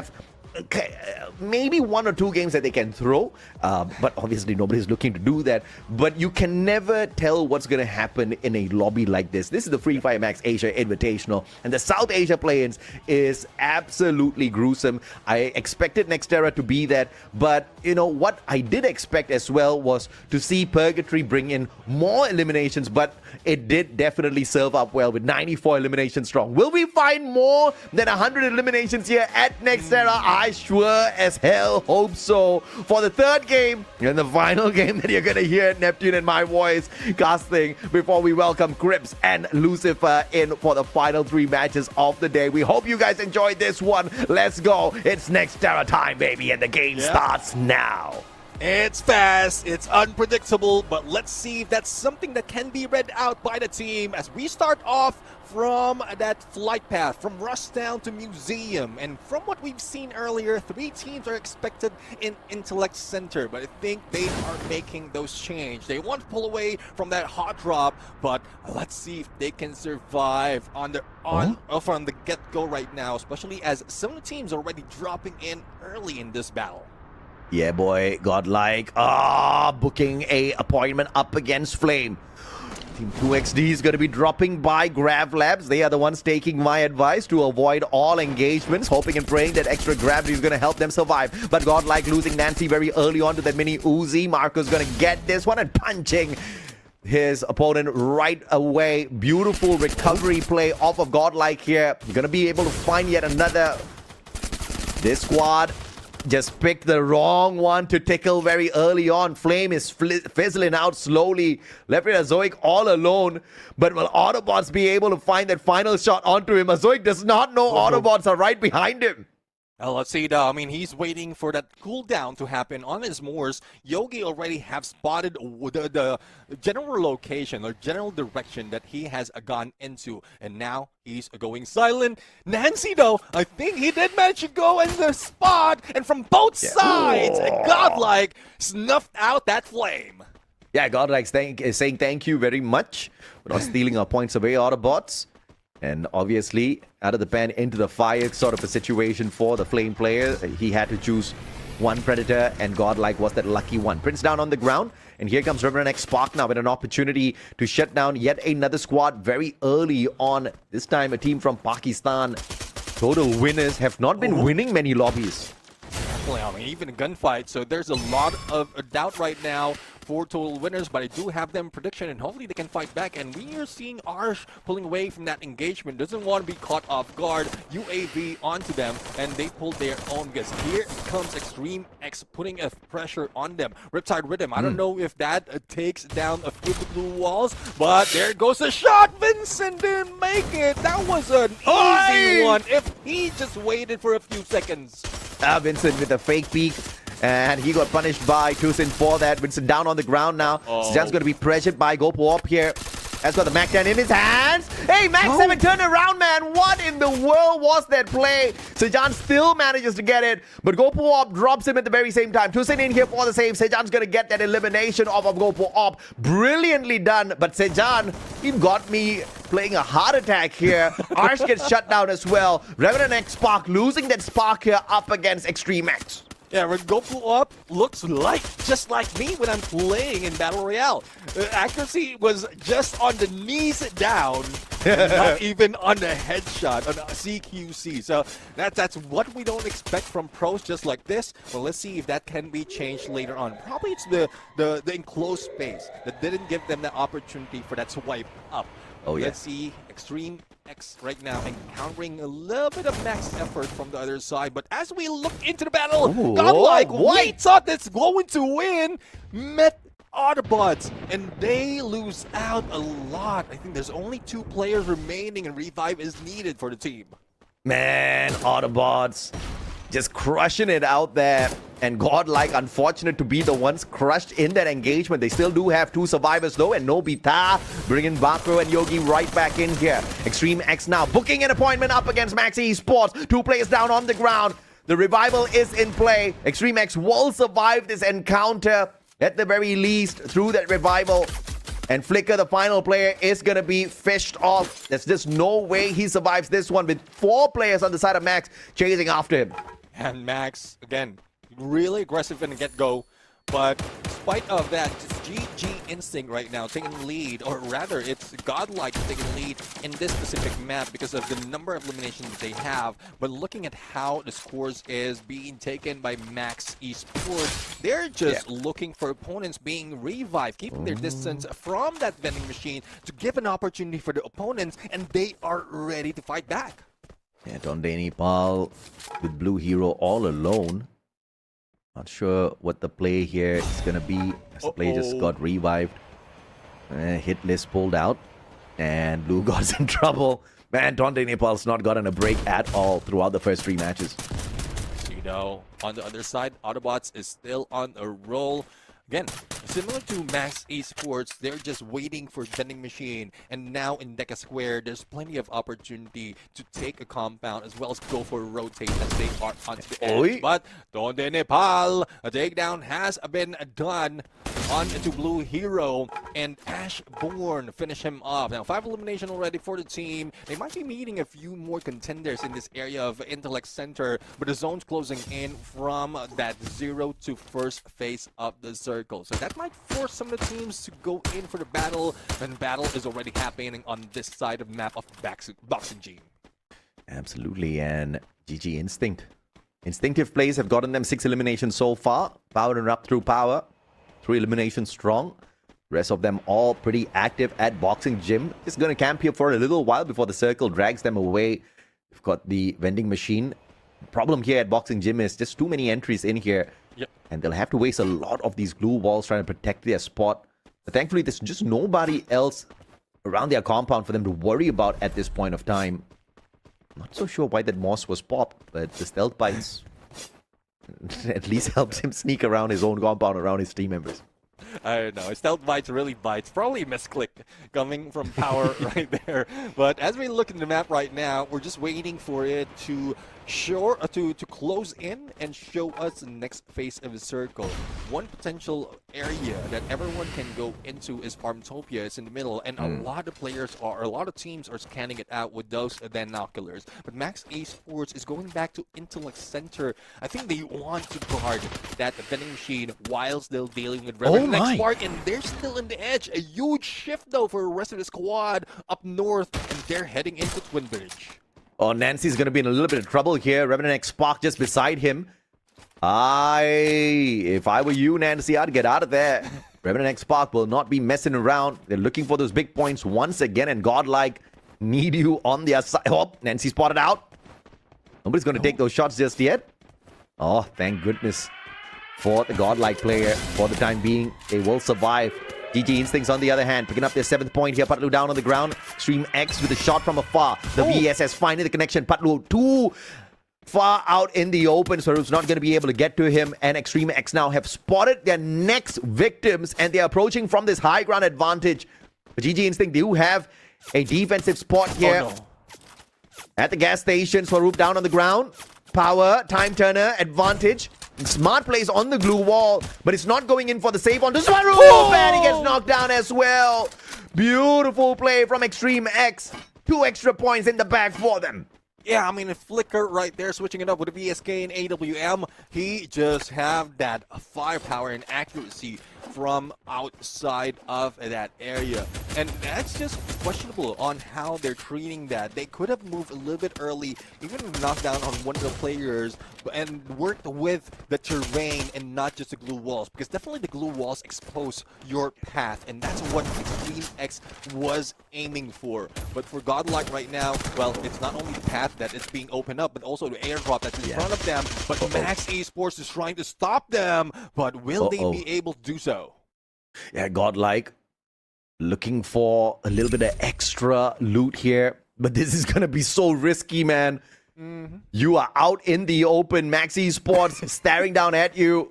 maybe 1 or 2 games that they can throw, but obviously nobody's looking to do that. But you can never tell what's going to happen in a lobby like this. This is the Fire Max Asia Invitational, and the South Asia play-ins is absolutely gruesome. I expected Nexterra to be that, but what I did expect as well was to see Purgatory bring in more eliminations, but it did definitely serve up well with 94 eliminations strong. Will we find more than 100 eliminations here at Nexterra? I sure as hell hope so. For the 3rd game and the final game that you're going to hear Neptune and my voice casting before we welcome Crips and Lucifer in for the final 3 matches of the day. We hope you guys enjoyed this one. Let's go. It's Nexterra time, baby, and the game starts now. It's fast, it's unpredictable, but let's see if that's something that can be read out by the team as we start off from that flight path from Rushdown to Museum. And from what we've seen earlier, 3 teams are expected in Intellect Center, but I think they are making those change. They want to pull away from that hot drop, but let's see if they can survive from the get-go right now, especially as some of the teams are already dropping in early in this battle. Yeah, boy, GodLike, booking a appointment up against Flame. Team 2XD is going to be dropping by Grav Labs. They are the ones taking my advice to avoid all engagements, hoping and praying that extra gravity is going to help them survive. But GodLike losing Nancy very early on to that mini Uzi. Marco's going to get this one and punching his opponent right away. Beautiful recovery play off of GodLike here. You're going to be able to find yet another. This squad just picked the wrong one to tickle very early on. Flame is fizzling out slowly. Left with Azoic all alone. But will Autobotz be able to find that final shot onto him? Azoic does not know Autobotz are right behind him. Well, let's see though. I mean, he's waiting for that cooldown to happen on his Moors. Yogi already have spotted the general location or general direction that he has gone into. And now he's going silent. Nancy, though, I think he did manage to go in the spot. And from both sides, GodLike snuffed out that flame. Yeah, GodLike is saying thank you very much for not stealing our points away, Autobotz. And obviously, out of the pen into the fire sort of a situation for the Flame player. He had to choose one Predator, and GodLike was that lucky one. Prince down on the ground, and here comes Revenant XSpark now with an opportunity to shut down yet another squad very early on. This time, a team from Pakistan. Total winners have not been winning many lobbies. Definitely, I mean, even a gunfight. So there's a lot of doubt right now for total winners, but I do have them prediction, and hopefully they can fight back. And we are seeing Arsh pulling away from that engagement, doesn't want to be caught off guard. UAV onto them, and they pulled their own guess. Here comes Extreme X putting a pressure on them. Riptide Rhythm, I don't know if that takes down a few of the blue walls, but there goes a shot. Vincent didn't make it. That was an easy one if he just waited for a few seconds. Vincent with a fake peek. And he got punished by Tusin for that. Vincent down on the ground now. Sejan's going to be pressured by Gopo up here. Has got the Mac 10 in his hands. Hey, Mac 7 turn around, man. What in the world was that play? Sejan still manages to get it, but Gopo Op drops him at the very same time. Tusin in here for the save. Sejan's going to get that elimination off of Gopo Op. Brilliantly done, but Sejan, he got me playing a heart attack here. Arsh gets shut down as well. Revenant XSpark losing that spark here up against Extreme X. Yeah, when Goku Up looks like just like me when I'm playing in Battle Royale. Accuracy was just on the knees down, not even on the headshot, on the CQC. So that's what we don't expect from pros just like this. Well, let's see if that can be changed later on. Probably it's the enclosed space that didn't give them the opportunity for that swipe up. Oh, yeah. Let's see Extreme X right now encountering a little bit of max effort from the other side. But as we look into the battle, GodLike, we thought that's going to win, met Autobotz, and they lose out a lot. I think there's only 2 players remaining, and revive is needed for the team. Man, Autobotz just crushing it out there. And GodLike, unfortunate to be the ones crushed in that engagement. They still do have 2 survivors though, and Nobita bringing Bakro and Yogi right back in here. Extreme X now booking an appointment up against Max Esports. 2 players down on the ground. The revival is in play. Extreme X will survive this encounter at the very least through that revival. And Flicker, the final player, is going to be fished off. There's just no way he survives this one with 4 players on the side of Max chasing after him. And Max, again, really aggressive in the get-go. But despite of that, it's GG Instinct right now taking lead, or rather, it's GodLike taking lead in this specific map because of the number of eliminations they have. But looking at how the scores is being taken by Max Esports, they're just looking for opponents being revived, keeping their distance from that vending machine to give an opportunity for the opponents, and they are ready to fight back. Yeah, Tonde Nepal with Blue Hero all alone. Not sure what the play here is going to be. As the play just got revived. Hit list pulled out. And Blue God's in trouble. Man, Tonde Nepal's not gotten a break at all throughout the first 3 matches. You know, on the other side, Autobotz is still on a roll. Again, similar to Max Esports, they're just waiting for vending machine. And now in Deca Square, there's plenty of opportunity to take a compound as well as go for a rotate as they are onto the edge. But Tonde Nepal, a takedown has been done. on to Blue Hero, and Ashborn finish him off. Now 5 elimination already for the team. They might be meeting a few more contenders in this area of Intellect Center, but the zone's closing in from that 0 to first phase of the circle. So that might force some of the teams to go in for the battle, and the battle is already happening on this side of the map of Boxing Gym. Absolutely, and GG Instinct. Instinctive plays have gotten them 6 eliminations so far. Power and up through power. 3 eliminations strong. Rest of them all pretty active at Boxing Gym. Just going to camp here for a little while before the circle drags them away. We've got the vending machine. Problem here at Boxing Gym is just too many entries in here. Yep. And they'll have to waste a lot of these glue walls trying to protect their spot. But thankfully, there's just nobody else around their compound for them to worry about at this point of time. Not so sure why that moss was popped, but the stealth bites at least helps him sneak around his own compound around his team members. I don't know. Stealth bites really bites. Probably a misclick coming from Power right there. But as we look at the map right now, we're just waiting for it to to close in and show us the next phase of the circle. One potential area that everyone can go into is Farmtopia. It's in the middle, and a lot of teams are scanning it out with those binoculars. But Max Esports is going back to Intellect Center. I think they want to guard that vending machine while still dealing with Revenant XSpark, and they're still in the edge. A huge shift though for the rest of the squad up north, and they're heading into Twin Bridge. Oh, Nancy's going to be in a little bit of trouble here. Revenant XSpark just beside him. If I were you, Nancy, I'd get out of there. Revenant XSpark will not be messing around. They're looking for those big points once again, and GodLike need you on their side. Oh, Nancy spotted out. Nobody's going to take those shots just yet. Oh, thank goodness for the GodLike player. For the time being, they will survive. GG Instincts, on the other hand, picking up their 7th point here. Patlu down on the ground. Extreme X with a shot from afar. The VSS finding the connection. Patlu too far out in the open, so it's not going to be able to get to him. And Extreme X now have spotted their next victims, and they're approaching from this high ground advantage. But GG Instinct do have a defensive spot here. Oh, no. At the gas station. Swaroop down on the ground. Power, time turner, advantage. Smart plays on the glue wall, but it's not going in for the save on to Swaroop, and he gets knocked down as well. Beautiful play from Extreme X. 2 extra points in the bag for them. Yeah, I mean, a flicker right there, switching it up with a VSK and AWM. He just have that firepower and accuracy from outside of that area. And that's just questionable on how they're treating that. They could have moved a little bit early, even knocked down on one of the players, and worked with the terrain and not just the glue walls. Because definitely the glue walls expose your path, and that's what Extreme X was aiming for. But for GodLike right now, well, it's not only the path that is being opened up, but also the airdrop that's in front of them. But Max Esports is trying to stop them, but will they be able to do so? Yeah, GodLike looking for a little bit of extra loot here, but this is gonna be so risky, man. You are out in the open. Max Esports staring down at you.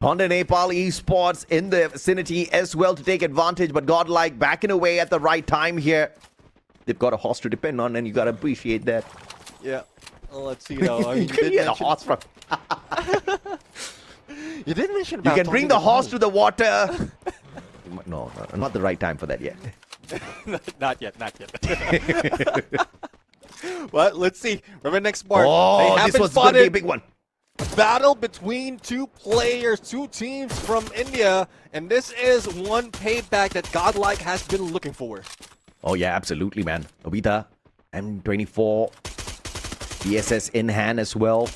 Tonde Nepal Esports in the vicinity as well to take advantage, but GodLike backing away at the right time here. They've got a horse to depend on, and you gotta appreciate that. Yeah. Well, let's see, though. I mean, You can hear the horse from... You didn't mention about You can bring the horse to the water. No, not the right time for that yet. Not yet, not yet. Well, let's see. Revenant XSpark. Oh, this was going to be a big one. Battle between 2 players, 2 teams from India, and this is one payback that GodLike has been looking for. Oh yeah, absolutely, man. Obita, M24, DSS in hand as well.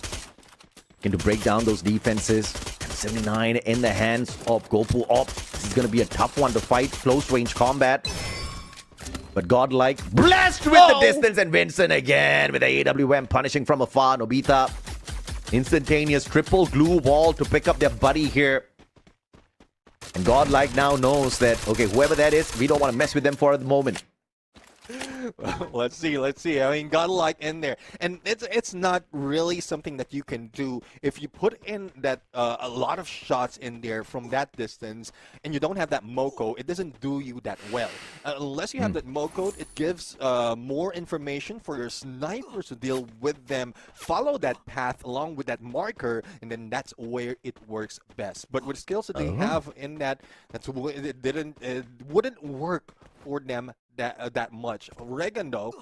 Looking to break down those defenses. M79 in the hands of Gopu Op. This is going to be a tough one to fight. Close range combat. But GodLike blessed with the distance, and Vincent again with the AWM punishing from afar. Nobita, instantaneous triple glue wall to pick up their buddy here. And GodLike now knows that, okay, whoever that is, we don't want to mess with them for the moment. Well, let's see. I mean, GodLike in there, and it's not really something that you can do if you put in that a lot of shots in there from that distance, and you don't have that Moko. It doesn't do you that well unless you have that Moko. It gives more information for your snipers to deal with them, follow that path along with that marker, and then that's where it works best. But with skills that they have in that, it wouldn't work for them that much. Regan though,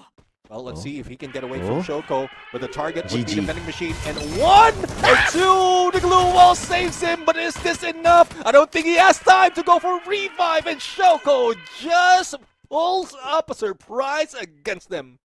well, let's see if he can get away from Shoko, but the target would be the vending machine, and 1 or 2, the glue wall saves him, but is this enough? I don't think he has time to go for revive, and Shoko just pulls up a surprise against them.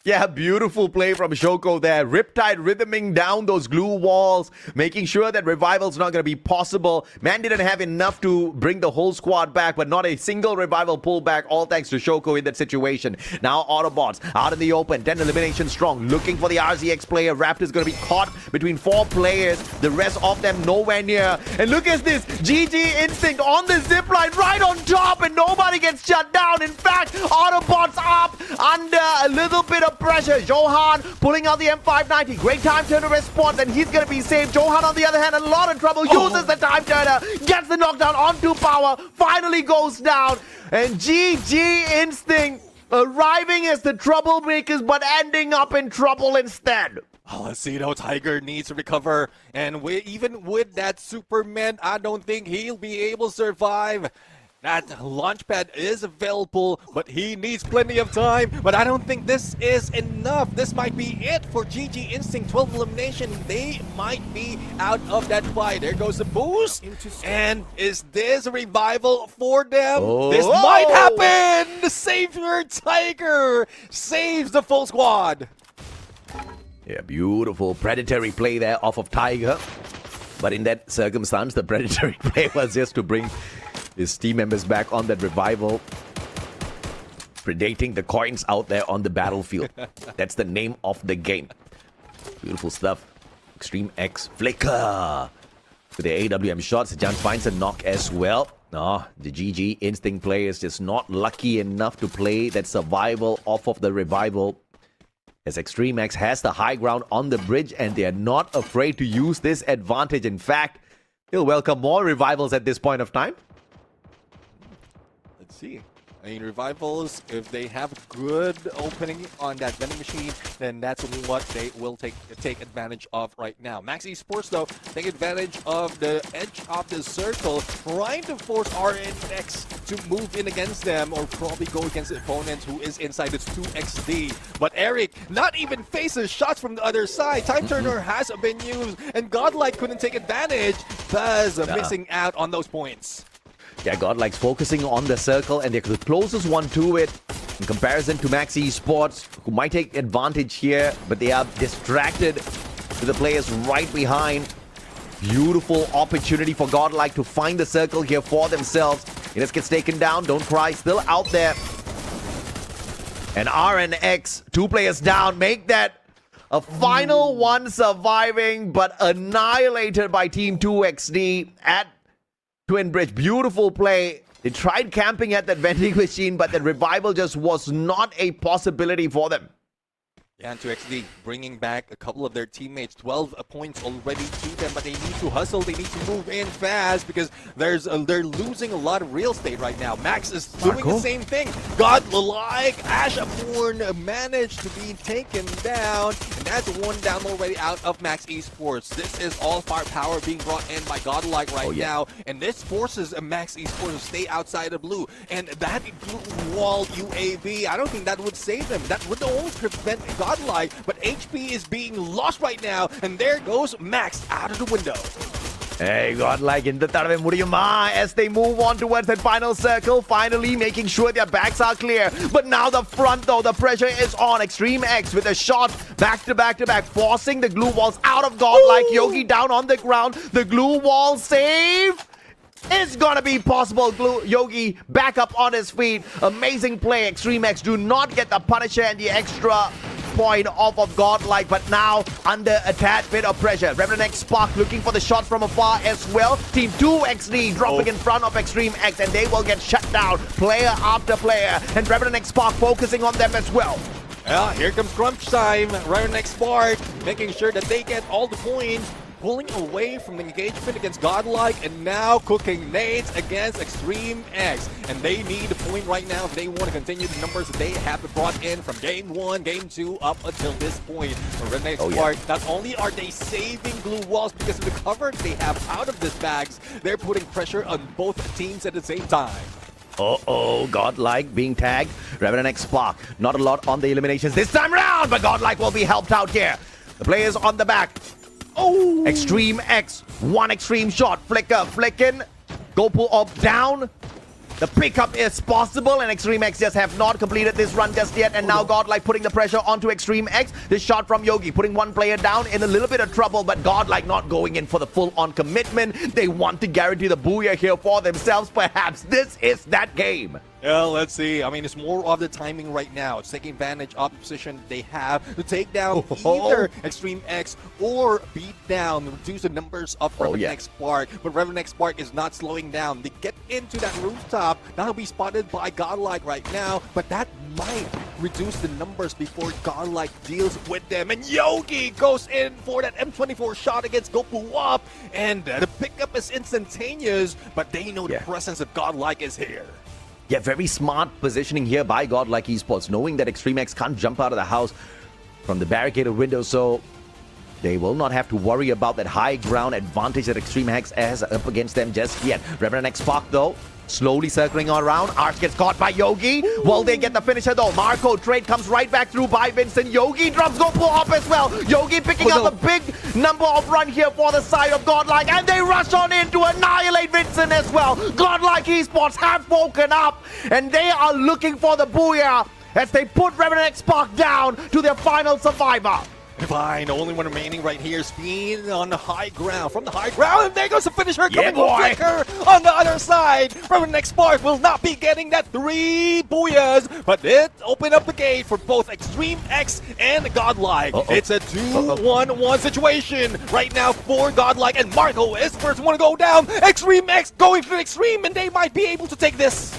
Yeah, beautiful play from Shoko there. Riptide rhythming down those glue walls, making sure that revival's not going to be possible. Man didn't have enough to bring the whole squad back, but not a single revival pullback, all thanks to Shoko in that situation. Now Autobotz out in the open, 10 elimination strong, looking for the RZX player. Raptor's going to be caught between 4 players, the rest of them nowhere near. And look at this, GG Instinct on the zipline right on top, and nobody gets shut down. In fact, Autobotz up under a little bit of pressure. Johan pulling out the M590. Great time turner response, and he's going to be saved. Johan, on the other hand, a lot of trouble. Uses the time turner, gets the knockdown onto power, finally goes down. And GG Instinct arriving as the troublemakers, but ending up in trouble instead. Oh, let's see though. Tiger needs to recover, and even with that Superman, I don't think he'll be able to survive. That launch pad is available, but he needs plenty of time. But I don't think this is enough. This might be it for GG Instinct. 12 elimination. They might be out of that fight. There goes the boost. And is this a revival for them? This might happen. The Savior Tiger saves the full squad. Yeah, beautiful predatory play there off of Tiger. But in that circumstance, the predatory play was just to bring his team members back on that revival, predating the coins out there on the battlefield. That's the name of the game. Beautiful stuff. Extreme X flicker with the AWM shots. Jan finds a knock as well. No, the GG Instinct player is just not lucky enough to play that survival off of the revival, as Extreme X has the high ground on the bridge, and they are not afraid to use this advantage. In fact, he'll welcome more revivals at this point of time. Let's see. I mean, revivals, if they have good opening on that vending machine, then that's what they will take advantage of right now. Max Esports, though, take advantage of the edge of the circle, trying to force RNX to move in against them, or probably go against the opponent who is inside its 2XD. But Eric not even faces shots from the other side. Time Turner has been used, and GodLike couldn't take advantage, thus missing out on those points. Yeah, GodLike's focusing on the circle, and they're the closest one to it in comparison to Max Esports, who might take advantage here, but they are distracted with the players right behind. Beautiful opportunity for GodLike to find the circle here for themselves. Ines gets taken down, don't cry, still out there. And RNX, 2 players down, make that a final one surviving, but annihilated by Team 2XD at Twin Bridge. Beautiful play. They tried camping at that vending machine, but the revival just was not a possibility for them. Yeah, and 2XD bringing back a couple of their teammates, 12 points already to them, but they need to hustle, they need to move in fast because they're losing a lot of real estate right now. Max is doing the same thing. GodLike Ashaborn managed to be taken down, and that's 1 down already out of Max Esports. This is all firepower being brought in by GodLike right now, and this forces Max Esports to stay outside of blue. And that blue wall UAV, I don't think that would save them. That would only prevent GodLike, but HP is being lost right now, and there goes Max out of the window. Hey, GodLike in the tarve mudiyuma as they move on towards that final circle, finally making sure their backs are clear. But now the front, though, the pressure is on. Extreme X with a shot back to back to back, forcing the glue walls out of GodLike. Yogi down on the ground. The glue wall save. It's gonna be possible. Yogi back up on his feet. Amazing play. Extreme X do not get the Punisher and the extra point off of GodLike, but now under a tad bit of pressure. Revenant XSpark looking for the shots from afar as well. Team 2XD dropping in front of Extreme X, and they will get shut down player after player. And Revenant XSpark focusing on them as well. Yeah, here comes crunch time. Revenant XSpark making sure that they get all the points, pulling away from the engagement against GodLike, and now cooking nades against Extreme X. And they need a point right now if they want to continue the numbers that they have brought in from Game 1, Game 2, up until this point. For Revenant XSpark, not only are they saving blue walls because of the cover they have out of this bags, they're putting pressure on both teams at the same time. Uh-oh, GodLike being tagged. Revenant XSpark, not a lot on the eliminations this time round, but GodLike will be helped out here. The players on the back. Oh! Extreme X, one extreme shot, flicker, flicking, go pull up, down. The pickup is possible, and Extreme X just have not completed this run just yet, and now GodLike putting the pressure onto Extreme X. This shot from Yogi, putting one player down in a little bit of trouble, but GodLike not going in for the full-on commitment. They want to guarantee the booyah here for themselves. Perhaps this is that game. Yeah, let's see. I mean, it's more of the timing right now. It's taking advantage of the position they have to take down either Extreme X or beat down, reduce the numbers of Revenant XSpark. But Revenant XSpark is not slowing down. They get into that rooftop. That'll be spotted by GodLike right now, but that might reduce the numbers before GodLike deals with them. And Yogi goes in for that M24 shot against Gopu Up, and the pickup is instantaneous, but they know the presence of GodLike is here. Yeah, very smart positioning here by GodLike Esports, knowing that Extreme X can't jump out of the house from the barricaded window, so they will not have to worry about that high ground advantage that Extreme X has up against them just yet. Revenant XSpark, though, slowly circling around. Arch gets caught by Yogi. Will they get the finisher, though? Marco trade comes right back through by Vincent. Yogi drops go pull up as well. Yogi picking up a big number of run here for the side of GodLike, and they rush on in to annihilate Vincent as well. GodLike Esports have woken up, and they are looking for the booyah as they put Revenant XSpark down to their final survivor. Fine, the only one remaining right here is being on the high ground. From the high ground, and there goes the finisher coming with Flicker on the other side. Revenant XSpark will not be getting that 3 booyahs, but it opened up the gate for both Extreme X and GodLike. It's a 2-1-1 situation right now for GodLike, and Marco is first want to go down. Extreme X going to Extreme, and they might be able to take this.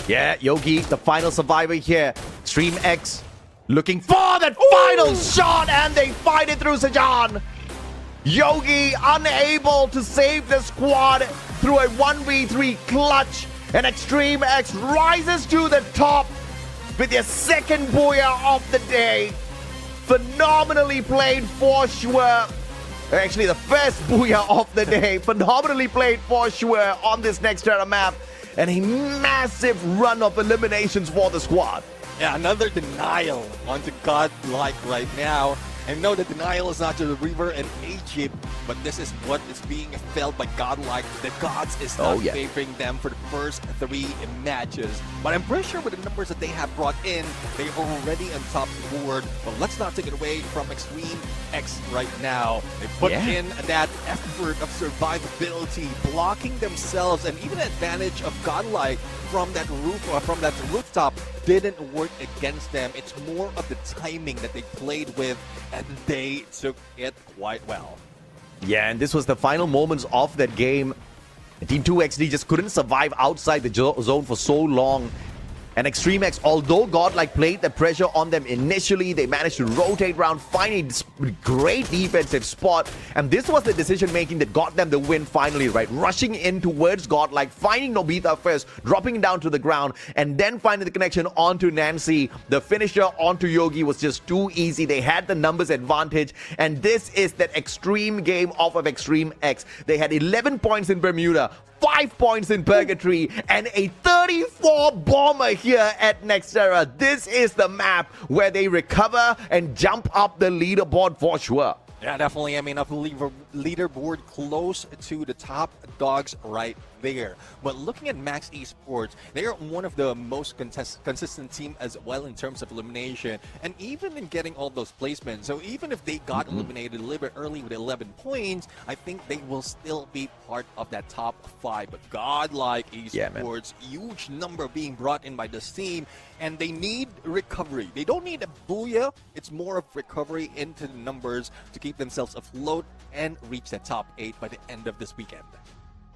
Yeah, Yogi, the final survivor here. Extreme X looking for that final shot, and they fight it through Sajan. Yogi unable to save the squad through a 1v3 clutch, and Extreme X rises to the top with their second booyah of the day. Phenomenally played for sure. Actually, the first booyah of the day. Phenomenally played for sure on this Nextera map, and a massive run of eliminations for the squad. Yeah, another denial onto GodLike right now. And no, the denial is not to the River and Egypt, but this is what is being felt by GodLike. The gods is not favoring them for the first 3 matches. But I'm pretty sure with the numbers that they have brought in, they are already on top of the board. But let's not take it away from Extreme X right now. They put in that effort of survivability, blocking themselves, and even the advantage of GodLike from that roof or from that rooftop didn't work against them. It's more of the timing that they played with, and they took it quite well. Yeah, and this was the final moments of that game. Team 2XD just couldn't survive outside the zone for so long. And Extreme X, although GodLike played the pressure on them initially, they managed to rotate around, finding a great defensive spot. And this was the decision-making that got them the win finally, right? Rushing in towards GodLike, finding Nobita first, dropping down to the ground, and then finding the connection onto Nancy. The finisher onto Yogi was just too easy. They had the numbers advantage, and this is that extreme game off of Extreme X. They had 11 points in Bermuda, 5 points in Purgatory, and a 34 bomber here at Nextera. This is the map where they recover and jump up the leaderboard for sure. Yeah, definitely. I mean, up the leaderboard close to the top dogs right there. But looking at Max Esports, they are one of the most consistent team as well in terms of elimination, and even in getting all those placements. So even if they got eliminated a little bit early with 11 points, I think they will still be part of that top 5. But GodLike Esports, huge number being brought in by this team, and they need recovery. They don't need a booyah. It's more of recovery into the numbers to keep themselves afloat and reach the top 8 by the end of this weekend.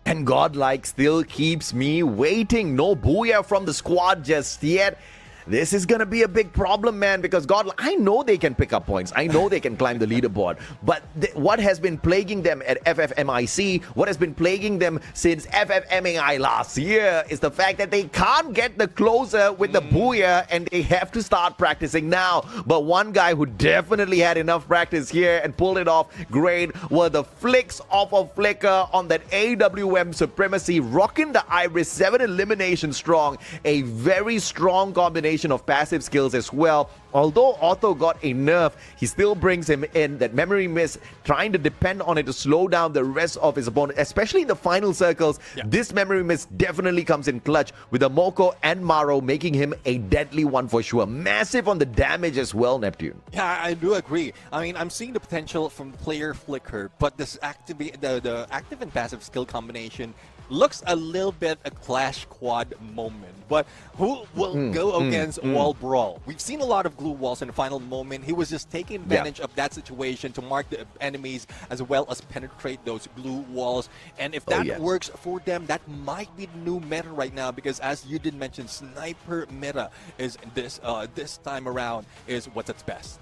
And GodLike still keeps me waiting. No booyah from the squad just yet. This is going to be a big problem, man, because GodLike, I know they can pick up points. I know they can climb the leaderboard. But what has been plaguing them at FFMIC, what has been plaguing them since FFMAI last year is the fact that they can't get the closer with the booyah, and they have to start practicing now. But one guy who definitely had enough practice here and pulled it off great were the flicks off of Flicker on that AWM supremacy, rocking the Iris, 7 elimination strong, a very strong combination of passive skills as well. Although Otto got a nerf, he still brings him in. That memory miss, trying to depend on it to slow down the rest of his opponent, especially in the final circles. This memory miss definitely comes in clutch with the Moko and Maro, making him a deadly one for sure. Massive on the damage as well, Neptune. Yeah, I do agree. I mean, I'm seeing the potential from player Flicker, but this the active and passive skill combination looks a little bit a Clash Quad moment. But who will go against Wall Brawl? We've seen a lot of glue walls in the final moment. He was just taking advantage of that situation to mark the enemies as well as penetrate those glue walls. And if that works for them, that might be the new meta right now, because as you did mention, sniper meta is this time around is what's its best.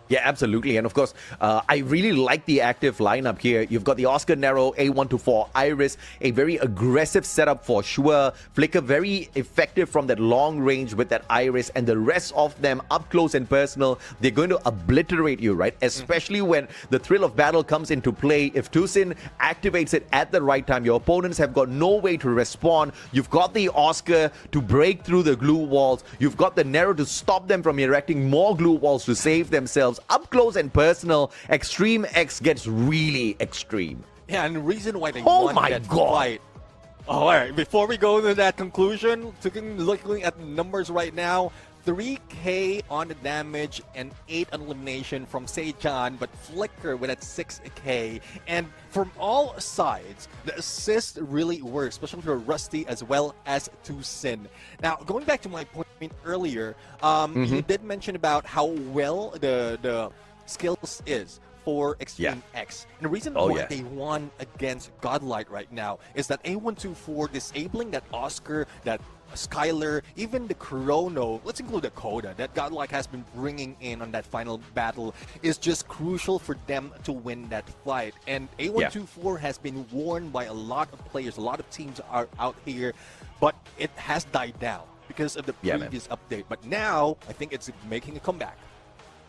Yeah, absolutely. And of course, I really like the active lineup here. You've got the Oscar Nero, A124 Iris, a very aggressive setup for sure. Flicker very effective from that long range with that Iris, and the rest of them up close and personal. They're going to obliterate you, right? Especially when the thrill of battle comes into play. If Tusin activates it at the right time, your opponents have got no way to respond. You've got the Oscar to break through the glue walls. You've got the Nero to stop them from erecting more glue walls to save themselves. Up close and personal, Extreme X gets really extreme. Yeah, and the reason why they won that fight. Oh, all right, before we go to that conclusion, looking at the numbers right now, 3K on the damage and 8 on elimination from Sejan, but Flicker with that 6K. And from all sides, the assist really works, especially for Rusty as well as Tusin. Now, going back to my point earlier, you did mention about how well the skills is for Extreme X. And the reason why they won against GodLike right now is that A124 disabling that Oscar, that Skylar, even the Chrono, let's include the Coda that GodLike has been bringing in on that final battle, is just crucial for them to win that fight. And A124 has been warned by a lot of players, a lot of teams are out here, but it has died down because of the previous update. But now, I think it's making a comeback.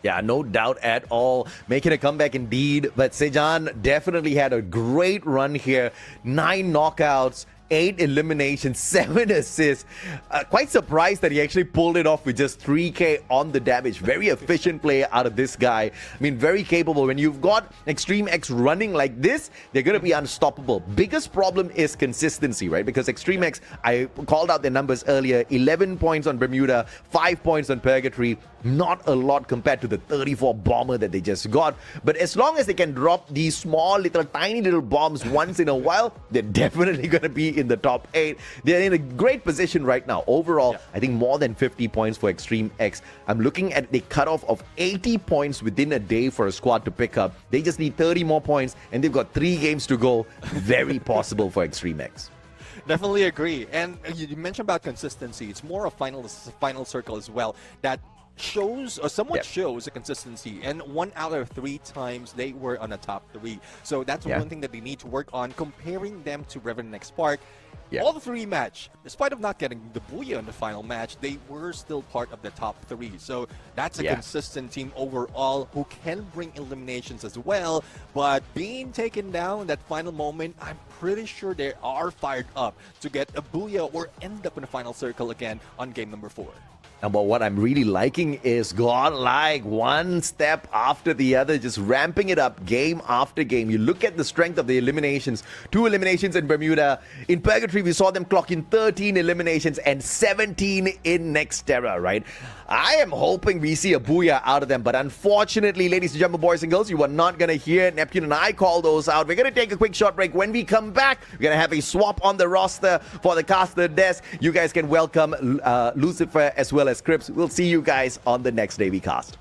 Yeah, no doubt at all. Making a comeback indeed. But Sejan definitely had a great run here. 9 knockouts, 8 eliminations, 7 assists. Quite surprised that he actually pulled it off with just 3K on the damage. Very efficient play out of this guy. I mean, very capable. When you've got Extreme X running like this, they're going to be unstoppable. Biggest problem is consistency, right? Because Extreme X, I called out their numbers earlier, 11 points on Bermuda, 5 points on Purgatory. Not a lot compared to the 34 bomber that they just got. But as long as they can drop these small, tiny little bombs once in a while, they're definitely going to be in the top 8. They're in a great position right now. Overall, I think more than 50 points for Extreme X. I'm looking at the cutoff of 80 points within a day for a squad to pick up. They just need 30 more points, and they've got 3 games to go. Very possible for Extreme X. Definitely agree. And you mentioned about consistency. It's more a final circle as well that shows or somewhat shows a consistency, and 1 out of 3 times they were on the top 3. So that's one thing that they need to work on, comparing them to Revenant XSpark. All the 3 match, despite of not getting the booyah in the final match, they were still part of the top 3. So that's a consistent team overall who can bring eliminations as well. But being taken down in that final moment, I'm pretty sure they are fired up to get a booyah or end up in the final circle again on game number 4. But what I'm really liking is GodLike, one step after the other, just ramping it up game after game. You look at the strength of the eliminations. 2 eliminations in Bermuda. In Purgatory, we saw them clock in 13 eliminations and 17 in Nexterra, right? I am hoping we see a booyah out of them, but unfortunately, ladies and gentlemen, boys and girls, you are not going to hear Neptune and I call those out. We're going to take a quick short break. When we come back, we're going to have a swap on the roster for the caster desk. You guys can welcome Lucifer as well as Crips. We'll see you guys on the next day we cast.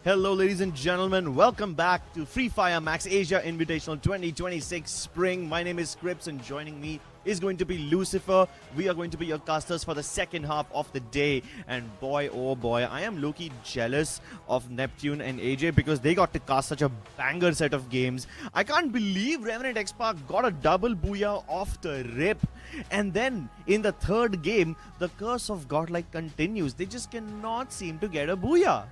Hello ladies and gentlemen, welcome back to Fire Max Asia Invitational 2026 Spring. My name is Crips and joining me is going to be Lucifer. We are going to be your casters for the second half of the day. And boy, oh boy, I am low-key jealous of Neptune and AJ because they got to cast such a banger set of games. I can't believe Revenant XSpark got a double booyah off the rip. And then in the third game, the curse of GodLike continues. They just cannot seem to get a booyah.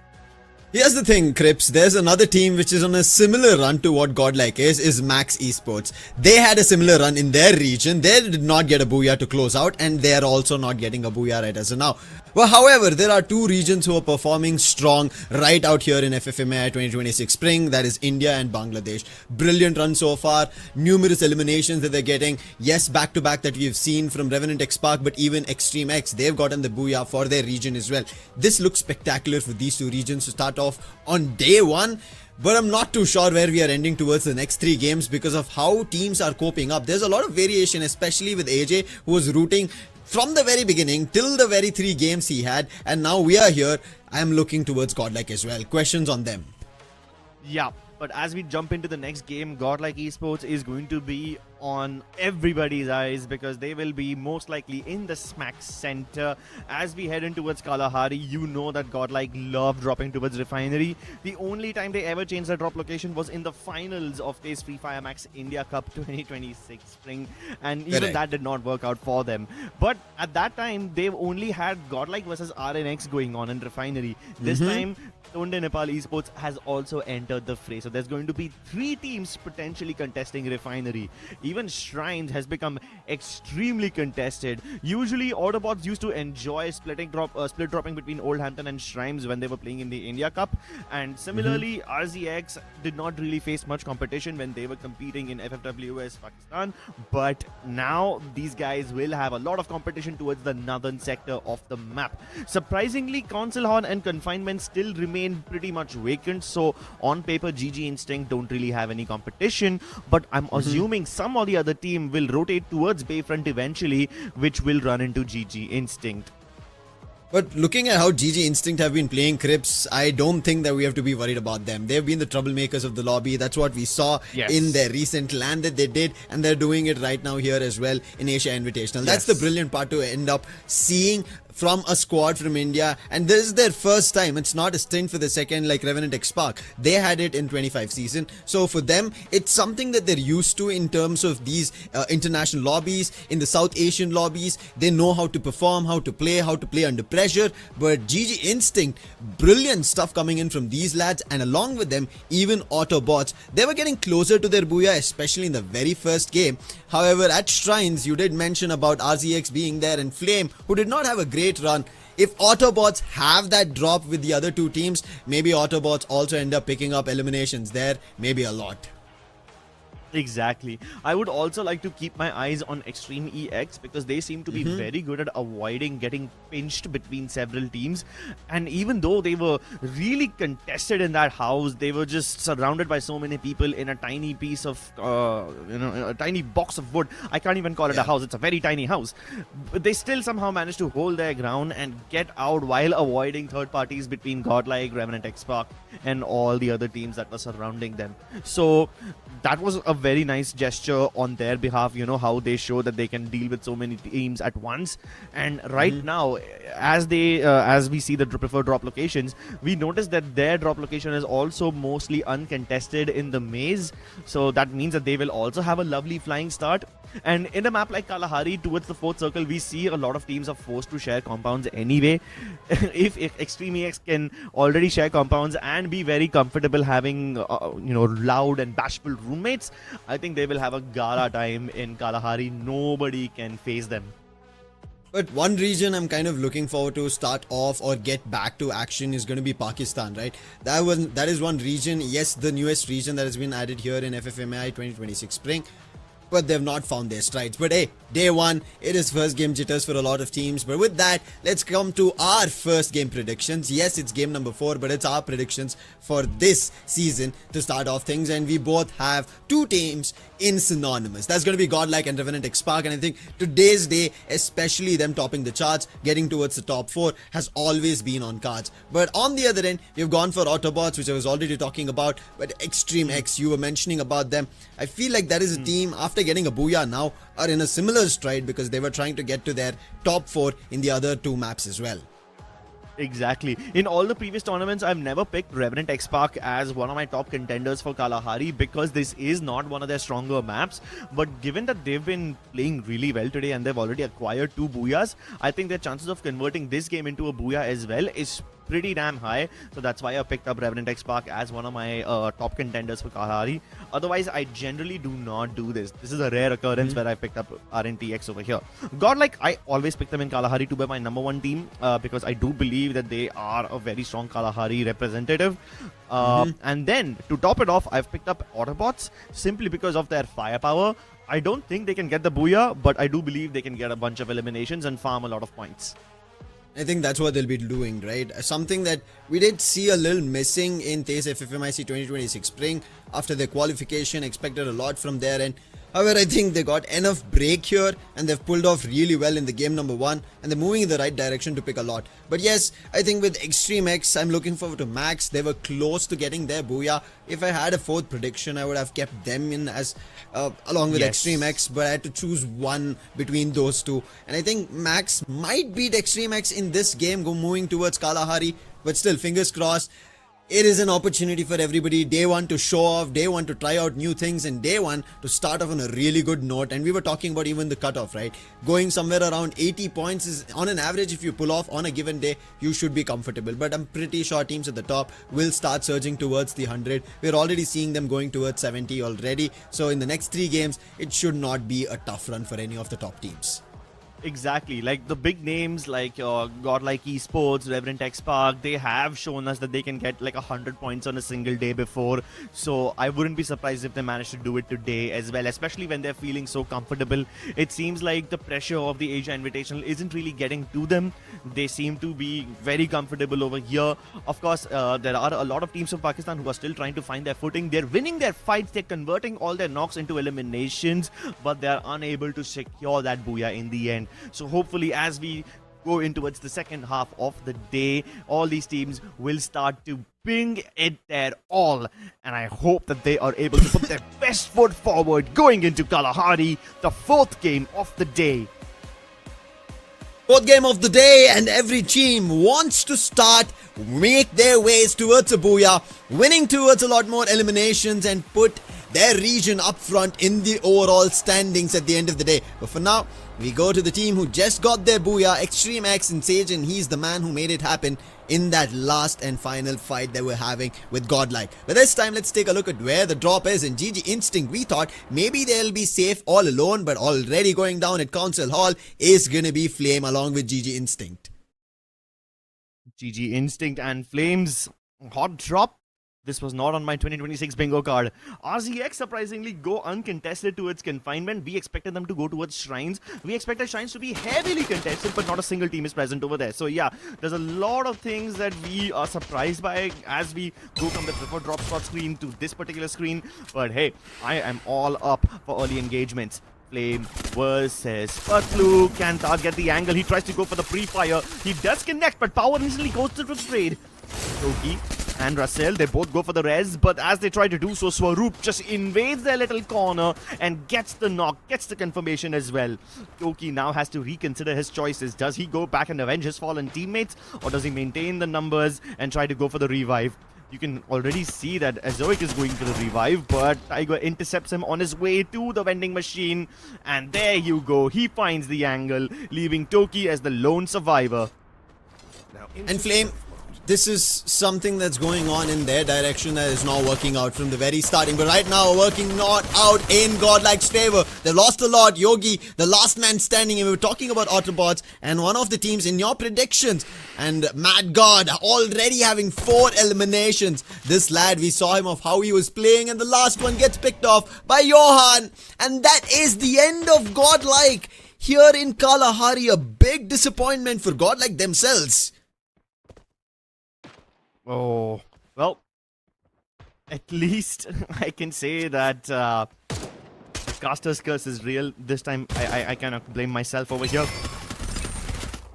Here's the thing, Crips. There's another team which is on a similar run to what GodLike is Max Esports. They had a similar run in their region. They did not get a booyah to close out, and they are also not getting a booyah right as of now. Well, however, there are two regions who are performing strong right out here in FFMAI 2026 Spring. That is India and Bangladesh. Brilliant run so far. Numerous eliminations that they're getting. Yes, back-to-back that we've seen from Revenant XSpark, but even Extreme X, they've gotten the booyah for their region as well. This looks spectacular for these two regions to start off on day one. But I'm not too sure where we are ending towards the next 3 games because of how teams are coping up. There's a lot of variation, especially with AJ, who was rooting from the very beginning till the very 3 games he had, and now we are here. I am looking towards GodLike as well. Questions on them? Yeah, but as we jump into the next game, GodLike Esports is going to be on everybody's eyes because they will be most likely in the smack center. As we head in towards Kalahari, you know that GodLike love dropping towards Refinery. The only time they ever changed their drop location was in the finals of this Fire Max India Cup 2026 Spring, and even that did not work out for them. But at that time, they've only had GodLike versus RNX going on in Refinery. This time, Tonde Nepal Esports has also entered the fray. So there's going to be 3 teams potentially contesting Refinery. Even Shrines has become extremely contested. Usually Autobotz used to enjoy split dropping between Oldhampton and Shrines when they were playing in the India Cup. And similarly, RZX did not really face much competition when they were competing in FFWS Pakistan. But now these guys will have a lot of competition towards the northern sector of the map. Surprisingly, Console Horn and Confinement still remain pretty much vacant, so on paper GG Instinct don't really have any competition, but I'm assuming some or the other team will rotate towards Bayfront eventually, which will run into GG Instinct. But looking at how GG Instinct have been playing, Crips, I don't think that we have to be worried about them. They've been the troublemakers of the lobby. That's what we saw in their recent LAN that they did, and they're doing it right now here as well in Asia Invitational. That's the brilliant part to end up seeing from a squad from India, and this is their first time. It's not a stint for the second like Revenant XSpark. They had it in 25 season, so for them it's something that they're used to in terms of these international lobbies, in the South Asian lobbies. They know how to perform, how to play under pressure. But GG Instinct, brilliant stuff coming in from these lads, and along with them even Autobotz. They were getting closer to their booyah, especially in the very first game. However, at Shrines you did mention about RZX being there and Flame, who did not have a great run. If Autobotz have that drop with the other 2 teams, maybe Autobotz also end up picking up eliminations there, maybe a lot. Exactly. I would also like to keep my eyes on Extreme EX because they seem to be very good at avoiding getting pinched between several teams. And even though they were really contested in that house, they were just surrounded by so many people in a tiny piece of, a tiny box of wood. I can't even call it a house. It's a very tiny house. But they still somehow managed to hold their ground and get out while avoiding third parties between GodLike, Revenant XSpark, and all the other teams that were surrounding them. So that was a very nice gesture on their behalf, how they show that they can deal with so many teams at once. And right now, as we see the preferred drop locations, we notice that their drop location is also mostly uncontested in the maze. So that means that they will also have a lovely flying start. And in a map like Kalahari, towards the 4th circle, we see a lot of teams are forced to share compounds anyway. If Extreme EX can already share compounds and be very comfortable having, loud and bashful roommates, I think they will have a gala time in Kalahari. Nobody can face them. But one region I'm kind of looking forward to start off or get back to action is going to be Pakistan, right? That is one region, yes, the newest region that has been added here in FFMAI 2026 Spring. But they've not found their strides. But hey, day one, it is first game jitters for a lot of teams. But with that, let's come to our first game predictions. Yes, it's game number 4, but it's our predictions for this season to start off things. And we both have 2 teams in synonymous. That's going to be GodLike and Revenant XSpark. And I think today's day, especially them topping the charts, getting towards the top 4, has always been on cards. But on the other end, we've gone for Autobotz, which I was already talking about. But Extreme X, you were mentioning about them. I feel like that is a team, after getting a booyah now, are in a similar stride because they were trying to get to their top 4 in the other 2 maps as well. Exactly. In all the previous tournaments, I've never picked Revenant XSpark as one of my top contenders for Kalahari because this is not one of their stronger maps. But given that they've been playing really well today and they've already acquired 2 booyahs, I think their chances of converting this game into a booyah as well is pretty damn high. So that's why I picked up Revenant XSpark as one of my top contenders for Kalahari. Otherwise, I generally do not do this. This is a rare occurrence where I picked up RNTX over here. GodLike, I always pick them in Kalahari to be my number one team because I do believe that they are a very strong Kalahari representative. And then to top it off, I've picked up Autobotz simply because of their firepower. I don't think they can get the booyah, but I do believe they can get a bunch of eliminations and farm a lot of points. I think that's what they'll be doing, right? Something that we did see a little missing in TASE FFMIC 2026 spring. After their qualification, expected a lot from there, and however, I think they got enough break here and they've pulled off really well in the game number 1 and they're moving in the right direction to pick a lot. But yes, I think with Extreme X, I'm looking forward to Max. They were close to getting their booyah. If I had a fourth prediction, I would have kept them in as along with Extreme X, but I had to choose one between those two. And I think Max might beat Extreme X in this game, moving towards Kalahari, but still, fingers crossed. It is an opportunity for everybody. Day one to show off, day one to try out new things, and day one to start off on a really good note. And we were talking about even the cutoff, right? Going somewhere around 80 points is on an average. If you pull off on a given day, you should be comfortable. But I'm pretty sure teams at the top will start surging towards the 100. We're already seeing them going towards 70 already. So in the next 3 games, it should not be a tough run for any of the top teams. Exactly, like the big names like GodLike Esports, Revenant XSpark, they have shown us that they can get like 100 points on a single day before. So I wouldn't be surprised if they manage to do it today as well, especially when they're feeling so comfortable. It seems like the pressure of the Asia Invitational isn't really getting to them. They seem to be very comfortable over here. Of course, there are a lot of teams from Pakistan who are still trying to find their footing. They're winning their fights, they're converting all their knocks into eliminations, but they're unable to secure that booyah in the end. So hopefully as we go in towards the second half of the day, all these teams will start to bring it their all. And I hope that they are able to put their best foot forward going into Kalahari, the 4th game of the day. 4th game of the day, and every team wants to start, make their ways towards a booyah, winning towards a lot more eliminations and put their region up front in the overall standings at the end of the day. But for now, we go to the team who just got their booyah, Extreme X and Sage, and he's the man who made it happen in that last and final fight that we're having with GodLike. But this time, let's take a look at where the drop is. In GG Instinct, we thought maybe they'll be safe all alone, but already going down at Council Hall is gonna be Flame along with GG Instinct. GG Instinct and Flames, hot drop. This was not on my 2026 bingo card. RZX surprisingly go uncontested to its confinement. We expected them to go towards Shrines. We expected Shrines to be heavily contested, but not a single team is present over there. So yeah, there's a lot of things that we are surprised by as we go from the preferred drop spot screen to this particular screen. But hey, I am all up for early engagements. Flame versus Patlu. Can Tar get the angle? He tries to go for the pre-fire. He does connect, but Power instantly goes to the trade. Toki and Russell, they both go for the res, but as they try to do so, Swaroop just invades their little corner and gets the knock, gets the confirmation as well. Toki now has to reconsider his choices. Does he go back and avenge his fallen teammates, or does he maintain the numbers and try to go for the revive? You can already see that Azoic is going for the revive, but Tiger intercepts him on his way to the vending machine. And there you go, he finds the angle, leaving Toki as the lone survivor. And Flame, this is something that's going on in their direction that is not working out from the very starting. But right now, working not out in GodLike's favor. They lost a lot. Yogi, the last man standing. And we were talking about Autobotz and one of the teams in your predictions. And Mad God already having 4 eliminations. This lad, we saw him of how he was playing. And the last one gets picked off by Johan. And that is the end of GodLike. Here in Kalahari, a big disappointment for GodLike themselves. Oh, well, at least I can say that the caster's curse is real. This time, I cannot blame myself over here.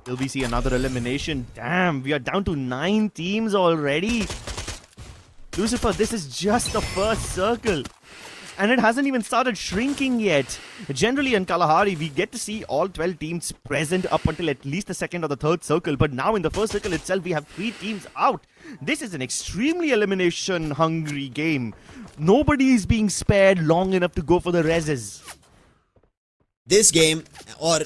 Will we see another elimination? Damn, we are down to 9 teams already. Lucifer, this is just the first circle. And it hasn't even started shrinking yet. Generally in Kalahari, we get to see all 12 teams present up until at least the 2nd or the 3rd circle. But now in the first circle itself, we have 3 teams out. This is an extremely elimination-hungry game. Nobody is being spared long enough to go for the reses. This game, or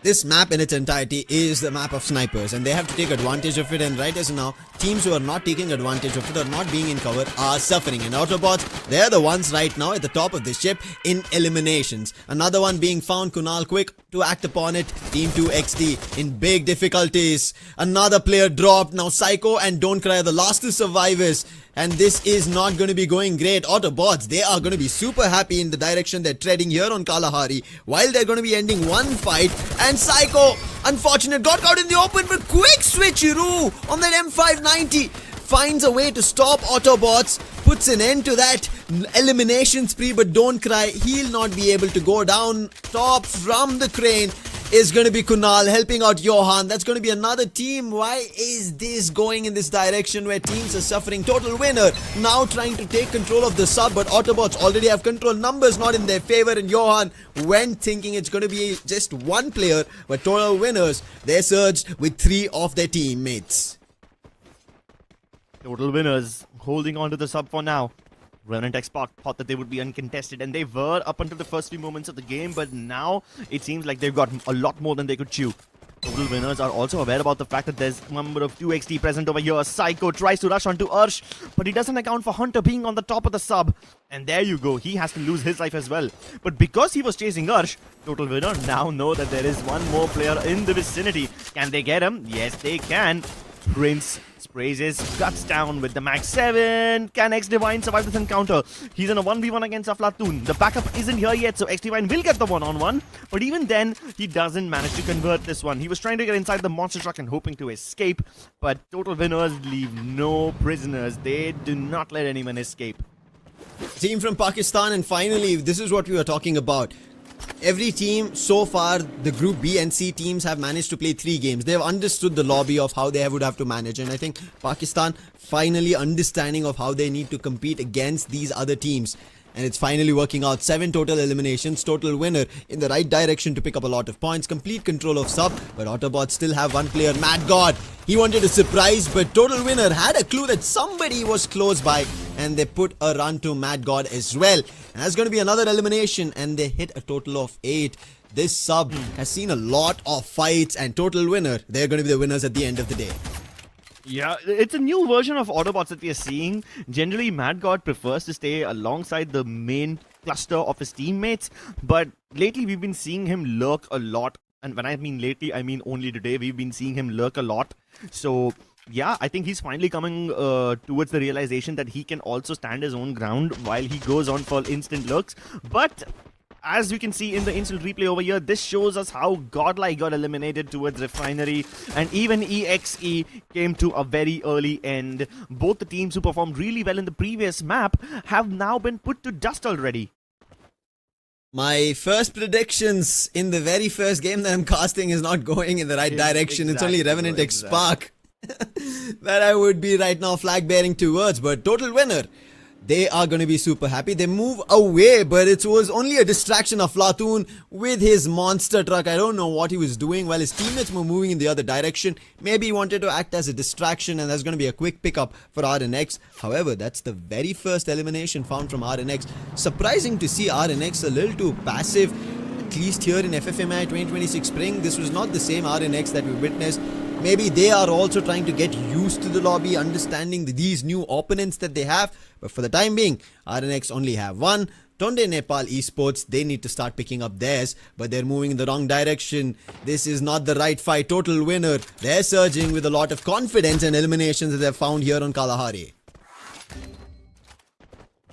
this map in its entirety, is the map of snipers, and they have to take advantage of it. And right as now, teams who are not taking advantage of it or not being in cover are suffering. And Autobotz, they're the ones right now at the top of the ship in eliminations. Another one being found, Kunal quick to act upon it. Team 2 XD in big difficulties. Another player dropped. Now Psycho and Don't Cry are the last two survivors. And this is not going to be going great. Autobotz, they are going to be super happy in the direction they're treading here on Kalahari, while they're going to be ending one fight. And Psycho, unfortunate, got caught in the open, but quick switcheroo on that M590. Finds a way to stop Autobotz, puts an end to that elimination spree, but Don't Cry, he'll not be able to go down. Top from the crane is going to be Kunal helping out Johan. That's going to be another team. Why is this going in this direction where teams are suffering? Total Winner now trying to take control of the sub, but Autobots already have control. Numbers not in their favor, and Johan went thinking it's going to be just one player, but Total Winners, they surged with 3 of their teammates. Total Winners holding on to the sub for now. Revenant XSpark thought that they would be uncontested, and they were up until the first few moments of the game, but now it seems like they've got a lot more than they could chew. Total Winners are also aware about the fact that there's a number of 2XT present over here. Psycho tries to rush onto Ursh, but he doesn't account for Hunter being on the top of the sub. And there you go, he has to lose his life as well. But because he was chasing Ursh, Total Winner now know that there is one more player in the vicinity. Can they get him? Yes, they can. Prince sprays his guts down with the Max 7. Can X Divine survive this encounter? He's in a 1v1 against Aflatun. The backup isn't here yet, so X Divine will get the one-on-one. But even then, he doesn't manage to convert this one. He was trying to get inside the monster truck and hoping to escape. But Total Winners leave no prisoners. They do not let anyone escape. Team from Pakistan, and finally, this is what we were talking about. Every team so far, the Group B and C teams have managed to play 3 games. They have understood the lobby of how they would have to manage, and I think Pakistan finally understanding of how they need to compete against these other teams. And it's finally working out. 7 total eliminations, Total Winner in the right direction to pick up a lot of points. Complete control of sub, but Autobots still have one player, Mad God. He wanted to surprise, but Total Winner had a clue that somebody was close by, and they put a run to Mad God as well. And that's going to be another elimination, and they hit a total of 8. This sub has seen a lot of fights, and Total Winner, they're going to be the winners at the end of the day. Yeah, it's a new version of Autobots that we are seeing. Generally, Mad God prefers to stay alongside the main cluster of his teammates, but lately we've been seeing him lurk a lot. And when I mean lately, I mean only today. We've been seeing him lurk a lot. So yeah, I think he's finally coming towards the realization that he can also stand his own ground while he goes on for instant lurks. But as we can see in the instant replay over here, this shows us how GodLike got eliminated towards Refinery, and even EXE came to a very early end. Both the teams who performed really well in the previous map have now been put to dust already. My first predictions in the very first game that I'm casting is not going in the right direction. It's only Revenant XSpark that I would be right now flag bearing towards, but Total Winner, they are going to be super happy. They move away, but it was only a distraction of Aflatun with his monster truck. I don't know what he was doing while his teammates were moving in the other direction. Maybe he wanted to act as a distraction, and that's going to be a quick pickup for RNX. However, that's the very first elimination found from RNX. Surprising to see RNX a little too passive, at least here in FFMAI 2026 Spring. This was not the same RNX that we witnessed. Maybe they are also trying to get used to the lobby, understanding these new opponents that they have. But for the time being, RNX only have one. Tonde Nepal Esports, they need to start picking up theirs, but they're moving in the wrong direction. This is not the right fight. Total Winner, they're surging with a lot of confidence and eliminations that they've found here on Kalahari.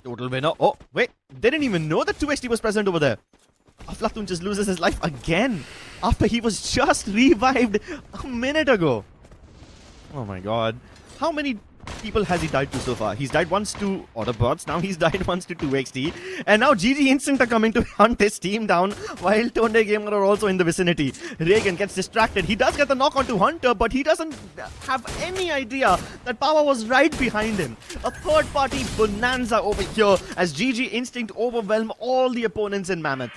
Total Winner. Oh, wait. They didn't even know that 2XT was present over there. Aflatun just loses his life again after he was just revived a minute ago. Oh my god. How many people has he died to so far? He's died once to Autobots, now he's died once to 2XT, and now GG Instinct are coming to hunt his team down while Tonde Gamer are also in the vicinity. Reagan gets distracted. He does get the knock onto Hunter, but he doesn't have any idea that Power was right behind him. A third party bonanza over here as GG Instinct overwhelm all the opponents in Mammoth.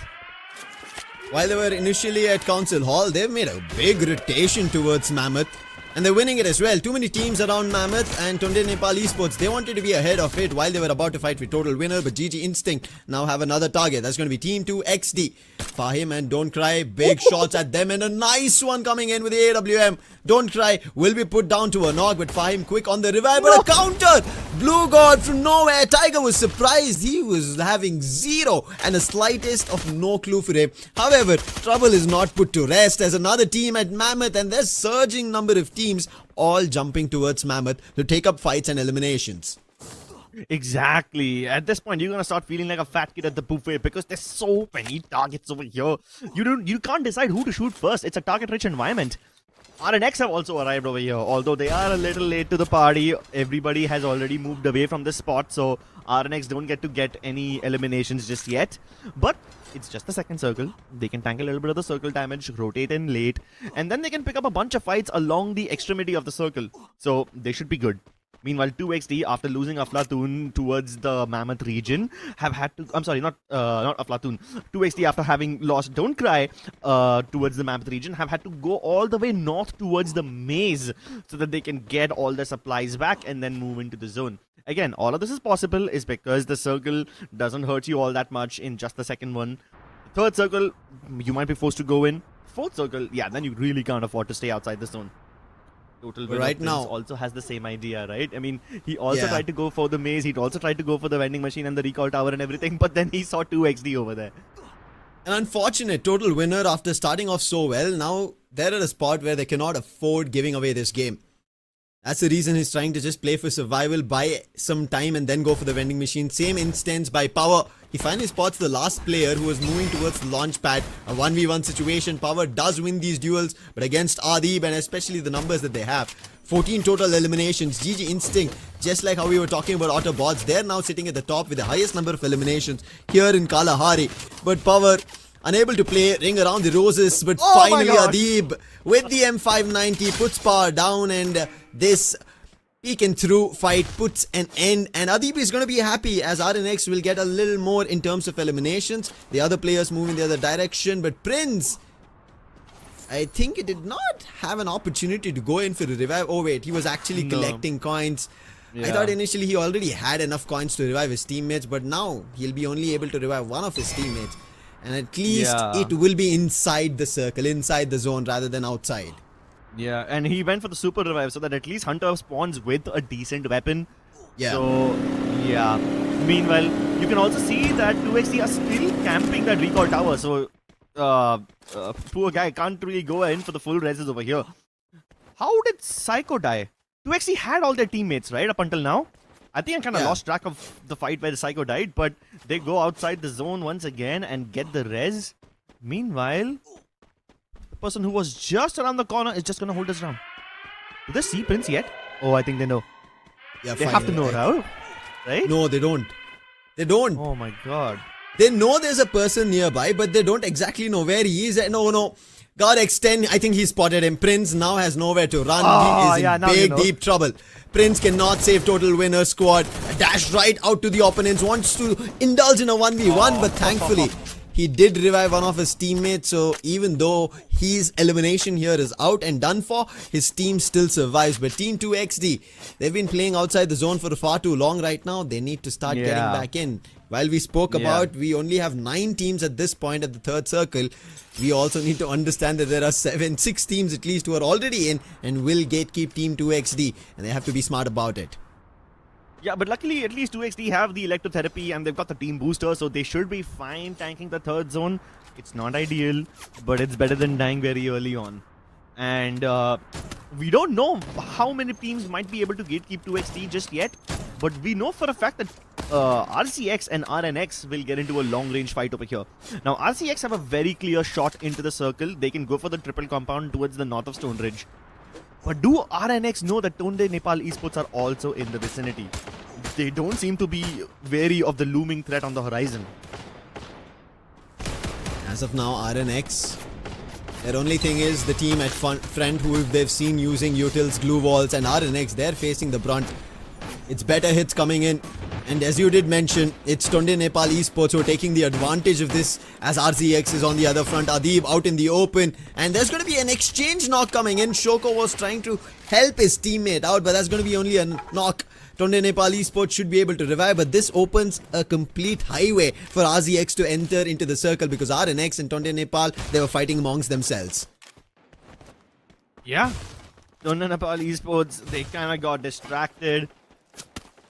While they were initially at Council Hall, they've made a big rotation towards Mammoth. And they're winning it as well. Too many teams around Mammoth and Tonde Nepal Esports. They wanted to be ahead of it while they were about to fight with Total Winner. But GG Instinct now have another target. That's going to be Team 2 XD. Fahim and Don't Cry. Big shots at them. And a nice one coming in with the AWM. Don't Cry will be put down to a knock. But Fahim quick on the revive. But a counter. Blue God from nowhere. Tiger was surprised. He was having zero and the slightest of no clue for him. However, trouble is not put to rest. There's another team at Mammoth and there's surging number of teams all jumping towards Mammoth to take up fights and eliminations. Exactly. At this point, you're gonna start feeling like a fat kid at the buffet because there's so many targets over here. You can't decide who to shoot first. It's a target-rich environment. RNX have also arrived over here, although they are a little late to the party. Everybody has already moved away from this spot, so RNX don't get any eliminations just yet. But it's just the second circle. They can tank a little bit of the circle damage, rotate in late, and then they can pick up a bunch of fights along the extremity of the circle. So they should be good. Meanwhile, 2XD, after losing Aflatoon towards the Mammoth region, have had to... I'm sorry, not Aflatoon. 2XD, after having lost Don't Cry towards the Mammoth region, have had to go all the way north towards the maze so that they can get all their supplies back and then move into the zone. Again, all of this is possible is because the circle doesn't hurt you all that much in just the second one. Third circle, you might be forced to go in. Fourth circle, yeah, then you really can't afford to stay outside the zone. Total Winner right now also has the same idea, right? I mean, he also tried to go for the maze, he also tried to go for the vending machine and the recall tower and everything, but then he saw 2XD over there. An unfortunate Total Winner after starting off so well. Now they're at a spot where they cannot afford giving away this game. That's the reason he's trying to just play for survival, buy some time and then go for the vending machine. Same instance by Power. He finally spots the last player who was moving towards the launch pad. A 1v1 situation. Power does win these duels, but against Adib and especially the numbers that they have. 14 total eliminations. GG Instinct, just like how we were talking about Autobotz, they're now sitting at the top with the highest number of eliminations here in Kalahari. But Power unable to play, ring around the roses, but finally Adib with the M590 puts Power down, and this peek and through fight puts an end, and Adib is going to be happy as RNX will get a little more in terms of eliminations. The other players move in the other direction, but Prince, I think he did not have an opportunity to go in for a revive. Oh wait, he was actually collecting coins. I thought initially he already had enough coins to revive his teammates, but now he'll be only able to revive one of his teammates. And at least it will be inside the circle, inside the zone rather than outside. Yeah, and he went for the super revive so that at least Hunter spawns with a decent weapon. Yeah. So, yeah. Meanwhile, you can also see that 2XD are still camping that recall tower. So, poor guy can't really go in for the full reses over here. How did Psycho die? 2XD had all their teammates, right, up until now? I think I kind of lost track of the fight where the Psycho died, but they go outside the zone once again and get the res. Meanwhile, the person who was just around the corner is just going to hold us down. Do they see Prince yet? Oh, I think they know. Yeah, they have to know now, right? No, they don't. They don't. Oh my god. They know there's a person nearby, but they don't exactly know where he is. No. God extend. I think he spotted him. Prince now has nowhere to run. He is in big, deep trouble. Prince cannot save Total Winner squad. Dash right out to the opponents. Wants to indulge in a 1v1, but thankfully he did revive one of his teammates. So even though his elimination here is out and done for, his team still survives. But Team 2XD, they've been playing outside the zone for far too long right now. They need to start getting back in. While we spoke about, we only have 9 teams at this point at the third circle. We also need to understand that there are 6 teams at least who are already in and will gatekeep Team 2XD, and they have to be smart about it. Yeah, but luckily at least 2XD have the electrotherapy and they've got the team booster, so they should be fine tanking the third zone. It's not ideal, but it's better than dying very early on. And we don't know how many teams might be able to gatekeep 2XD just yet, but we know for a fact that RZX and RNX will get into a long-range fight over here. Now, RZX have a very clear shot into the circle. They can go for the triple compound towards the north of Stone Ridge. But do RNX know that Tonde Nepal Esports are also in the vicinity? They don't seem to be wary of the looming threat on the horizon. As of now, RNX, their only thing is the team at front who they've seen using utils, glue walls, and RNX, they're facing the brunt. It's better hits coming in, And as you did mention, it's Tonde Nepal Esports who are taking the advantage of this as RZX is on the other front. Adib out in the open. And there's going to be an exchange knock coming in. Shoko was trying to help his teammate out, but that's going to be only a knock. Tonde Nepal Esports should be able to revive, but this opens a complete highway for RZX to enter into the circle because RNX and Tonde Nepal, they were fighting amongst themselves. Yeah. Tonde Nepal Esports, they kind of got distracted.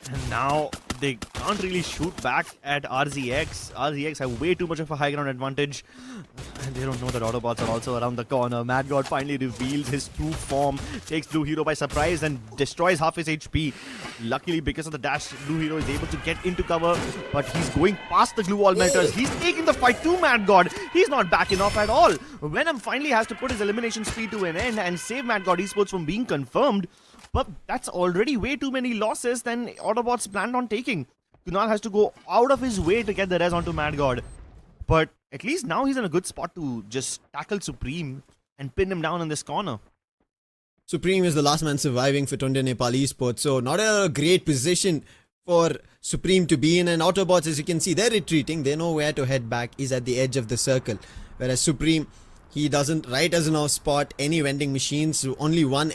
And now they can't really shoot back at RZX. RZX have way too much of a high ground advantage. And they don't know that Autobotz are also around the corner. Mad God finally reveals his true form, takes Blue Hero by surprise and destroys half his HP. Luckily, because of the dash, Blue Hero is able to get into cover, but he's going past the glue wall melters. He's taking the fight to Mad God. He's not backing off at all. Venom finally has to put his elimination speed to an end and save Mad God Esports from being confirmed. But that's already way too many losses than Autobotz planned on taking. Kunal has to go out of his way to get the res onto Mad God. But at least now he's in a good spot to just tackle Supreme and pin him down in this corner. Supreme is the last man surviving for Tonde Nepal Esports, so not a great position for Supreme to be in. And Autobotz, as you can see, they're retreating. They know where to head back. Is at the edge of the circle. Whereas Supreme, he doesn't right as now spot any vending machines, so only one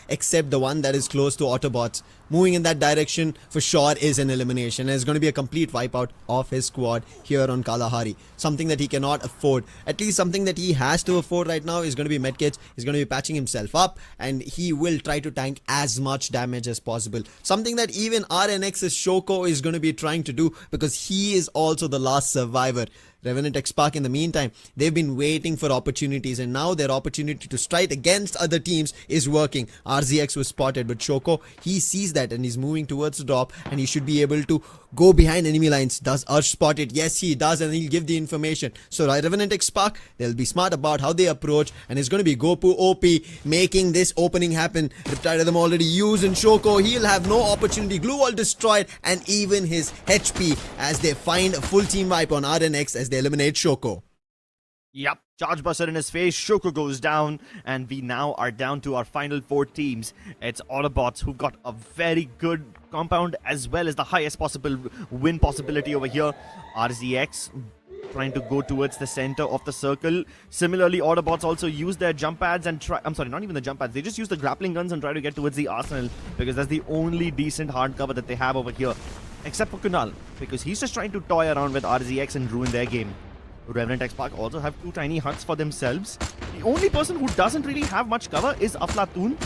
except the one that is close to Autobotz. Moving in that direction for sure is an elimination. And it's going to be a complete wipeout of his squad here on Kalahari. Something that he cannot afford. At least something that he has to afford right now is going to be medkits. He's going to be patching himself up and he will try to tank as much damage as possible. Something that even RNX's Shoko is going to be trying to do because he is also the last survivor. Revenant XSpark, in the meantime, they've been waiting for opportunities and now their opportunity to strike against other teams is working. RZX was spotted, but Shoko, he sees that and he's moving towards the drop and he should be able to go behind enemy lines. Does Ursh spot it? Yes, he does, and he'll give the information. So Revenant XSpark, they'll be smart about how they approach, and it's going to be Gopu OP making this opening happen. Riptide of them already used, and Shoko, he'll have no opportunity. Glue wall destroyed, and even his HP as they find a full team wipe on RNX as they eliminate Shoko. Yep, charge buster in his face, Shoko goes down, and we now are down to our final 4 teams. It's Autobotz who got a very good compound as well as the highest possible win possibility over here. RZX trying to go towards the center of the circle. Similarly, Autobotz also use their jump pads and try, I'm sorry, not even the jump pads, they just use the grappling guns and try to get towards the arsenal because that's the only decent hard cover that they have over here. Except for Kunal, because he's just trying to toy around with RZX and ruin their game. Revenant XSpark also have 2 tiny huts for themselves. The only person who doesn't really have much cover is Aflatun.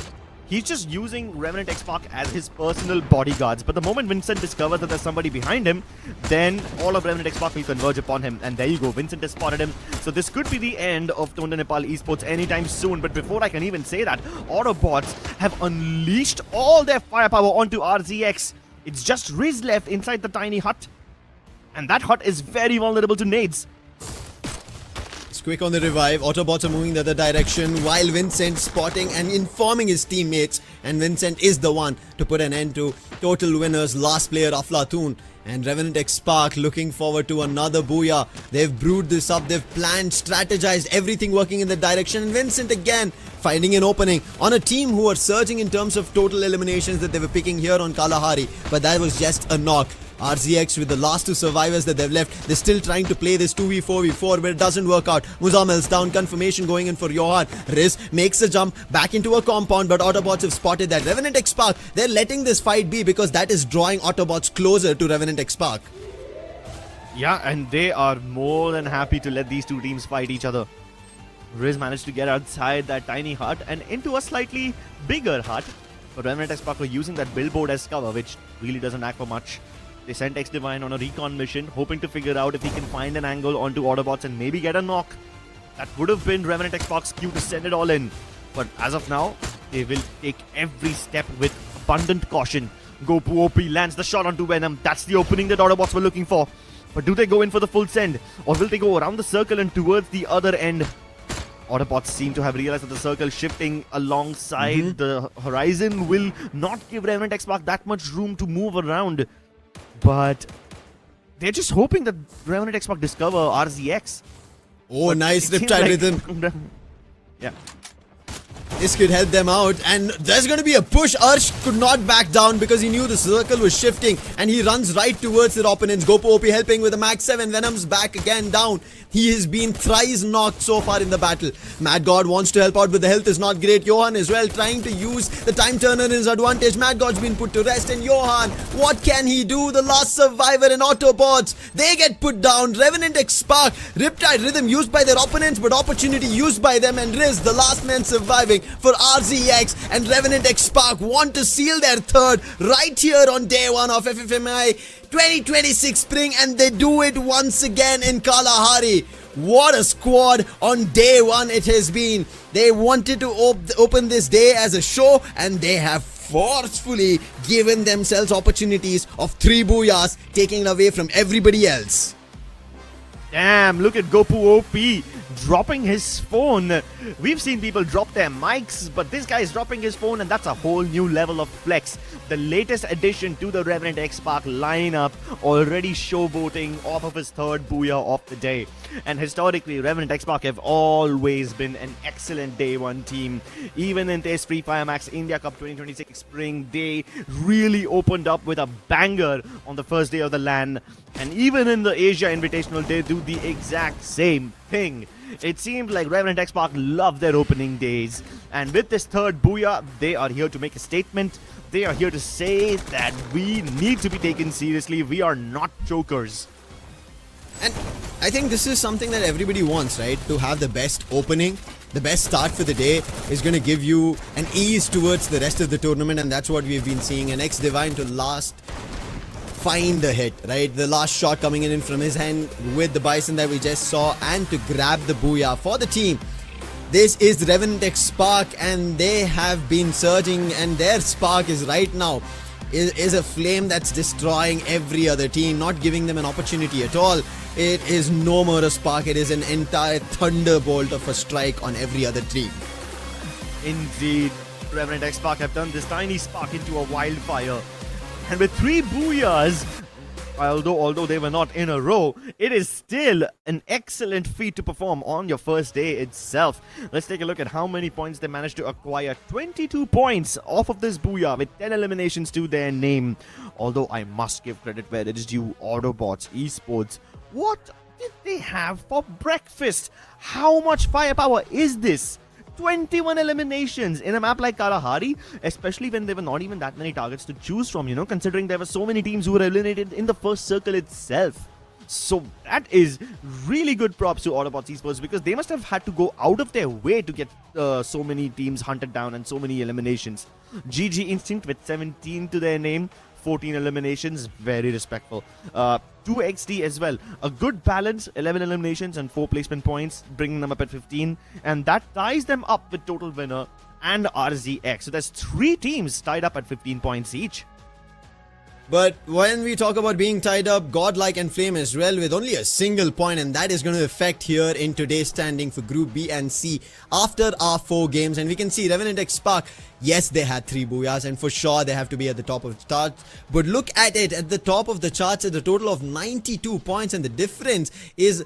He's just using Revenant XSpark as his personal bodyguards. But the moment Vincent discovers that there's somebody behind him, then all of Revenant XSpark will converge upon him. And there you go, Vincent has spotted him. So this could be the end of Tonde Nepal Esports anytime soon. But before I can even say that, Autobotz have unleashed all their firepower onto RZX. It's just Riz left inside the tiny hut. And that hut is very vulnerable to nades. Quick on the revive, Autobots are moving the other direction while Vincent spotting and informing his teammates, and Vincent is the one to put an end to total winners, last player Aflatun. And Revenant XSpark looking forward to another booyah. They've brewed this up, they've planned, strategized, everything working in the direction, and Vincent again finding an opening on a team who are surging in terms of total eliminations that they were picking here on Kalahari, but that was just a knock. RZX with the last 2 survivors that they've left, they're still trying to play this 2v4v4, but it doesn't work out. Muzamel's down, confirmation going in for Johan. Riz makes a jump back into a compound, but Autobots have spotted that. Revenant XSpark, they're letting this fight be because that is drawing Autobots closer to Revenant XSpark. Yeah, and they are more than happy to let these 2 teams fight each other. Riz managed to get outside that tiny hut and into a slightly bigger hut. But Revenant XSpark were using that billboard as cover, which really doesn't act for much. They sent X Divine on a recon mission, hoping to figure out if he can find an angle onto Autobots and maybe get a knock. That would have been Revenant XSpark's cue to send it all in. But as of now, they will take every step with abundant caution. Gopu OP lands the shot onto Venom. That's the opening that Autobots were looking for. But do they go in for the full send? Or will they go around the circle and towards the other end? Autobots seem to have realized that the circle shifting alongside the horizon will not give Revenant XSpark that much room to move around. But they're just hoping that Revenant XSpark discover RZX. Oh, But nice it seems Riptide like- rhythm. Yeah. This could help them out, and there's going to be a push. Arsh could not back down because he knew the circle was shifting, and he runs right towards their opponents. Gopo OP helping with a Max 7. Venom's back again down. He has been thrice knocked so far in the battle. Mad God wants to help out, but the health is not great. Johan as well trying to use the time turner in his advantage. Mad God's been put to rest, and Johan, what can he do? The last survivor in Autobotz, they get put down. Revenant XSpark, Riptide Rhythm used by their opponents, but opportunity used by them, and Riz, the last man surviving for RZX, and Revenant XSpark want to seal their third right here on day one of FFMAI 2026 Spring, and they do it once again in Kalahari. What a squad on day one it has been. They wanted to open this day as a show, and they have forcefully given themselves opportunities of 3 booyahs, taking it away from everybody else. Damn, look at Gopu OP dropping his phone. We've seen people drop their mics, but this guy is dropping his phone, and that's a whole new level of flex. The latest addition to the Revenant XSpark lineup, already showboating off of his third booyah of the day. And historically, Revenant XSpark have always been an excellent day one team. Even in this Fire Max India Cup 2026 Spring, they really opened up with a banger on the first day of the LAN. And even in the Asia Invitational, they do the exact same thing. It seemed like Revenant XSpark love their opening days. And with this third booyah, they are here to make a statement. They are here to say that we need to be taken seriously. We are not jokers. And I think this is something that everybody wants, right? To have the best opening, the best start for the day is going to give you an ease towards the rest of the tournament, and that's what we've been seeing. An X-Divine to last find the hit, right? The last shot coming in from his hand with the Bison that we just saw, and to grab the booyah for the team. This is Revenant XSpark, and they have been surging, and their spark is right now is a flame that's destroying every other team, not giving them an opportunity at all. It is no more a spark, it is an entire thunderbolt of a strike on every other team. Indeed, Revenant XSpark have turned this tiny spark into a wildfire. And with 3 booyahs, although they were not in a row, it is still an excellent feat to perform on your first day itself. Let's take a look at how many points they managed to acquire. 22 points off of this booyah with 10 eliminations to their name. Although I must give credit where it is due, Autobotz Esports. What did they have for breakfast? How much firepower is this? 21 eliminations in a map like Kalahari, especially when there were not even that many targets to choose from, you know, considering there were so many teams who were eliminated in the first circle itself. So that is really good props to Autobotz Esports, because they must have had to go out of their way to get so many teams hunted down and so many eliminations. GG Instinct with 17 to their name, 14 eliminations, very respectful. 2 XD as well. A good balance, 11 eliminations and 4 placement points, bringing them up at 15. And that ties them up with Total Winner and RZX. So there's 3 teams tied up at 15 points each. But when we talk about being tied up, GodLike and Flame as well with only a single point, and that is going to affect here in today's standing for Group B and C after our 4 games. And we can see Revenant XSpark, yes, they had 3 booyahs, and for sure they have to be at the top of the charts. But look at it, at the top of the charts at a total of 92 points, and the difference is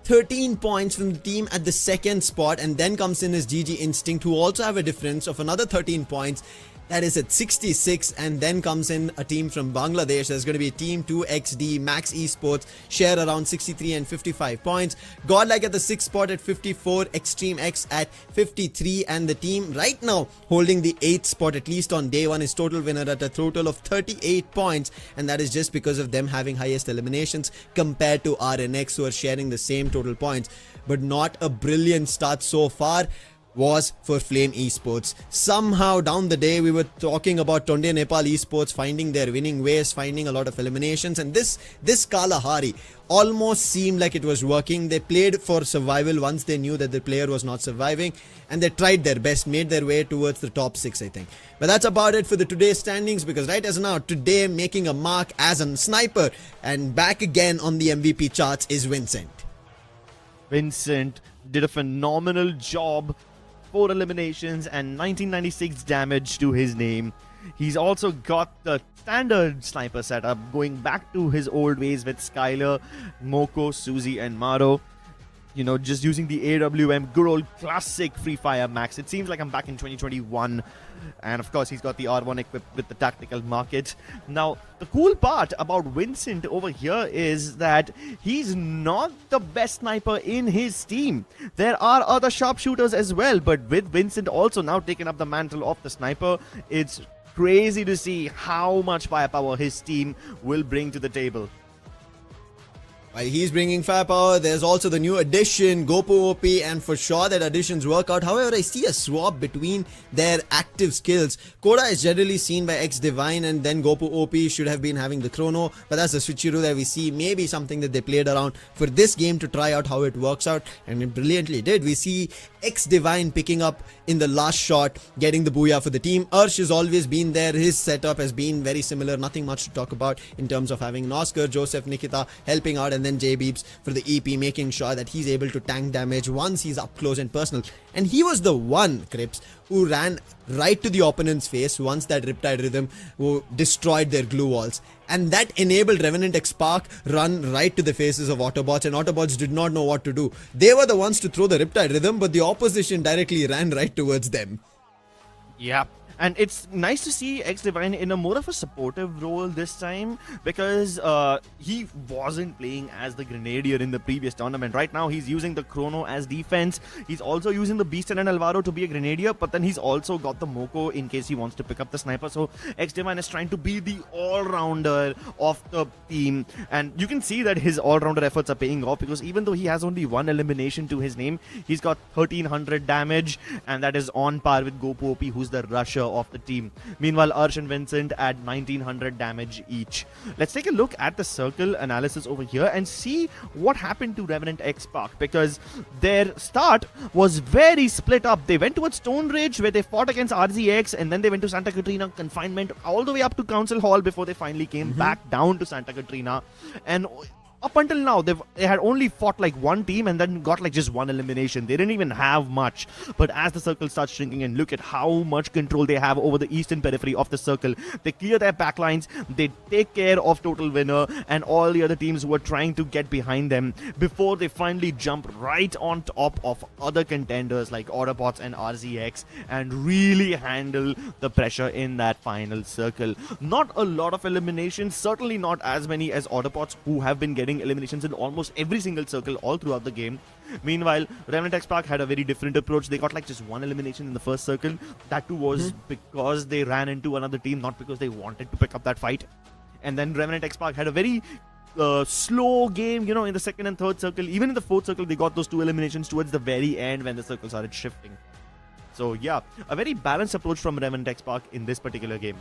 13 points from the team at the second spot, and then comes in as GG Instinct, who also have a difference of another 13 points. That is at 66, and then comes in a team from Bangladesh. There's going to be Team 2XD, Max Esports, share around 63 and 55 points. GodLike at the 6th spot at 54, Extreme X at 53, and the team right now holding the 8th spot, at least on day 1, is Total Winner at a total of 38 points, and that is just because of them having highest eliminations compared to RNX, who are sharing the same total points. But not a brilliant start so far was for Flame Esports. Somehow down the day we were talking about Tonde Nepal Esports finding their winning ways, finding a lot of eliminations, and this Kalahari almost seemed like it was working. They played for survival once they knew that the player was not surviving, and they tried their best, made their way towards the top 6, I think. But that's about it for the today's standings, because right as now, today making a mark as a sniper and back again on the MVP charts is Vincent. Vincent did a phenomenal job. 4 eliminations and 1996 damage to his name. He's also got the standard sniper setup, going back to his old ways with Skylar, Moko, Suzy and Maro. just using the AWM, good old classic Free Fire Max. It seems like I'm back in 2021. And of course, he's got the R1 equipped with the tactical market. Now, the cool part about Vincent over here is that he's not the best sniper in his team. There are other sharpshooters as well, but with Vincent also now taking up the mantle of the sniper, it's crazy to see how much firepower his team will bring to the table. While he's bringing firepower, there's also the new addition, Gopu OP, and for sure that additions work out. However, I see a swap between their active skills. Koda is generally seen by X Divine, and then Gopu OP should have been having the Chrono, but that's the switcheroo that we see. Maybe something that they played around for this game to try out how it works out, and it brilliantly did. We see X Divine picking up in the last shot, getting the booyah for the team. Ursh has always been there. His setup has been very similar. Nothing much to talk about in terms of having an Oscar, Joseph, Nikita helping out, and then J Beebs for the EP, making sure that he's able to tank damage once he's up close and personal. And he was the one, Crips, who ran right to the opponent's face once that Riptide Rhythm who destroyed their glue walls. And that enabled Revenant XSpark run right to the faces of Autobotz, and Autobotz did not know what to do. They were the ones to throw the Riptide Rhythm, but the opposition directly ran right towards them. Yeah. And it's nice to see X Divine in a more of a supportive role this time, because he wasn't playing as the Grenadier in the previous tournament. Right now, he's using the Chrono as defense. He's also using the Beast and Alvaro to be a Grenadier, but then he's also got the Moko in case he wants to pick up the Sniper. So X Divine is trying to be the all-rounder of the team. And you can see that his all-rounder efforts are paying off, because even though he has only one elimination to his name, he's got 1300 damage, and that is on par with Gopu OP, who's the rusher of the team. Meanwhile, Ursh and Vincent add 1900 damage each. Let's take a look at the circle analysis over here and see what happened to Revenant XSpark, because their start was very split up. They went towards Stone Ridge, where they fought against RZX, and then they went to Santa Catrina confinement all the way up to Council Hall before they finally came back down to Santa Catrina. And up until now, they had only fought like one team and then got like just one elimination. They didn't even have much. But as the circle starts shrinking, and look at how much control they have over the eastern periphery of the circle. They clear their backlines, they take care of Total Winner and all the other teams who are trying to get behind them before they finally jump right on top of other contenders like Autobotz and RZX and really handle the pressure in that final circle. Not a lot of eliminations, certainly not as many as Autobotz, who have been getting eliminations in almost every single circle all throughout the game. Meanwhile, Revenant XSpark had a very different approach. They got like just one elimination in the first circle. That too was because they ran into another team, not because they wanted to pick up that fight. And then Revenant XSpark had a very slow game, in the second and third circle. Even in the fourth circle, they got those two eliminations towards the very end when the circle started shifting. So yeah, a very balanced approach from Revenant XSpark in this particular game.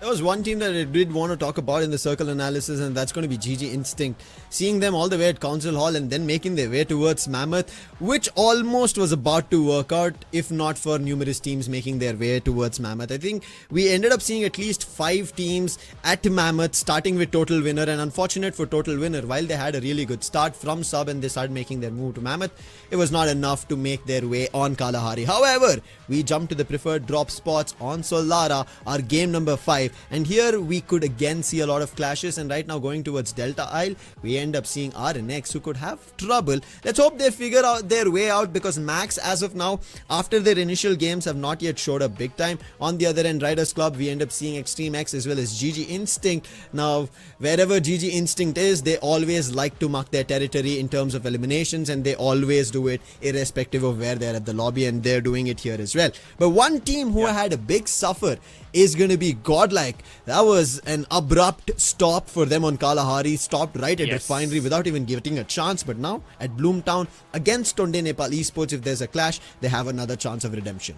There was one team that I did want to talk about in the circle analysis, and that's going to be GG Instinct. Seeing them all the way at Council Hall and then making their way towards Mammoth, which almost was about to work out if not for numerous teams making their way towards Mammoth. I think we ended up seeing at least 5 teams at Mammoth, starting with Total Winner, and unfortunate for Total Winner, while they had a really good start from sub and they started making their move to Mammoth, it was not enough to make their way on Kalahari. However, we jumped to the preferred drop spots on Solara, our game number 5. And here we could again see a lot of clashes, and right now going towards Delta Isle, we end up seeing RNX, who could have trouble. Let's hope they figure out their way out, because Max as of now, after their initial games, have not yet showed up big time. On the other end, Riders Club, we end up seeing Extreme X as well as GG Instinct. Now, wherever GG Instinct is, they always like to mark their territory in terms of eliminations, and they always do it irrespective of where they're at the lobby, and they're doing it here as well. But one team who had a big suffer is going to be GodLike. That was an abrupt stop for them on Kalahari, stopped right at Refinery without even getting a chance. But now at Bloomtown against Tonde Nepal Esports, if there's a clash, they have another chance of redemption.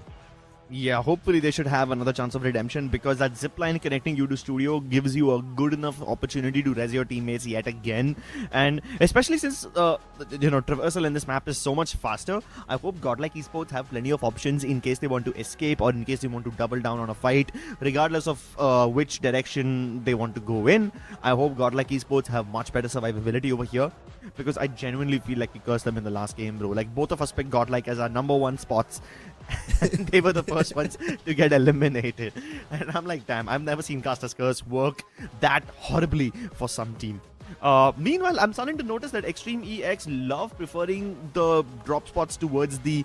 Yeah, hopefully they should have another chance of redemption, because that zipline connecting you to studio gives you a good enough opportunity to res your teammates yet again. And especially since traversal in this map is so much faster, I hope GodLike Esports have plenty of options in case they want to escape or in case they want to double down on a fight, regardless of which direction they want to go in. I hope GodLike Esports have much better survivability over here, because I genuinely feel like we cursed them in the last game, bro. Like, both of us picked GodLike as our number 1 spots. And they were the first ones to get eliminated. And I'm like, damn, I've never seen Caster's Curse work that horribly for some team. Meanwhile, I'm starting to notice that Extreme EX love preferring the drop spots towards the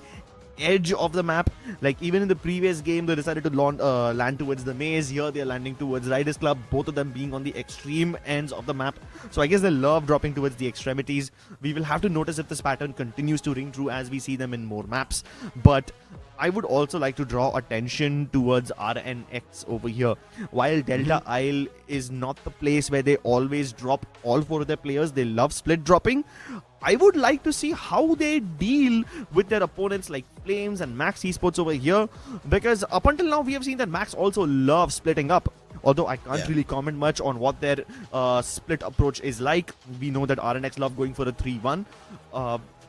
edge of the map. Like even in the previous game, they decided to land towards the maze. Here they are landing towards Riders Club, both of them being on the extreme ends of the map. So I guess they love dropping towards the extremities. We will have to notice if this pattern continues to ring true as we see them in more maps. But I would also like to draw attention towards RNX over here. While Delta Isle is not the place where they always drop all 4 of their players, they love split dropping. I would like to see how they deal with their opponents like Flames and Max Esports over here, because up until now we have seen that Max also loves splitting up. Although I can't really comment much on what their split approach is like. We know that RNX love going for a 3-1.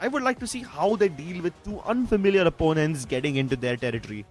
I would like to see how they deal with 2 unfamiliar opponents getting into their territory.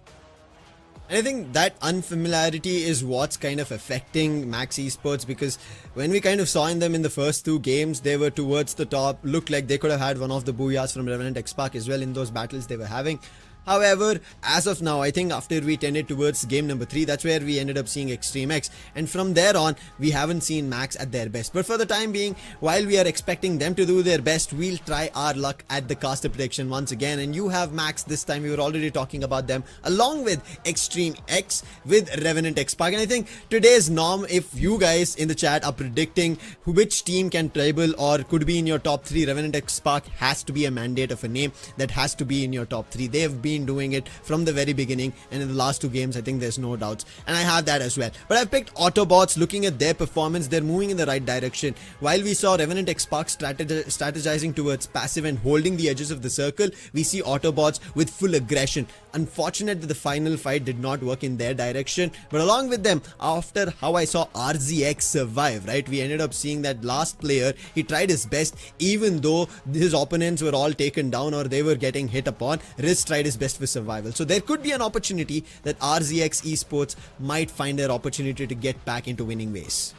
And I think that unfamiliarity is what's kind of affecting Max Esports, because when we kind of saw them in the first 2 games, they were towards the top, looked like they could have had one of the booyahs from Revenant XSpark as well in those battles they were having. However, as of now, I think after we tended towards game number 3, that's where we ended up seeing Extreme X. And from there on, we haven't seen Max at their best. But for the time being, while we are expecting them to do their best, we'll try our luck at the caster prediction once again. And you have Max this time. We were already talking about them along with Extreme X with Revenant XSpark. And I think today's norm, if you guys in the chat are predicting which team can tribal or could be in your top 3, Revenant XSpark has to be a mandate of a name that has to be in your top 3. They have been doing it from the very beginning, and in the last 2 games I think there's no doubts, and I have that as well. But I've picked Autobotz. Looking at their performance, they're moving in the right direction. While we saw Revenant XSpark strategizing towards passive and holding the edges of the circle, we see Autobotz with full aggression. Unfortunate that the final fight did not work in their direction, but along with them, after how I saw RZX survive, right, we ended up seeing that last player, he tried his best even though his opponents were all taken down or they were getting hit upon. Riz tried his best for survival. So there could be an opportunity that RZX Esports might find their opportunity to get back into winning ways.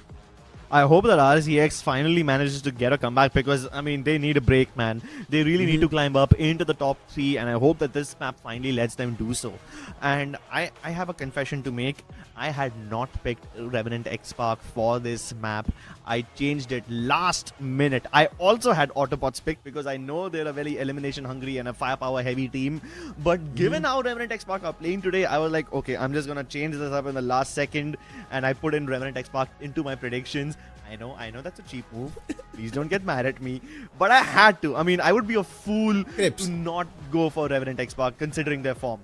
I hope that RZX finally manages to get a comeback, because, I mean, they need a break, man. They really need to climb up into the top 3, and I hope that this map finally lets them do so. And I have a confession to make. I had not picked Revenant XSpark for this map. I changed it last minute. I also had Autobotz picked because I know they're a very elimination hungry and a firepower heavy team. But given how Revenant XSpark are playing today, I was like, okay, I'm just going to change this up in the last second. And I put in Revenant XSpark into my predictions. I know that's a cheap move. Please don't get mad at me. But I had to. I mean, I would be a fool to not go for Revenant XSpark considering their form.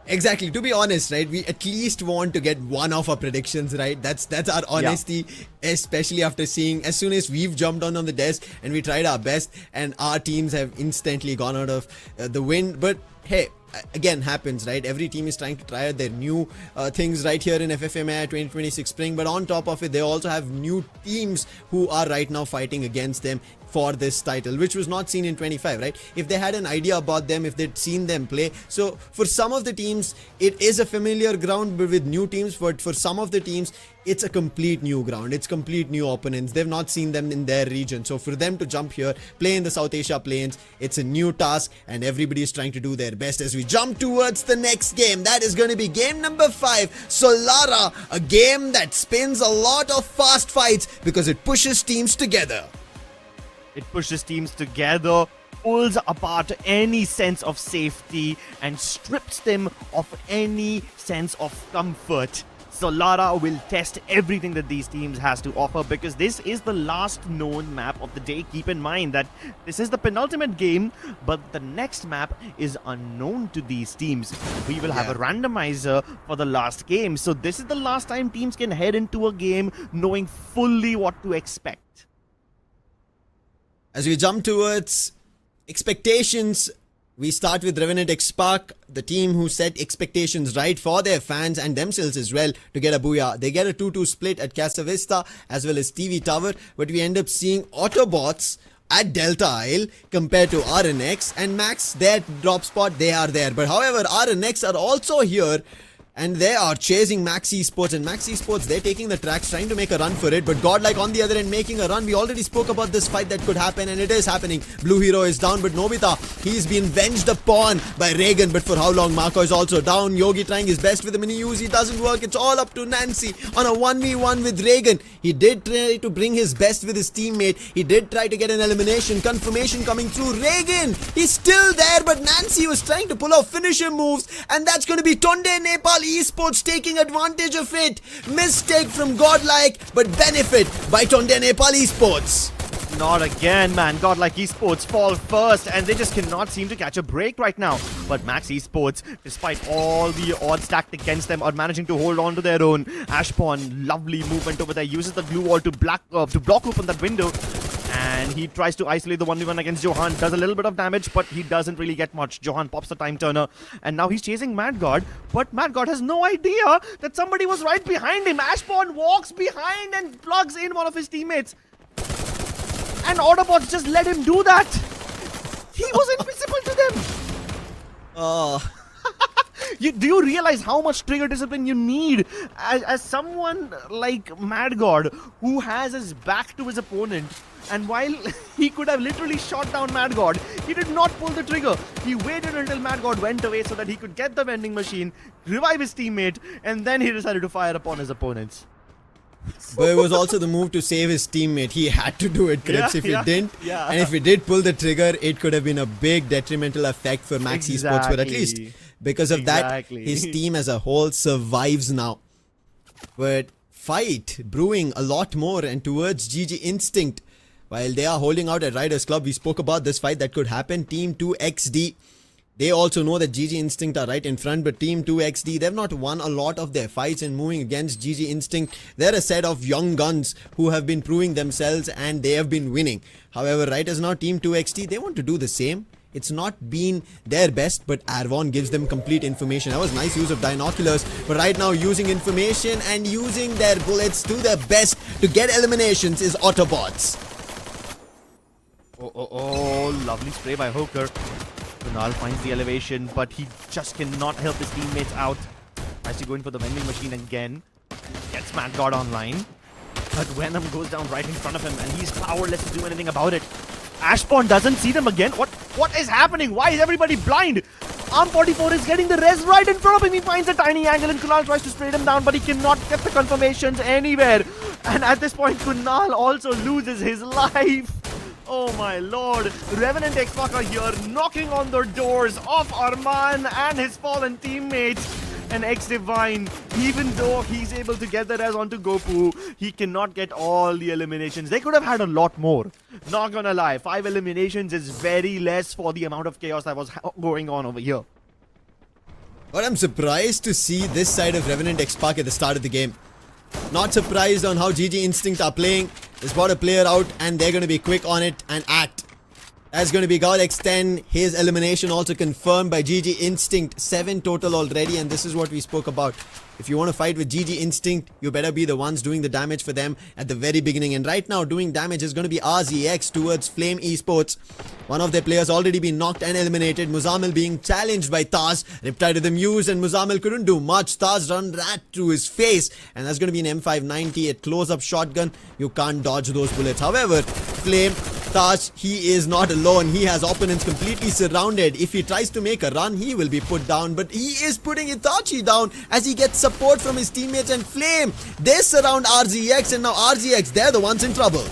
Exactly. To be honest, right, we at least want to get one of our predictions right. That's our honesty, especially after seeing as soon as we've jumped on the desk and we tried our best and our teams have instantly gone out of the win. But hey, again, happens, right? Every team is trying to try out their new things right here in FFMAI 2026 spring, but on top of it, they also have new teams who are right now fighting against them for this title, which was not seen in 25, right? If they had an idea about them, if they'd seen them play. So for some of the teams, it is a familiar ground with new teams, but for some of the teams, it's a complete new ground. It's complete new opponents. They've not seen them in their region. So for them to jump here, play in the South Asia plains, it's a new task and everybody is trying to do their best as we jump towards the next game. That is going to be game number 5, Solara, a game that spins a lot of fast fights because it pushes teams together. It pushes teams together, pulls apart any sense of safety, and strips them of any sense of comfort. Solara will test everything that these teams has to offer, because this is the last known map of the day. Keep in mind that this is the penultimate game, but the next map is unknown to these teams. We will have a randomizer for the last game, so this is the last time teams can head into a game knowing fully what to expect. As we jump towards expectations, we start with Revenant XSpark, the team who set expectations right for their fans and themselves as well to get a booyah. They get a 2-2 split at Casa Vista as well as TV Tower, but we end up seeing Autobotz at Delta Isle compared to RNX and Max. Their drop spot, they are there. But however, RNX are also here And they are chasing Max Esports, and Max Esports, they're taking the tracks, trying to make a run for it, but GodLike on the other end making a run. We already spoke about this fight that could happen, and it is happening. Blue Hero is down, but Nobita, he's been venged upon by Reagan, but for how long? Marco is also down. Yogi trying his best with the mini Uzi, doesn't work. It's all up to Nancy on a 1v1 with Reagan. He did try to bring his best with his teammate. He did try to get an elimination. Confirmation coming through. Reagan, he's still there, but Nancy was trying to pull off finisher moves, and that's going to be Tonde Nepal Esports taking advantage of it. Mistake from GodLike, but benefit by Tonde Nepal Esports. Not again, man. GodLike Esports fall first, and they just cannot seem to catch a break right now. But Max Esports, despite all the odds stacked against them, are managing to hold on to their own. Ashpon, lovely movement over there, uses the glue wall to block open that window. And he tries to isolate the 1v1 against Johan. Does a little bit of damage, but he doesn't really get much. Johan pops the time turner, and now he's chasing MadGod. But MadGod has no idea that somebody was right behind him. Ashpon walks behind and plugs in one of his teammates. And Autobotz just let him do that. He was invisible to them. Oh. Do you realize how much trigger discipline you need as someone like MadGod, who has his back to his opponent, and while he could have literally shot down MadGod, he did not pull the trigger. He waited until MadGod went away so that he could get the vending machine, revive his teammate, and then he decided to fire upon his opponents. But it was also the move to save his teammate. He had to do it, Crips. If he didn't, and if he did pull the trigger, it could have been a big detrimental effect for Max Esports. But at least because of that, his team as a whole survives now. But fight brewing a lot more, and towards GG Instinct, while they are holding out at Riders Club. We spoke about this fight that could happen. Team 2XD, they also know that GG Instinct are right in front, but Team 2XD, they've not won a lot of their fights, and moving against GG Instinct, they're a set of young guns who have been proving themselves, and they have been winning. However, right as now, Team 2XD, they want to do the same. It's not been their best, but Arvon gives them complete information. That was nice use of binoculars, but right now using information and using their bullets to their best to get eliminations is Autobotz. Oh, lovely spray by Hooker. Kunal finds the elevation, but he just cannot help his teammates out. Tries to go in for the vending machine again. Gets MadGod online. But Venom goes down right in front of him, and he's powerless to do anything about it. Ashpon doesn't see them again. What is happening? Why is everybody blind? Arm 44 is getting the res right in front of him. He finds a tiny angle, and Kunal tries to spray them down, but he cannot get the confirmations anywhere. And at this point, Kunal also loses his life. Oh my lord, Revenant XSpark are here, knocking on the doors of Arman and his fallen teammates. And X-Divine, even though he's able to get the res onto Gopu, he cannot get all the eliminations. They could have had a lot more. Not gonna lie, 5 eliminations is very less for the amount of chaos that was going on over here. But I'm surprised to see this side of Revenant XSpark at the start of the game. Not surprised on how GG Instinct are playing. They brought a player out, and they're going to be quick on it and act. That's going to be GodLike's 10. His elimination also confirmed by GG Instinct. 7 total already, and this is what we spoke about. If you want to fight with GG Instinct, you better be the ones doing the damage for them at the very beginning. And right now, doing damage is going to be RZX towards Flame Esports. One of their players already been knocked and eliminated. Muzamil being challenged by Taz. Riptide to the Muse, and Muzamil couldn't do much. Taz run right to his face, and that's going to be an M590, a close-up shotgun. You can't dodge those bullets. However, Flame, Taj, he is not alone. He has opponents completely surrounded. If he tries to make a run, he will be put down. But he is putting Itachi down as he gets support from his teammates. And Flame, they surround RZX, and now RZX, they're the ones in trouble.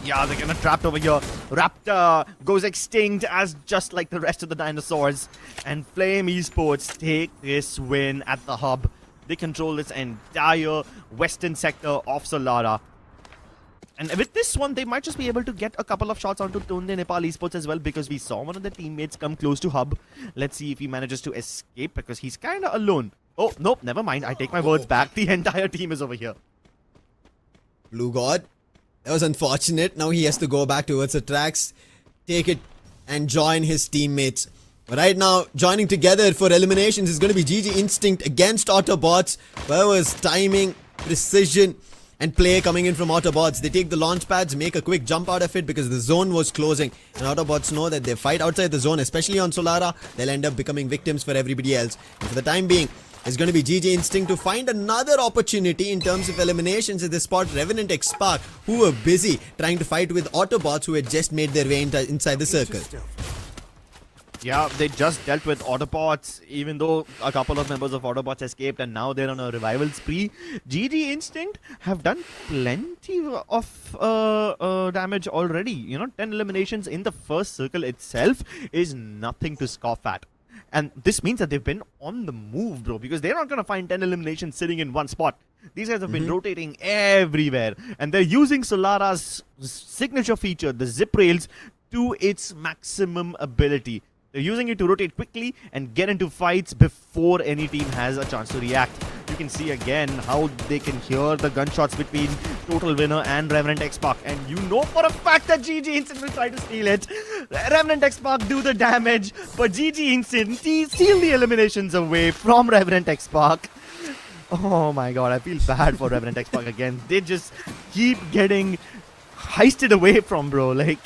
Yeah, they're getting trapped over here. Raptor goes extinct as just like the rest of the dinosaurs. And Flame Esports take this win at the hub. They control this entire western sector of Solara. And with this one, they might just be able to get a couple of shots onto Tonde Nepal Esports as well, because we saw one of their teammates come close to hub. Let's see if he manages to escape, because he's kind of alone. Oh, nope, never mind. I take my words back. The entire team is over here. Blue God, that was unfortunate. Now he has to go back towards the tracks, take it, and join his teammates. But right now, joining together for eliminations is going to be GG Instinct against Autobotz. Where was timing, precision, And play coming in from Autobotz. They take the launch pads, make a quick jump out of it because the zone was closing. And Autobotz know that they fight outside the zone, especially on Solara, they'll end up becoming victims for everybody else. And for the time being, it's going to be GG Instinct to find another opportunity in terms of eliminations at this spot. Revenant XSpark, who were busy trying to fight with Autobots who had just made their way inside the circle. Yeah, they just dealt with Autobots, even though a couple of members of Autobots escaped and now they're on a revival spree. GG Instinct have done plenty of damage already. You know, 10 eliminations in the first circle itself is nothing to scoff at. And this means that they've been on the move, bro, because they're not going to find 10 eliminations sitting in one spot. These guys have been rotating everywhere. And they're using Solara's signature feature, the zip rails, to its maximum ability. They're using it to rotate quickly and get into fights before any team has a chance to react. You can see again how they can hear the gunshots between Total Winner and Revenant XSpark. And you know for a fact that GG Instant will try to steal it. Revenant XSpark do the damage, but GG Instant steal the eliminations away from Revenant XSpark. Oh my god, I feel bad for Revenant XSpark again. They just keep getting heisted away from, bro. Like,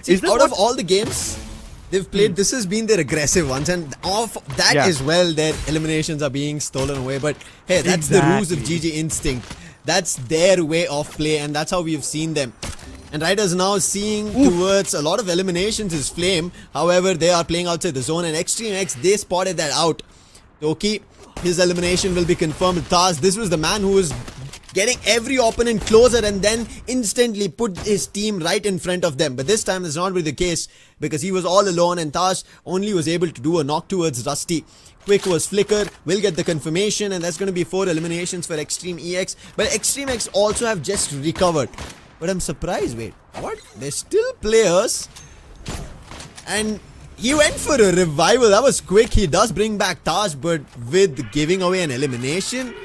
see, out of all the games they've played, this has been their aggressive ones, and of that as well, their eliminations are being stolen away. But hey, that's the rules of GG Instinct. That's their way of play, and that's how we've seen them. And Riders now seeing towards a lot of eliminations is Flame. However, they are playing outside the zone, and Extreme X, they spotted that out. Toki, his elimination will be confirmed. Taz, this was the man who was getting every opponent closer and then instantly put his team right in front of them. But this time it's not really the case because he was all alone, and Tash only was able to do a knock towards Rusty. Quick was Flicker, will get the confirmation, and that's going to be 4 eliminations for Extreme EX. But Extreme X also have just recovered. But I'm surprised, wait, what? There's still players. And he went for a revival. That was quick. He does bring back Taj, but with giving away an elimination.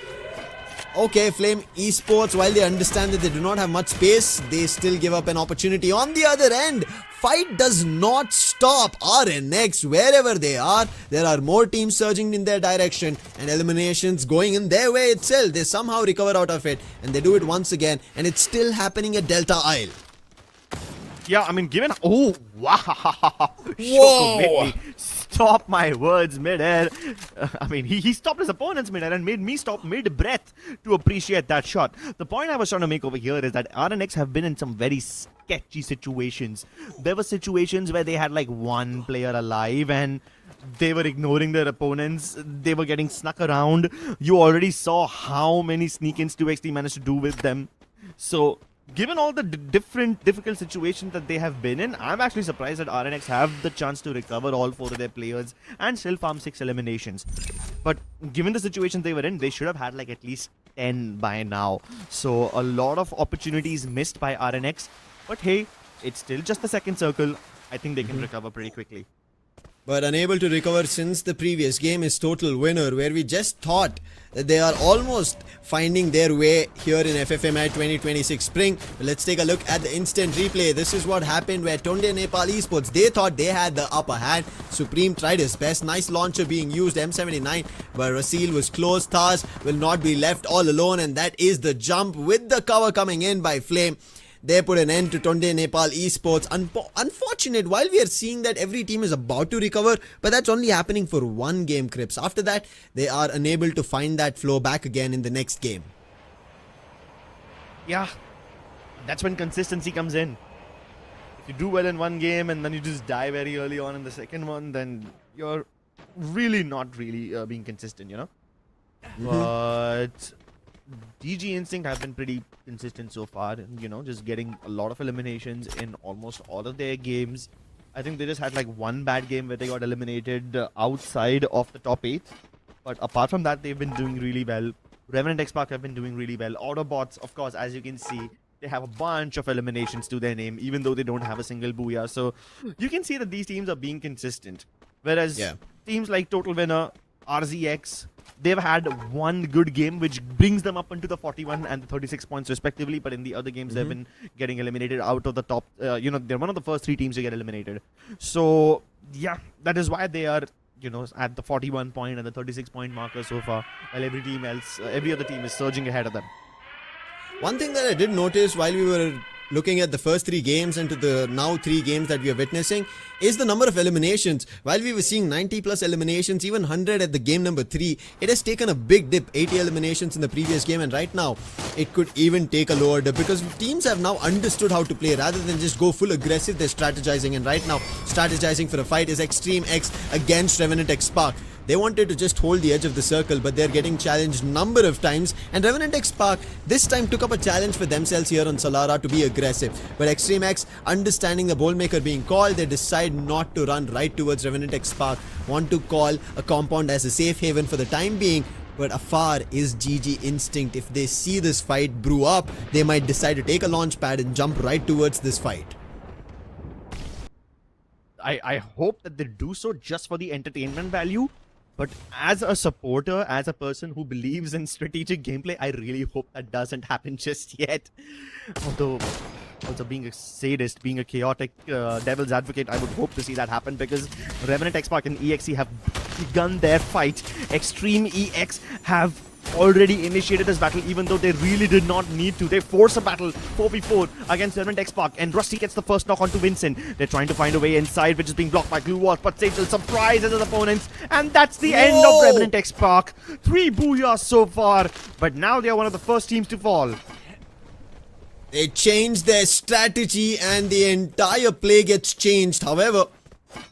Okay, Flame Esports, while they understand that they do not have much space, they still give up an opportunity. On the other end, fight does not stop. RNX, wherever they are, there are more teams surging in their direction and eliminations going in their way itself. They somehow recover out of it, and they do it once again, and it's still happening at Delta Isle. Yeah, I mean, given... Oh, wow. Whoa. Made me stop my words mid-air. I mean, he stopped his opponents mid-air and made me stop mid-breath to appreciate that shot. The point I was trying to make over here is that RNX have been in some very sketchy situations. There were situations where they had like one player alive and they were ignoring their opponents. They were getting snuck around. You already saw how many sneak-ins 2XT managed to do with them. So, given all the difficult situations that they have been in, I'm actually surprised that RNX have the chance to recover all 4 of their players and still farm 6 eliminations. But given the situation they were in, they should have had like at least 10 by now. So a lot of opportunities missed by RNX. But hey, it's still just the second circle. I think they can recover pretty quickly. But unable to recover since the previous game is Total Winner, where we just thought that they are almost finding their way here in FFMAI 2026 Spring. But let's take a look at the instant replay. This is what happened where Tonde Nepal Esports, they thought they had the upper hand. Supreme tried his best. Nice launcher being used, M79. But Rasil was close. Taz will not be left all alone, and that is the jump with the cover coming in by Flame. They put an end to Tonde Nepal Esports. Unfortunate, while we are seeing that every team is about to recover, but that's only happening for one game, Crips. After that, they are unable to find that flow back again in the next game. Yeah, that's when consistency comes in. If you do well in one game and then you just die very early on in the second one, then you're really not being consistent, you know? But GG Instinct have been pretty consistent so far, and you know, just getting a lot of eliminations in almost all of their games. I think they just had like one bad game where they got eliminated outside of the top 8. But apart from that, they've been doing really well. Revenant XSpark have been doing really well. Autobotz, of course, as you can see, they have a bunch of eliminations to their name, even though they don't have a single booyah. So you can see that these teams are being consistent. Whereas teams like Total Winner, RZX, they've had one good game which brings them up into the 41 and the 36 points respectively, but in the other games they've been getting eliminated out of the top. You know, they're one of the first 3 teams to get eliminated. So yeah, that is why they are, you know, at the 41 point and the 36 point marker so far, while every other team is surging ahead of them. One thing that I did notice while we were looking at the first 3 games and to the now 3 games that we are witnessing is the number of eliminations. While we were seeing 90 plus eliminations, even 100 at the game number 3, it has taken a big dip, 80 eliminations in the previous game, and right now it could even take a lower dip because teams have now understood how to play. Rather than just go full aggressive, they're strategizing, and right now strategizing for a fight is Extreme X against Revenant XSpark. They wanted to just hold the edge of the circle, but they're getting challenged number of times, and Revenant XSpark this time took up a challenge for themselves here on Solara to be aggressive. But Extreme X, understanding the Bowlmaker being called, they decide not to run right towards Revenant XSpark, want to call a compound as a safe haven for the time being. But afar is GG Instinct. If they see this fight brew up, they might decide to take a launch pad and jump right towards this fight. I hope that they do so just for the entertainment value. But as a supporter, as a person who believes in strategic gameplay, I really hope that doesn't happen just yet. Although, also being a sadist, being a chaotic devil's advocate, I would hope to see that happen because Revenant XSpark and EXE have begun their fight. Extreme EX have already initiated this battle, even though they really did not need to. They force a battle 4v4 against Revenant XSpark, and Rusty gets the first knock onto Vincent. They're trying to find a way inside, which is being blocked by Glue Wall, but Sage will surprise his opponents, and that's the end of Revenant XSpark. 3 booyahs so far, but now they are one of the first teams to fall. They changed their strategy and the entire play gets changed. However,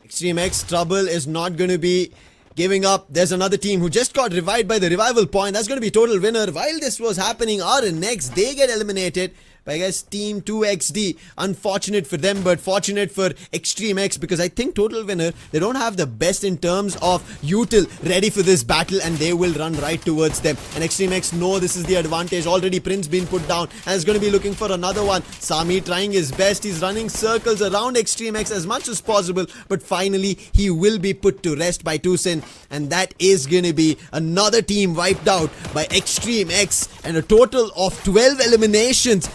Extreme X trouble is not going to be giving up. There's another team who just got revived by the revival point. That's going to be total winner. While this was happening, RNX, they get eliminated by, I guess, Team 2XD. Unfortunate for them, but fortunate for Extreme X because I think total winner, they don't have the best in terms of util ready for this battle, and they will run right towards them. And Extreme X know this is the advantage. Already Prince been put down and is going to be looking for another one. Sami trying his best. He's running circles around Extreme X as much as possible, but finally he will be put to rest by Tucson, and that is going to be another team wiped out by Extreme X, and a total of 12 eliminations.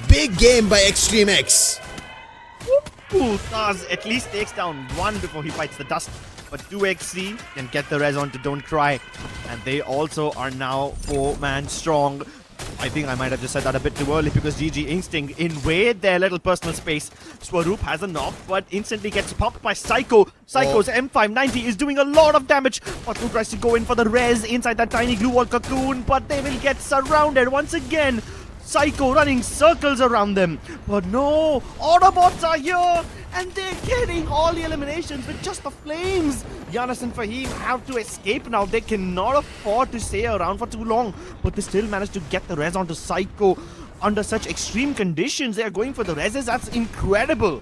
Big game by Extreme X. Taz at least takes down 1 before he fights the dust. But 2XC can get the res on to Don't Cry. And they also are now 4-man strong. I think I might have just said that a bit too early because GG Instinct invade their little personal space. Swaroop has a knock, but instantly gets popped by Psycho. Psycho's M590 is doing a lot of damage. Patu tries to go in for the res inside that tiny glue wall cocoon, but they will get surrounded once again. Psycho running circles around them. But no, Autobots are here and they're getting all the eliminations with just the flames. Giannis and Fahim have to escape now. They cannot afford to stay around for too long, but they still managed to get the res onto Psycho under such extreme conditions. They are going for the reses. That's incredible.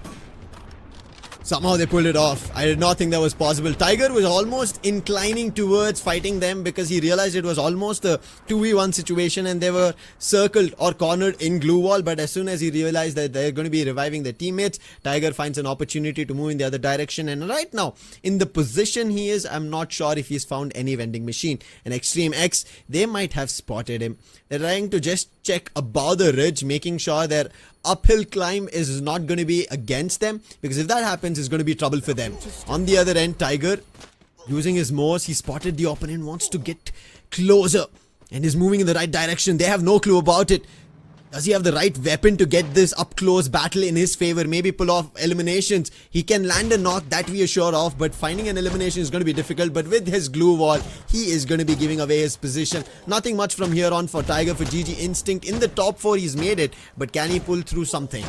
Somehow they pulled it off. I did not think that was possible. Tiger was almost inclining towards fighting them because he realized it was almost a 2v1 situation and they were circled or cornered in glue wall. But as soon as he realized that they're going to be reviving their teammates, Tiger finds an opportunity to move in the other direction. And right now, in the position he is, I'm not sure if he's found any vending machine. And Extreme X, they might have spotted him. They're trying to just check above the ridge, making sure their uphill climb is not going to be against them, because if that happens, it's going to be trouble for them. On the other end, Tiger, using his Morse, he spotted the opponent, wants to get closer and is moving in the right direction. They have no clue about it. Does he have the right weapon to get this up close battle in his favor? Maybe pull off eliminations. He can land a knock, that we are sure of, but finding an elimination is going to be difficult. But with his glue wall, he is going to be giving away his position. Nothing much from here on for Tiger. For GG Instinct, in the top 4 he's made it, but can he pull through something?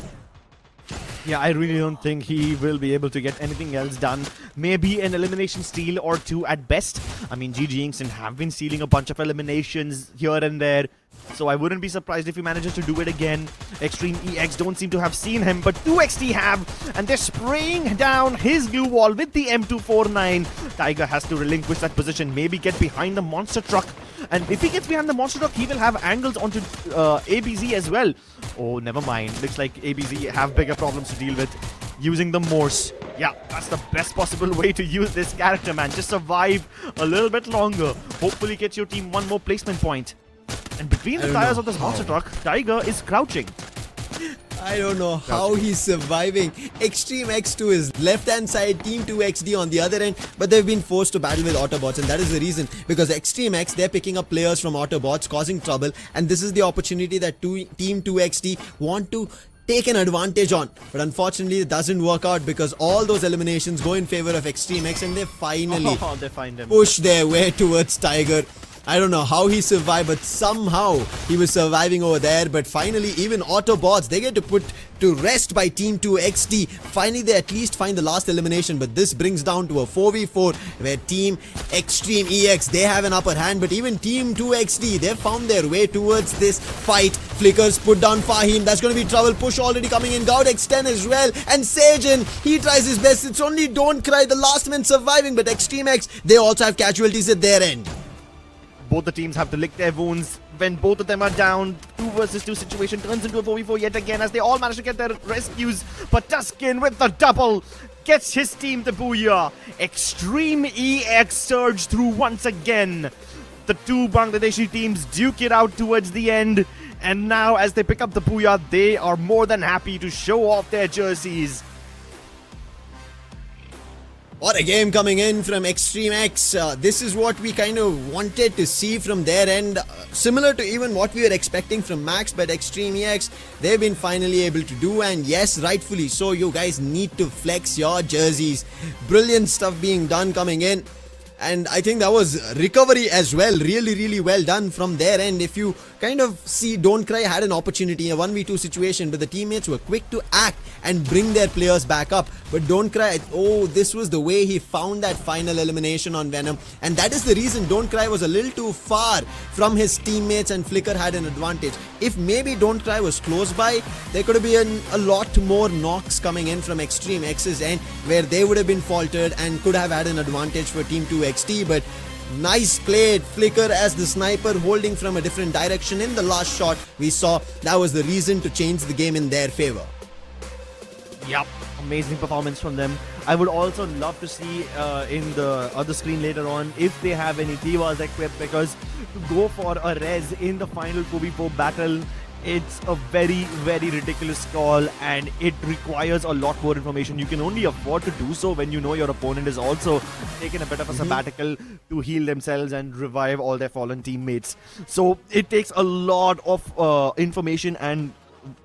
Yeah, I really don't think he will be able to get anything else done. Maybe an elimination steal or 2 at best. I mean, GG Instinct have been stealing a bunch of eliminations here and there, so I wouldn't be surprised if he manages to do it again. Extreme EX don't seem to have seen him, but 2XT have, and they're spraying down his glue wall with the M249. Tiger has to relinquish that position, maybe get behind the monster truck. And if he gets behind the monster truck, he will have angles onto ABZ as well. Oh, never mind. Looks like ABZ have bigger problems to deal with using the Morse. Yeah, that's the best possible way to use this character, man. Just survive a little bit longer. Hopefully get your team 1 more placement point. And between the tires of this monster truck, Tiger is crouching. I don't know how he's surviving. Extreme X to his left-hand side, Team 2XD on the other end, but they've been forced to battle with Autobotz, and that is the reason, because Extreme X, they're picking up players from Autobotz, causing trouble, and this is the opportunity that Team 2XD want to take an advantage on. But unfortunately, it doesn't work out because all those eliminations go in favor of Extreme X, and they finally they find him. push their way towards Tiger. I don't know how he survived, but somehow he was surviving over there. But finally, even Autobots, they get to put to rest by Team 2XD. Finally, they at least find the last elimination, but this brings down to a 4v4 where Team Extreme EX, they have an upper hand, but even Team 2XD, they found their way towards this fight. Flickers put down Fahim, that's going to be trouble. Push already coming in, Goud X10 as well, and Sajin, he tries his best. It's only Don't Cry, the last man surviving, but Extreme X, they also have casualties at their end. Both the teams have to lick their wounds. When both of them are down, 2 versus 2 situation turns into a 4v4 yet again as they all manage to get their rescues. But Tuskin with the double gets his team the booyah. Extreme EX surge through once again. The two Bangladeshi teams duke it out towards the end. And now as they pick up the booyah, they are more than happy to show off their jerseys. What a game coming in from Extreme X. This is what we kind of wanted to see from their end. Similar to even what we were expecting from Max, but Extreme EX, they've been finally able to do. And yes, rightfully so, you guys need to flex your jerseys. Brilliant stuff being done coming in. And I think that was recovery as well. Really well done from their end. If you kind of see, Don't Cry had an opportunity, a 1v2 situation, but the teammates were quick to act and bring their players back up. But Don't Cry, oh, this was the way he found that final elimination on Venom. And that is the reason Don't Cry was a little too far from his teammates and Flicker had an advantage. If maybe Don't Cry was close by, there could have been a lot more knocks coming in from Extreme X's end where they would have been faltered and could have had an advantage for Team 2XT. But nice played, Flicker as the sniper holding from a different direction in the last shot we saw. That was the reason to change the game in their favor. Yep, amazing performance from them. I would also love to see in the other screen later on if they have any divas equipped, because to go for a res in the final 4v4 battle, it's a very ridiculous call and it requires a lot more information. You can only afford to do so when you know your opponent is also taking a bit of a sabbatical to heal themselves and revive all their fallen teammates. So it takes a lot of information and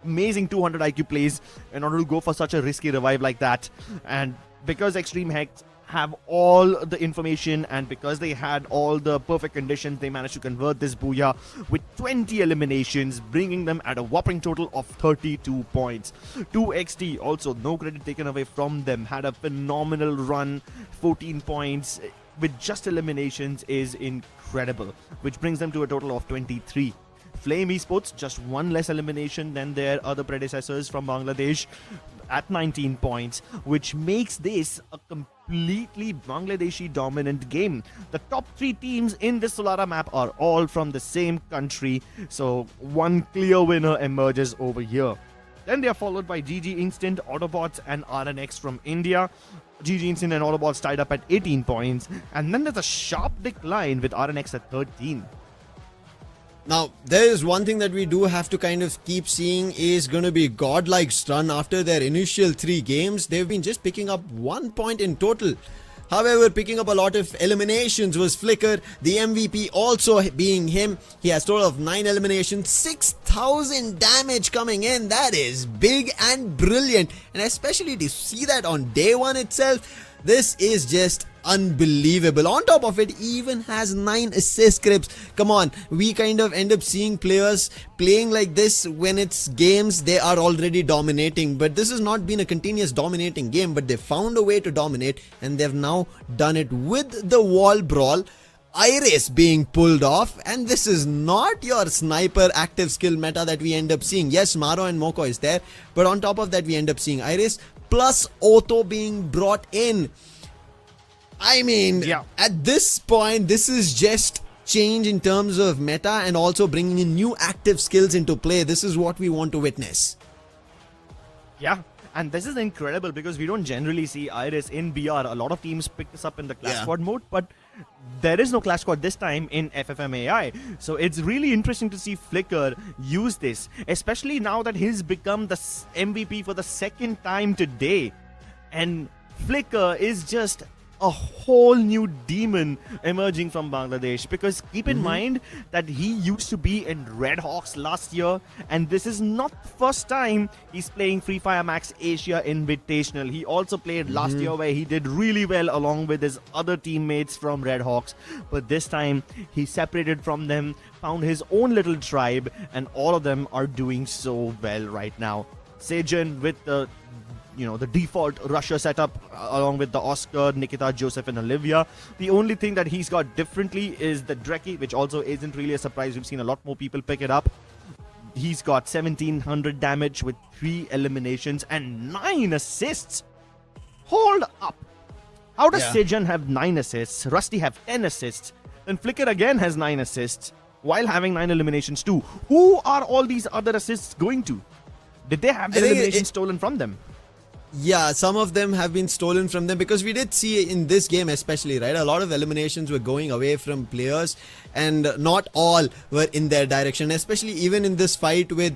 amazing 200 IQ plays in order to go for such a risky revive like that. And because Extreme Hex have all the information and because they had all the perfect conditions, they managed to convert this booyah with 20 eliminations, bringing them at a whopping total of 32 points. 2XT also, no credit taken away from them, had a phenomenal run. 14 points with just eliminations is incredible, which brings them to a total of 23. Flame Esports, just one less elimination than their other predecessors from Bangladesh at 19 points, which makes this a completely Bangladeshi dominant game. The top 3 teams in this Solara map are all from the same country, so one clear winner emerges over here. Then they are followed by GG Instant, Autobotz and RNX from India. GG Instant and Autobotz tied up at 18 points, and then there's a sharp decline with RNX at 13. Now, there is one thing that we do have to kind of keep seeing is going to be GodLike's run after their initial 3 games. They've been just picking up 1 point in total. However, picking up a lot of eliminations was Flicker, the MVP also being him. He has a total of 9 eliminations, 6,000 damage coming in. That is big and brilliant. And especially to see that on day 1 itself, this is just unbelievable. On top of it, he even has 9 assist scripts. Come on, we kind of end up seeing players playing like this when it's games they are already dominating, but this has not been a continuous dominating game, but they found a way to dominate and they've now done it with the wall brawl. Iris being pulled off, and this is not your sniper active skill meta that we end up seeing. Yes, Maro and Moko is there, but on top of that we end up seeing Iris plus Otto being brought in. I mean, at this point, this is just change in terms of meta and also bringing in new active skills into play. This is what we want to witness. Yeah, And this is incredible because we don't generally see Iris in BR. A lot of teams pick this up in the Clash Squad mode, but there is no Clash Squad this time in FFMAI. So it's really interesting to see Flicker use this, especially now that he's become the MVP for the second time today. And Flicker is just a whole new demon emerging from Bangladesh, because keep in mind that he used to be in Red Hawks last year, and this is not the first time he's playing Fire Max Asia Invitational. He also played last year where he did really well along with his other teammates from Red Hawks, but this time he separated from them, found his own little tribe, and all of them are doing so well right now. Sejan with the the default Russia setup along with the Oscar, Nikita, Joseph and Olivia. The only thing that he's got differently is the Dreki, which also isn't really a surprise. We've seen a lot more people pick it up. He's got 1700 damage with 3 eliminations and 9 assists. Hold up. How does Sejan have 9 assists, Rusty have 10 assists, then Flicker again has 9 assists while having 9 eliminations too? Who are all these other assists going to? Did they have their eliminations stolen from them? Yeah, some of them have been stolen from them, because we did see in this game especially, right, a lot of eliminations were going away from players and not all were in their direction, especially even in this fight with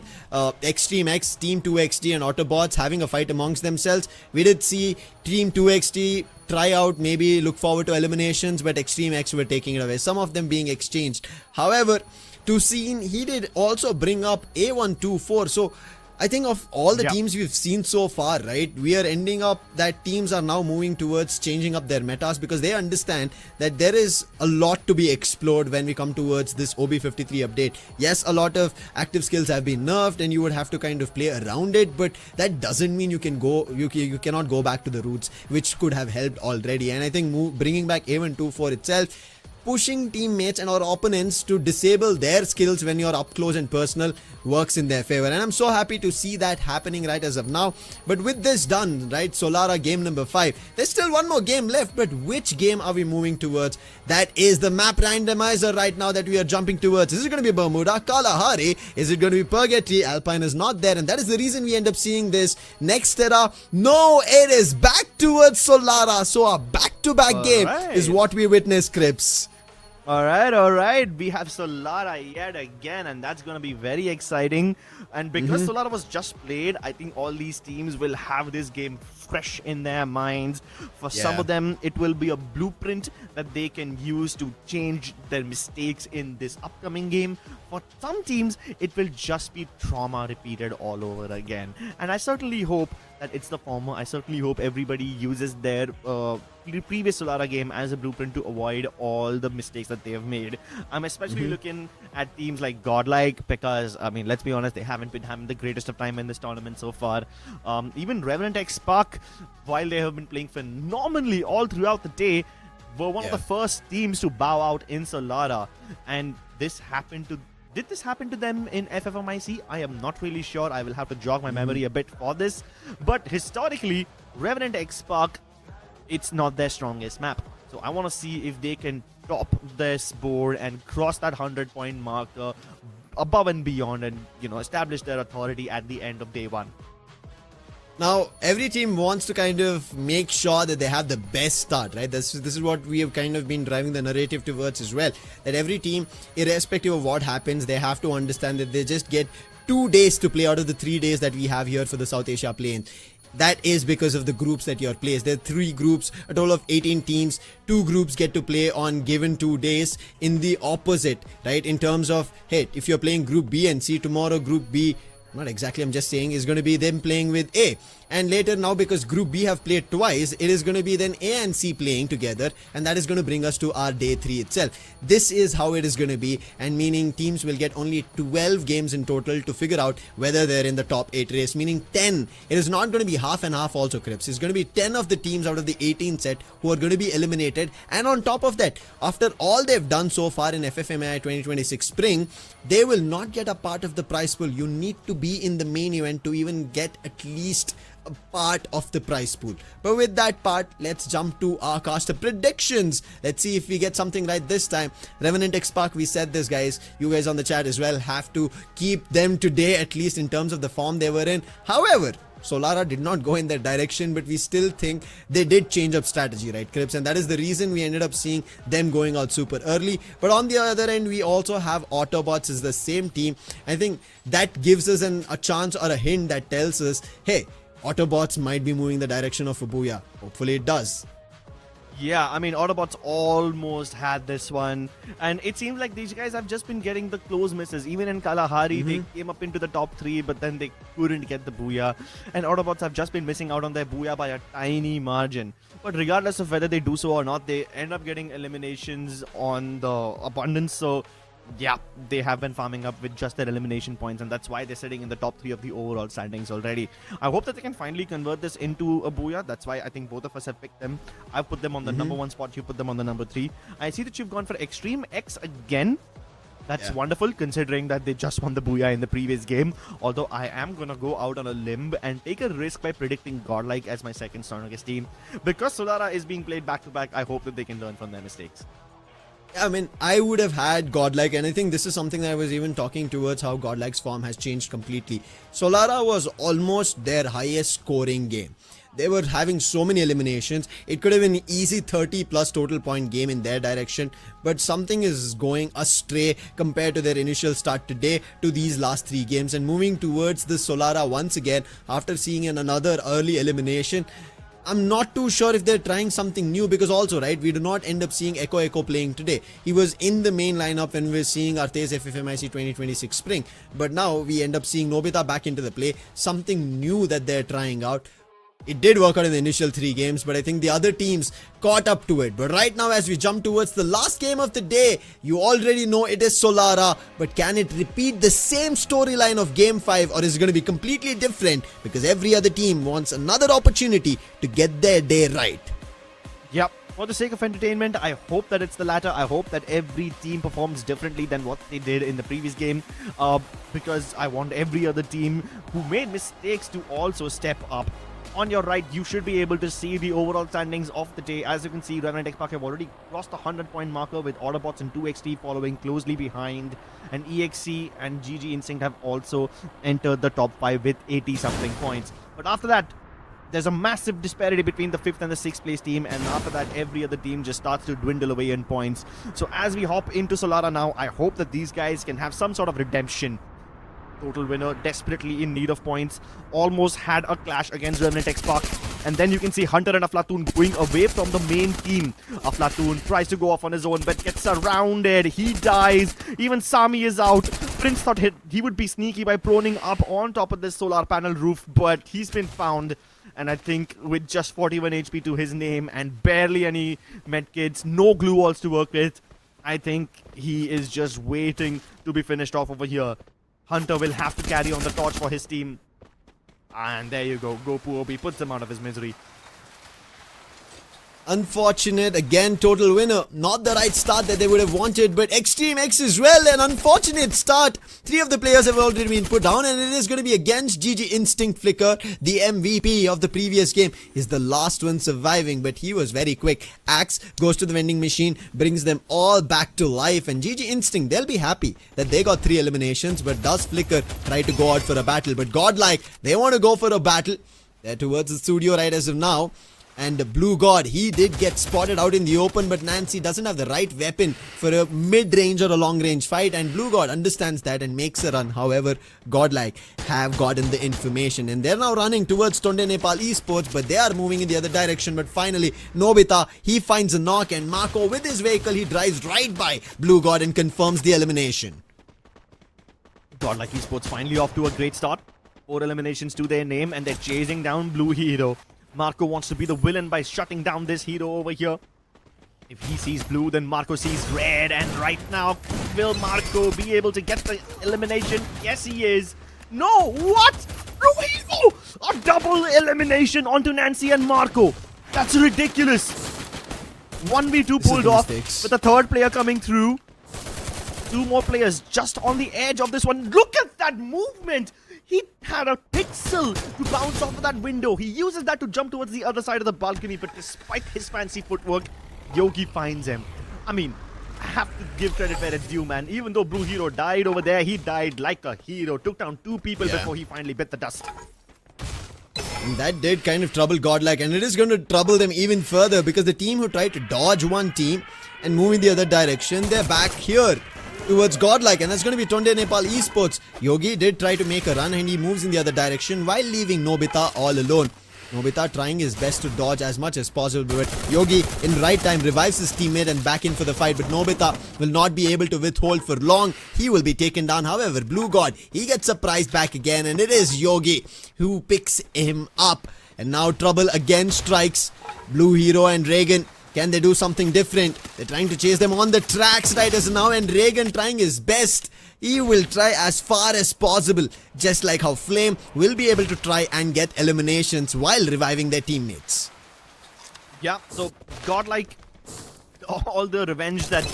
Extreme X, Team 2XT and Autobotz having a fight amongst themselves. We did see Team 2XT try out, maybe look forward to eliminations, but Extreme X were taking it away, some of them being exchanged. However, to see, he did also bring up A124, so I think of all the teams we've seen so far, right, we are ending up that teams are now moving towards changing up their metas, because they understand that there is a lot to be explored when we come towards this OB53 update. Yes, a lot of active skills have been nerfed and you would have to kind of play around it, but that doesn't mean you cannot go back to the roots, which could have helped already. And I think bringing back A124 itself, pushing teammates and our opponents to disable their skills when you're up close and personal, works in their favor, and I'm so happy to see that happening right as of now. But with this done, right, Solara game number 5, there's still one more game left, but which game are we moving towards? That is the map randomizer right now that we are jumping towards. Is it going to be Bermuda, Kalahari? Is it going to be Purgatory? Alpine is not there, and that is the reason we end up seeing this next era. No, it is back towards Solara, so a back-to-back game is what we witnessed, Crips. Alright, we have Solara yet again, and that's gonna be very exciting. And because Solara was just played, I think all these teams will have this game fresh in their minds. For some of them, it will be a blueprint that they can use to change their mistakes in this upcoming game. For some teams, it will just be trauma repeated all over again. And I certainly hope that it's the former. I certainly hope everybody uses their previous Solara game as a blueprint to avoid all the mistakes that they have made. I'm especially looking at teams like GodLike, because, I mean, let's be honest, they haven't been having the greatest of time in this tournament so far. Even Revenant XSpark, while they have been playing phenomenally all throughout the day, were one of the first teams to bow out in Solara. And this happened to... Did this happen to them in FFMIC? I am not really sure. I will have to jog my memory a bit for this. But historically, Revenant XSpark, it's not their strongest map. So I want to see if they can top this board and cross that 100-point marker above and beyond, and establish their authority at the end of day 1. Now, every team wants to kind of make sure that they have the best start, right? This is what we have kind of been driving the narrative towards as well. That every team, irrespective of what happens, they have to understand that they just get 2 days to play out of the 3 days that we have here for the South Asia plane. That is because of the groups that you're placed. There are 3 groups, a total of 18 teams. 2 groups get to play on given 2 days. In the opposite, right? In terms of, hey, if you're playing Group B and C tomorrow, Group B, not exactly, I'm just saying, is going to be them playing with A. And later now, because Group B have played twice, it is going to be then A and C playing together, and that is going to bring us to our day 3 itself. This is how it is going to be, and meaning teams will get only 12 games in total to figure out whether they're in the top 8 race, meaning 10. It is not going to be half and half also, Crips. It's going to be 10 of the teams out of the 18 set who are going to be eliminated, and on top of that, after all they've done so far in FFMAI 2026 Spring, they will not get a part of the prize pool. You need to be in the main event to even get at least a part of the prize pool. But with that part, let's jump to our caster predictions. Let's see if we get something right this time. Revenant XSpark, we said this, guys. You guys on the chat as well have to keep them today, at least in terms of the form they were in. However, Solara did not go in that direction, but we still think they did change up strategy, right, Crips? And that is the reason we ended up seeing them going out super early. But on the other end, we also have Autobotz is the same team. I think that gives us a chance or a hint that tells us, hey, Autobotz might be moving the direction of a booyah. Hopefully it does. Yeah, I mean, Autobotz almost had this one, and it seems like these guys have just been getting the close misses. Even in Kalahari, they came up into the top 3, but then they couldn't get the booyah. And Autobotz have just been missing out on their booyah by a tiny margin. But regardless of whether they do so or not, they end up getting eliminations on the abundance. So yeah, they have been farming up with just their elimination points, and that's why they're sitting in the top 3 of the overall standings already. I hope that they can finally convert this into a booyah. That's why I think both of us have picked them. I've put them on the number 1 spot. You put them on the number 3. I see that you've gone for Extreme X again. That's wonderful, considering that they just won the booyah in the previous game. Although I am gonna go out on a limb and take a risk by predicting GodLike as my second strongest team. Because Solara is being played back-to-back, I hope that they can learn from their mistakes. I mean, I would have had GodLike, and I think this is something that I was even talking towards, how GodLike's form has changed completely. Solara was almost their highest scoring game. They were having so many eliminations. It could have been an easy 30 plus total point game in their direction, but something is going astray compared to their initial start today to these last 3 games, and moving towards the Solara once again after seeing another early elimination. I'm not too sure if they're trying something new, because also, right, we do not end up seeing Echo playing today. He was in the main lineup when we were seeing Arthez FFMIC 2026 Spring. But now we end up seeing Nobita back into the play. Something new that they're trying out. It did work out in the initial 3 games, but I think the other teams caught up to it. But right now, as we jump towards the last game of the day, you already know it is Solara. But can it repeat the same storyline of Game 5, or is it going to be completely different? Because every other team wants another opportunity to get their day right. Yep. For the sake of entertainment, I hope that it's the latter. I hope that every team performs differently than what they did in the previous game. Because I want every other team who made mistakes to also step up. On your right, you should be able to see the overall standings of the day. As you can see, Revenant XSpark have already crossed the 100-point marker, with Autobotz and 2XT following closely behind. And EXC and GG Instinct have also entered the top 5 with 80-something points. But after that, there's a massive disparity between the 5th and the 6th place team, and after that, every other team just starts to dwindle away in points. So as we hop into Solara now, I hope that these guys can have some sort of redemption. Total winner, desperately in need of points, almost had a clash against Revenant XSpark, and then you can see Hunter and Aflatun going away from the main team. Aflatun tries to go off on his own, but gets surrounded. He dies. Even Sami is out. Prince thought he would be sneaky by proning up on top of this solar panel roof, but he's been found. And I think with just 41 HP to his name and barely any medkits, no glue walls to work with, I think he is just waiting to be finished off over here. Hunter will have to carry on the torch for his team. And there you go. Gopu Obi puts him out of his misery. Unfortunate, again, total winner. Not the right start that they would have wanted, but Extreme X as well. An unfortunate start. 3 of the players have already been put down, and it is going to be against GG Instinct Flicker. The MVP of the previous game is the last one surviving, but he was very quick. Axe goes to the vending machine, brings them all back to life, and GG Instinct, they'll be happy that they got 3 eliminations, but does Flicker try to go out for a battle? But GodLike, they want to go for a battle. They're towards the studio right as of now. And the Blue God, he did get spotted out in the open, but Nancy doesn't have the right weapon for a mid-range or a long-range fight, and Blue God understands that and makes a run. However, GodLike have gotten the information, and they're now running towards Tonde Nepal Esports, but they are moving in the other direction. But finally, Nobita, he finds a knock, and Marco with his vehicle, he drives right by Blue God and confirms the elimination. GodLike Esports finally off to a great start. 4 eliminations to their name, and they're chasing down Blue Hero. Marco wants to be the villain by shutting down this hero over here. If he sees blue, then Marco sees red. And right now, will Marco be able to get the elimination? Yes, he is. No, what? Blue hero! A double elimination onto Nancy and Marco. That's ridiculous. 1v2 pulled off with a 3rd player coming through. 2 more players just on the edge of this one. Look at that movement. He had a pixel to bounce off of that window. He uses that to jump towards the other side of the balcony, but despite his fancy footwork, Yogi finds him. I mean, I have to give credit where it's due, man. Even though Blue Hero died over there, he died like a hero. Took down 2 people before he finally bit the dust. And that did kind of trouble GodLike, and it is going to trouble them even further because the team who tried to dodge one team and move in the other direction, they're back here towards GodLike, and that's going to be Tonde Nepal Esports. Yogi did try to make a run and he moves in the other direction while leaving Nobita all alone. Nobita trying his best to dodge as much as possible, but Yogi in right time revives his teammate and back in for the fight, but Nobita will not be able to withhold for long. He will be taken down. However, Blue God, he gets surprised back again, and it is Yogi who picks him up. And now trouble again strikes Blue Hero and Reagan. Can they do something different? They're trying to chase them on the tracks right as now, and Reagan trying his best. He will try as far as possible, just like how Flame will be able to try and get eliminations while reviving their teammates. Yeah, so GodLike, all the revenge that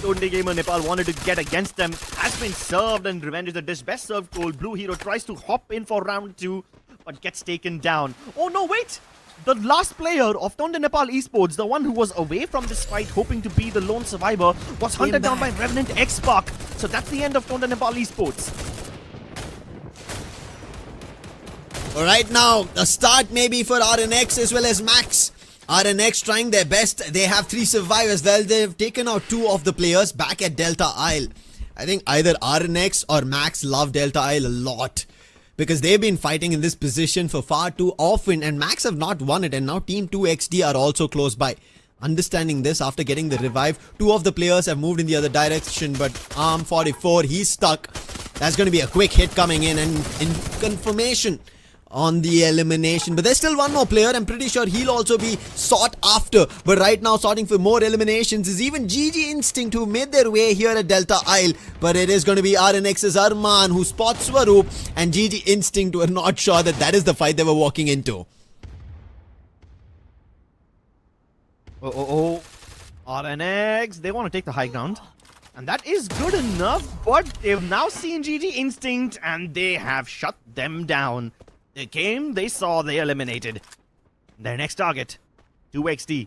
Tonde Gamer Nepal wanted to get against them has been served, and revenge is the dish best served cold. Blue Hero tries to hop in for round 2, but gets taken down. Oh no, wait! The last player of Tonde Nepal Esports, the one who was away from this fight hoping to be the lone survivor, was hunted down by Revenant XSpark. So that's the end of Tonde Nepal Esports. Right now, a start maybe for RNX as well as Max. RNX trying their best. They have 3 survivors. Well, they've taken out 2 of the players back at Delta Isle. I think either RNX or Max love Delta Isle a lot, because they've been fighting in this position for far too often, and Max have not won it, and now Team 2XD are also close by. Understanding this, after getting the revive, 2 of the players have moved in the other direction, but Arm 44, he's stuck. That's going to be a quick hit coming in, and in confirmation on the elimination. But there's still one more player. I'm pretty sure he'll also be sought after. But right now, sorting for more eliminations is even GG Instinct, who made their way here at Delta Isle. But it is going to be RNX's Arman who spots Swaroop, and GG Instinct were not sure that that is the fight they were walking into. RNX, they want to take the high ground. And that is good enough, but they've now seen GG Instinct and they have shut them down. They came, they saw, they eliminated. Their next target, 2XD.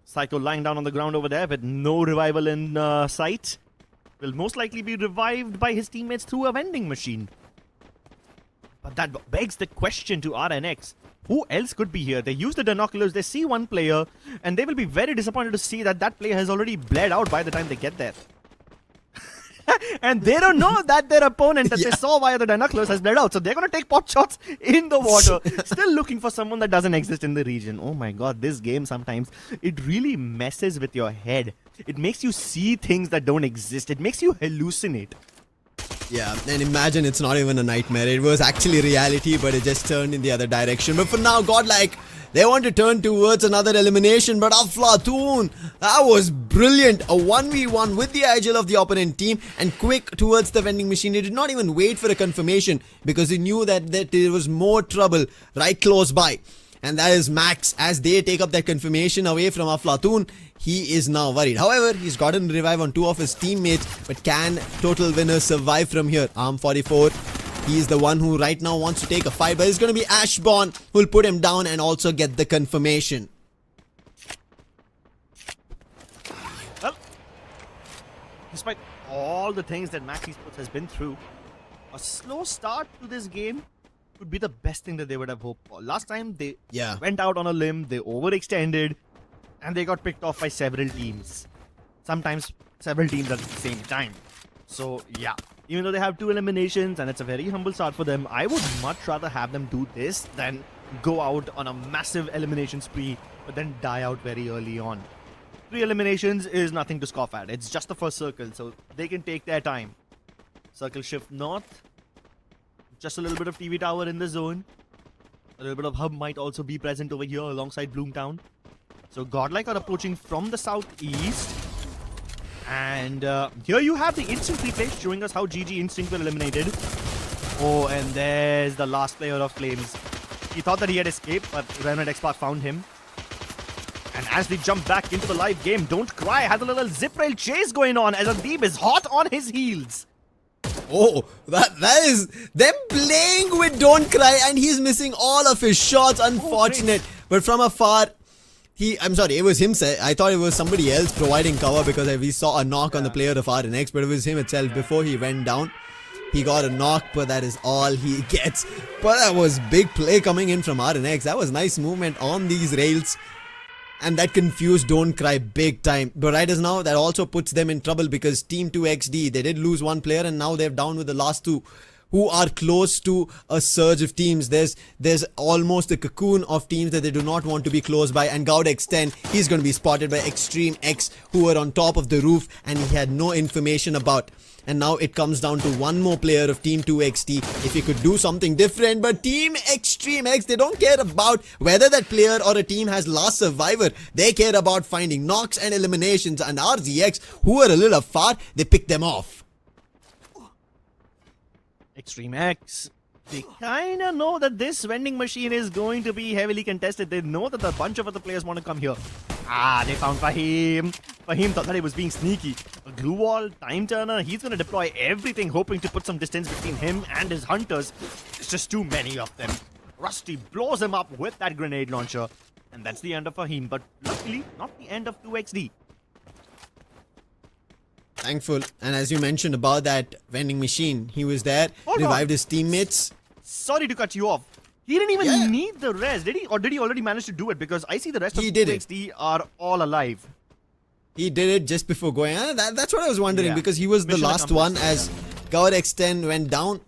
Psycho lying down on the ground over there with no revival in sight. Will most likely be revived by his teammates through a vending machine. But that begs the question to RNX. Who else could be here? They use the binoculars, they see one player, and they will be very disappointed to see that that player has already bled out by the time they get there. And they don't know that their opponent that they saw via the binoculars has bled out. So they're going to take pot shots in the water. Still looking for someone that doesn't exist in the region. Oh my god, this game sometimes, it really messes with your head. It makes you see things that don't exist. It makes you hallucinate. Yeah, and imagine it's not even a nightmare. It was actually reality, but it just turned in the other direction. But for now, GodLike, they want to turn towards another elimination, but Aflatoon, that was brilliant. A 1v1 with the agile of the opponent team and quick towards the vending machine. He did not even wait for a confirmation because he knew that there was more trouble right close by. And that is Max. As they take up that confirmation away from Aflatoon, he is now worried. However, he's gotten a revive on 2 of his teammates, but can Total Winner survive from here? Arm 44. He's the one who right now wants to take a fight, but it's going to be Ashborn who will put him down and also get the confirmation. Well, despite all the things that Max Esports has been through, a slow start to this game would be the best thing that they would have hoped for. Last time they went out on a limb, they overextended, and they got picked off by several teams. Sometimes several teams at the same time. So yeah, even though they have 2 eliminations and it's a very humble start for them, I would much rather have them do this than go out on a massive elimination spree but then die out very early on. 3 eliminations is nothing to scoff at. It's just the first circle, so they can take their time. Circle shift north. Just a little bit of TV tower in the zone. A little bit of hub might also be present over here alongside Bloomtown. So GodLike are approaching from the southeast. And here you have the instant replay showing us how GG Instinct were eliminated. Oh, and there's the last player of Flames. He thought that he had escaped, but Revenant XSpark found him. And as we jump back into the live game, Don't Cry has a little zip rail chase going on as Adeeb is hot on his heels. Oh, that is them playing with Don't Cry, and he's missing all of his shots. Unfortunate. But from afar, I'm sorry, it was him. I thought it was somebody else providing cover because we saw a knock on the player of RNX, but it was him itself before he went down. He got a knock, but that is all he gets. But that was big play coming in from RNX. That was nice movement on these rails. And that confused Don't Cry big time. But right as now, that also puts them in trouble because Team 2XD, they did lose one player and now they're down with the last two who are close to a surge of teams. There's almost a cocoon of teams that they do not want to be close by, and GodLike 10, he's going to be spotted by Extreme X, who were on top of the roof and he had no information about. And now it comes down to one more player of Team 2XT if he could do something different. But Team Extreme X, they don't care about whether that player or a team has last survivor. They care about finding knocks and eliminations, and RZX, who are a little far, they pick them off. Extreme X, they kind of know that this vending machine is going to be heavily contested. They know that a bunch of other players want to come here. They found Fahim. Fahim thought that he was being sneaky. A glue wall, time turner, he's going to deploy everything, hoping to put some distance between him and his hunters. It's just too many of them. Rusty blows him up with that grenade launcher. And that's the end of Fahim, but luckily, not the end of 2XD. Thankful. And as you mentioned about that vending machine, he was there, revived his teammates. Sorry to cut you off. He didn't even need the res, did he? Or did he already manage to do it? Because I see the rest of 2XD are all alive. He did it just before going. That's what I was wondering, because he was the Mission last one as GodLike 10 went down.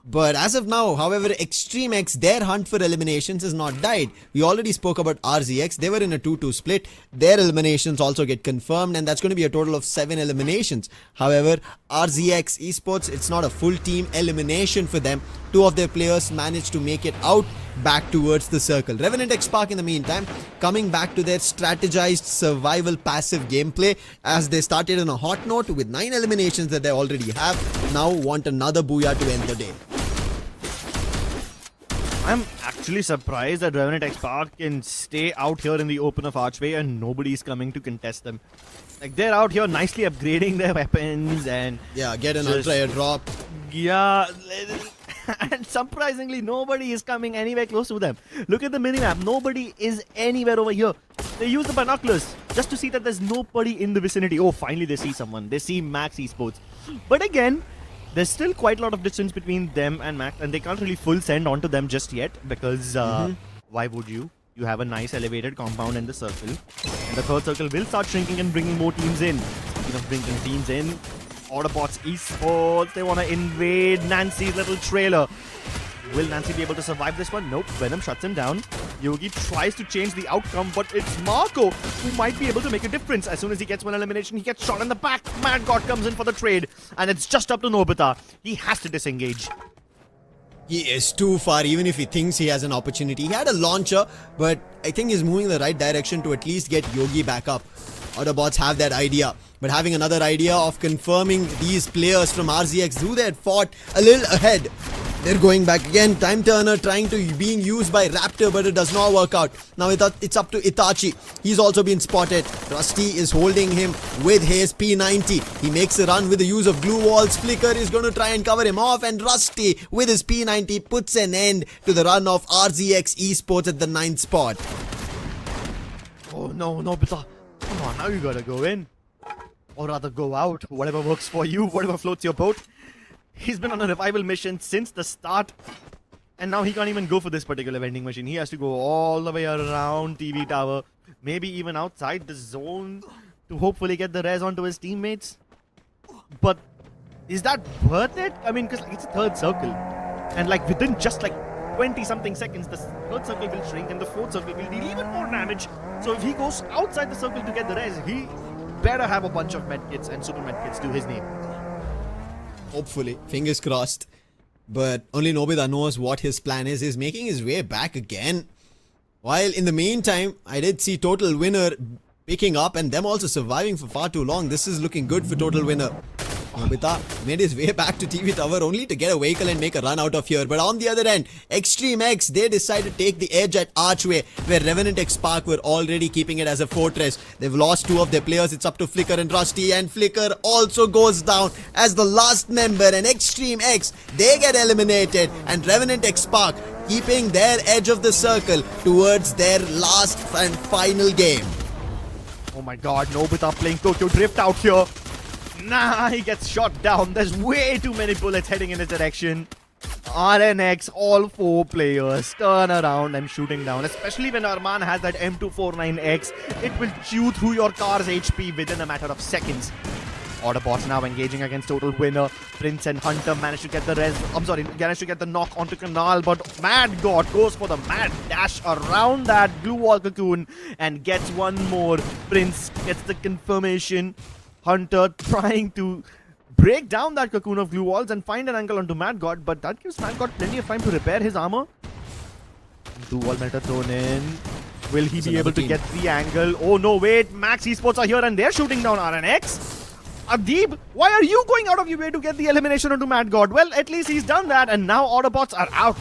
But as of now, however, Extreme X, their hunt for eliminations has not died. We already spoke about RZX. They were in a 2-2 split. Their eliminations also get confirmed, and that's going to be a total of 7 eliminations. However, RZX Esports, it's not a full team elimination for them. 2 of their players managed to make it out back towards the circle. Revenant XSpark, in the meantime, coming back to their strategized survival passive gameplay as they started on a hot note with 9 eliminations that they already have. Now want another booyah to end the day. I'm actually surprised that Revenant XSpark can stay out here in the open of Archway and nobody's coming to contest them. Like, they're out here nicely upgrading their weapons and... yeah, get an ultra air drop. Yeah, and surprisingly, nobody is coming anywhere close to them. Look at the minimap. Nobody is anywhere over here. They use the binoculars just to see that there's nobody in the vicinity. Oh, finally they see someone. They see Max Esports. But again, there's still quite a lot of distance between them and Max, and they can't really full send onto them just yet because why would you? You have a nice elevated compound in the circle, and the third circle will start shrinking and bringing more teams in. Speaking of bringing teams in, Autobotz Esports, they want to invade Nancy's little trailer. Will Nancy be able to survive this one? Nope, Venom shuts him down. Yogi tries to change the outcome, but it's Marco who might be able to make a difference. As soon as he gets one elimination, he gets shot in the back. Mad God comes in for the trade, and it's just up to Nobita. He has to disengage. He is too far, even if he thinks he has an opportunity. He had a launcher, but I think he's moving in the right direction to at least get Yogi back up. Autobots have that idea, but having another idea of confirming these players from RZX who they had fought a little ahead. They're going back again. Time Turner trying to being used by Raptor, but it does not work out. Now it's up to Itachi. He's also been spotted. Rusty is holding him with his P90. He makes a run with the use of glue walls. Flicker is going to try and cover him off, and Rusty with his P90 puts an end to the run of RZX Esports at the 9th spot. Oh no, Nobita. Come on, now you gotta go in. Or rather go out. Whatever works for you, whatever floats your boat. He's been on a revival mission since the start. And now he can't even go for this particular vending machine. He has to go all the way around TV tower. Maybe even outside the zone to hopefully get the res onto his teammates. But is that worth it? I mean, because it's a third circle. And like within just like 20-something seconds, the third circle will shrink and the fourth circle will deal even more damage. So if he goes outside the circle to get the res, he better have a bunch of medkits and super medkits to his name. Hopefully, fingers crossed. But only Nobita knows what his plan is. He's making his way back again. While in the meantime, I did see Total Winner picking up and them also surviving for far too long. This is looking good for Total Winner. Nobita made his way back to TV tower only to get a vehicle and make a run out of here. But on the other end, Extreme X, they decided to take the edge at Archway, where Revenant XSpark were already keeping it as a fortress. They've lost 2 of their players. It's up to Flicker and Rusty, and Flicker also goes down as the last member. And Extreme X, they get eliminated, and Revenant XSpark keeping their edge of the circle towards their last and final game. Oh my god, Nobita playing Tokyo Drift out here. Nah, he gets shot down. There's way too many bullets heading in his direction. RNX, all 4 players turn around and shooting down. Especially when Arman has that M249X, it will chew through your car's HP within a matter of seconds. Autobotz now engaging against Total Winner. Prince and Hunter managed to get the managed to get the knock onto Canal, but Mad God goes for the mad dash around that glue wall cocoon and gets one more. Prince gets the confirmation. Hunter trying to break down that cocoon of glue walls and find an angle onto Mad God, but that gives Mad God plenty of time to repair his armor. Glue wall meta thrown in. Will he be able to get the angle? Oh no, wait, Max Esports are here and they're shooting down RNX. Adib, why are you going out of your way to get the elimination onto Mad God? Well, at least he's done that, and now Autobots are out.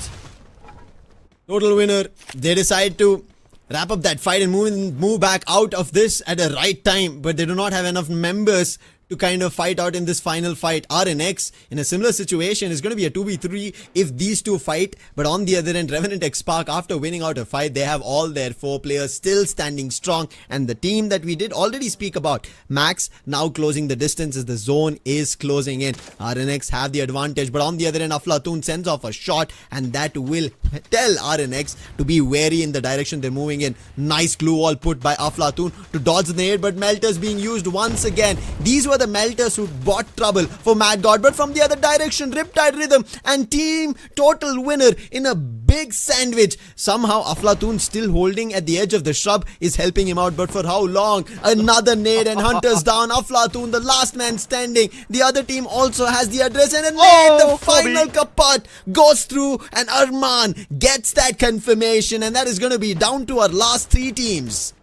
Total Winner, they decide to wrap up that fight and move back out of this at the right time, but they do not have enough members to kind of fight out in this final fight. RNX in a similar situation is going to be a 2v3 if these two fight, but on the other end, Revenant XSpark, after winning out a fight, they have all their 4 players still standing strong, and the team that we did already speak about, Max, now closing the distance as the zone is closing in. RNX have the advantage, but on the other end, Aflatun sends off a shot, and that will tell RNX to be wary in the direction they're moving in. Nice glue wall put by Aflatun to dodge the nade, but Melters being used once again. These were the Melters who brought trouble for Mad God, but from the other direction, Riptide Rhythm and Team Total Winner in a big sandwich. Somehow Aflatun still holding at the edge of the shrub is helping him out, but for how long? Another nade and Hunter's down. Aflatun, the last man standing. The other team also has the address, and a nade, the final kapat goes through, and Arman gets that confirmation, and that is going to be down to our last 3 teams.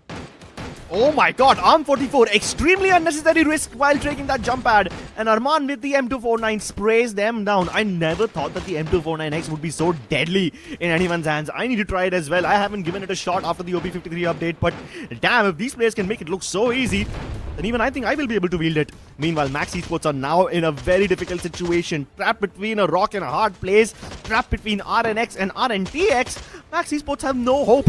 Oh my god, Arm 44, extremely unnecessary risk while taking that jump pad. And Arman with the M249 sprays them down. I never thought that the M249X would be so deadly in anyone's hands. I need to try it as well. I haven't given it a shot after the OP53 update, but damn, if these players can make it look so easy, then even I think I will be able to wield it. Meanwhile, Max Esports are now in a very difficult situation. Trapped between a rock and a hard place. Trapped between RNX and RNTX. Max Esports have no hope.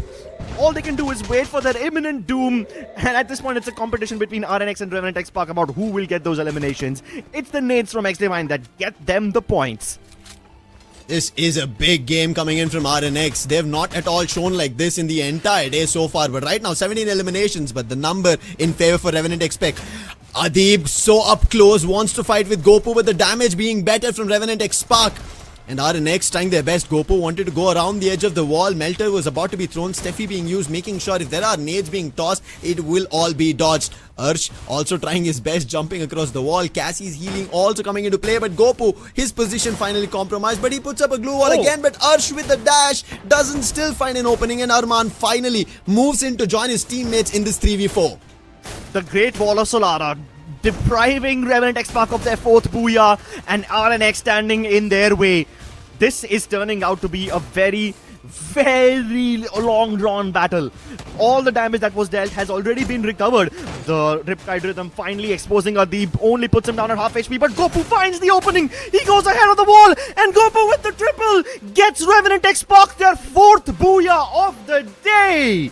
All they can do is wait for their imminent doom. And at this point, it's a competition between RNX and Revenant XSpark about who will get those eliminations. It's the nades from XDivine that get them the points. This is a big game coming in from RNX. They have not at all shown like this in the entire day so far. But right now, 17 eliminations, but the number in favor for Revenant XSpark. Adib so up close, wants to fight with Gopu, but the damage being better from Revenant XSpark. And RNX trying their best. Gopu wanted to go around the edge of the wall. Melter was about to be thrown. Steffi being used, making sure if there are nades being tossed, it will all be dodged. Ursh also trying his best, jumping across the wall. Cassie's healing also coming into play, but Gopu, his position finally compromised, but he puts up a glue wall again, but Ursh with the dash doesn't still find an opening, and Arman finally moves in to join his teammates in this 3v4. The Great Wall of Solara depriving Revenant XSpark of their 4th booyah, and RNX standing in their way. This is turning out to be a very long drawn battle. All the damage that was dealt has already been recovered. The Riptide Rhythm finally exposing Adib, only puts him down at half HP, but Gopu finds the opening. He goes ahead of the wall, and Gopu with the triple gets Revenant XSpark their 4th booyah of the day.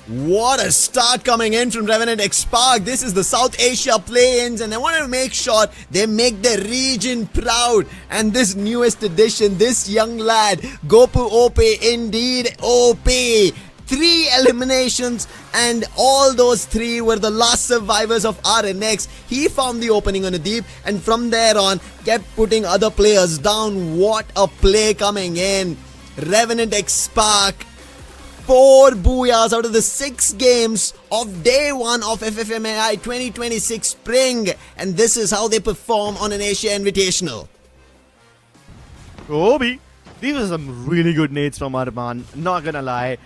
What a start coming in from Revenant XSpark. This is the South Asia play-ins, and they want to make sure they make their region proud. And this newest addition, this young lad, Gopu OP, indeed OP. 3 eliminations, and all those 3 were the last survivors of RNX. He found the opening on Adib, and from there on, kept putting other players down. What a play coming in. Revenant XSpark, 4 booyahs out of the 6 games of day 1 of FFMAI 2026 Spring, and this is how they perform on an Asia Invitational. Obi, these are some really good nades from Arman, not gonna lie.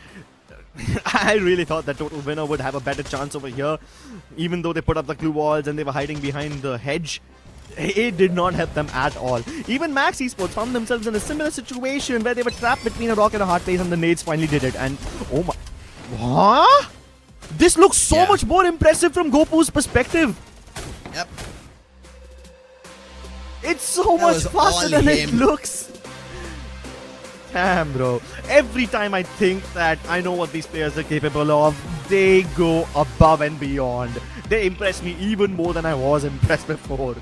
I really thought that Total Winner would have a better chance over here, even though they put up the glue walls and they were hiding behind the hedge. It did not help them at all. Even Max Esports found themselves in a similar situation where they were trapped between a rock and a hard place, and the nades finally did it. And oh my, what? This looks so much more impressive from Gopu's perspective. Yep. It's so much faster than it looks. Damn, bro. Every time I think that I know what these players are capable of, they go above and beyond. They impress me even more than I was impressed before.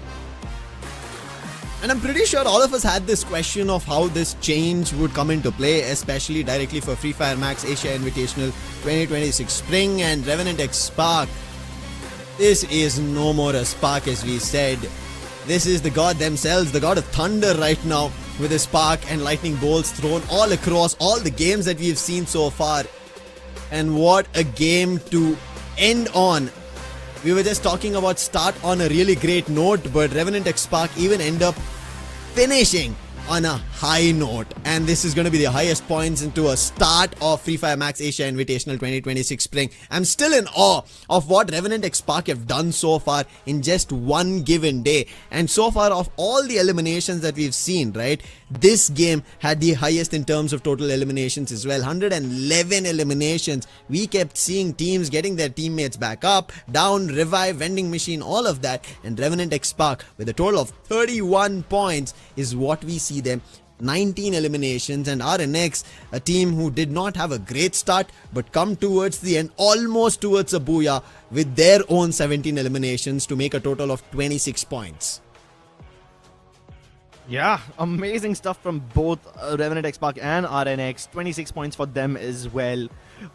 And I'm pretty sure all of us had this question of how this change would come into play, especially directly for Fire Max Asia Invitational 2026 Spring and Revenant XSpark. This is no more a spark, as we said. This is the god themselves, the god of thunder right now, with his spark and lightning bolts thrown all across all the games that we've seen so far. And what a game to end on. We were just talking about start on a really great note, but Revenant XSpark even end up finishing on a high note, and this is going to be the highest points into a start of Fire Max Asia Invitational 2026 Spring. I'm still in awe of what Revenant XSpark have done so far in just one given day, and so far of all the eliminations that we've seen, right, this game had the highest in terms of total eliminations as well. 111 eliminations. We kept seeing teams getting their teammates back up, down, revive, vending machine, all of that, and Revenant XSpark with a total of 31 points is what we see them. 19 eliminations, and RNX, a team who did not have a great start but come towards the end, almost towards a booyah, with their own 17 eliminations to make a total of 26 points. Yeah, amazing stuff from both Revenant XSpark and RNX. 26 points for them as well.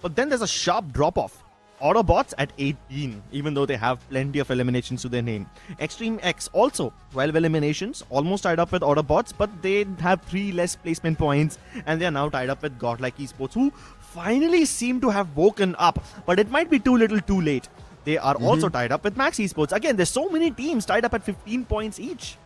But then there's a sharp drop-off. Autobotz at 18, even though they have plenty of eliminations to their name. Extreme X also 12 eliminations, almost tied up with Autobotz, but they have 3 less placement points, and they are now tied up with GodLike Esports, who finally seem to have woken up, but it might be too little too late. They are also tied up with Max Esports. Again, there's so many teams tied up at 15 points each.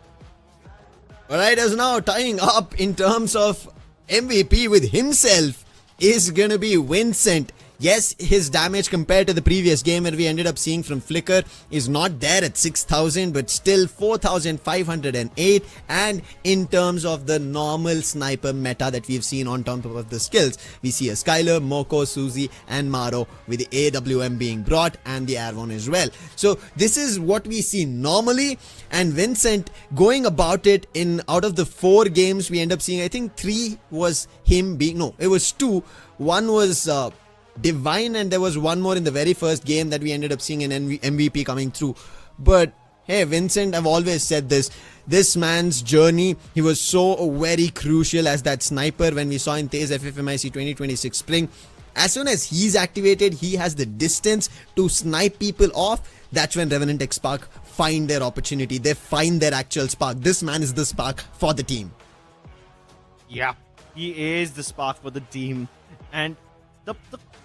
Alright, as now tying up in terms of MVP with himself is gonna be Vincent. Yes, his damage compared to the previous game where we ended up seeing from Flicker is not there at 6,000, but still 4,508. And in terms of the normal sniper meta that we've seen on top of the skills, we see a Skylar, Moko, Suzy and Maro with the AWM being brought and the Airborne as well. So this is what we see normally, and Vincent going about it in out of the 4 games we end up seeing, I think 3 was him being, no, it was 2. One was Divine, and there was one more in the very first game that we ended up seeing an MVP coming through. But hey, Vincent, I've always said this man's journey, he was so very crucial as that sniper when we saw in Tez FFMIC 2026 Spring. As soon as he's activated, he has the distance to snipe people off. That's when Revenant XSpark find their opportunity. They find their actual spark. This man is the spark for the team. Yeah, he is the spark for the team. And the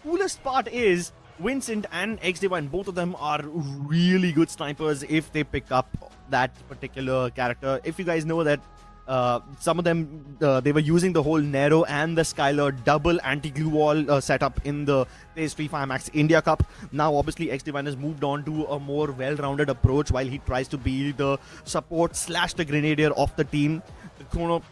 coolest part is Vincent and X-Divine, both of them are really good snipers if they pick up that particular character. If you guys know that some of them, they were using the whole Nero and the Skylar double anti-glue wall setup in the Fire Max India Cup. Now obviously X-Divine has moved on to a more well-rounded approach while he tries to be the support / the grenadier of the team. The Chrono,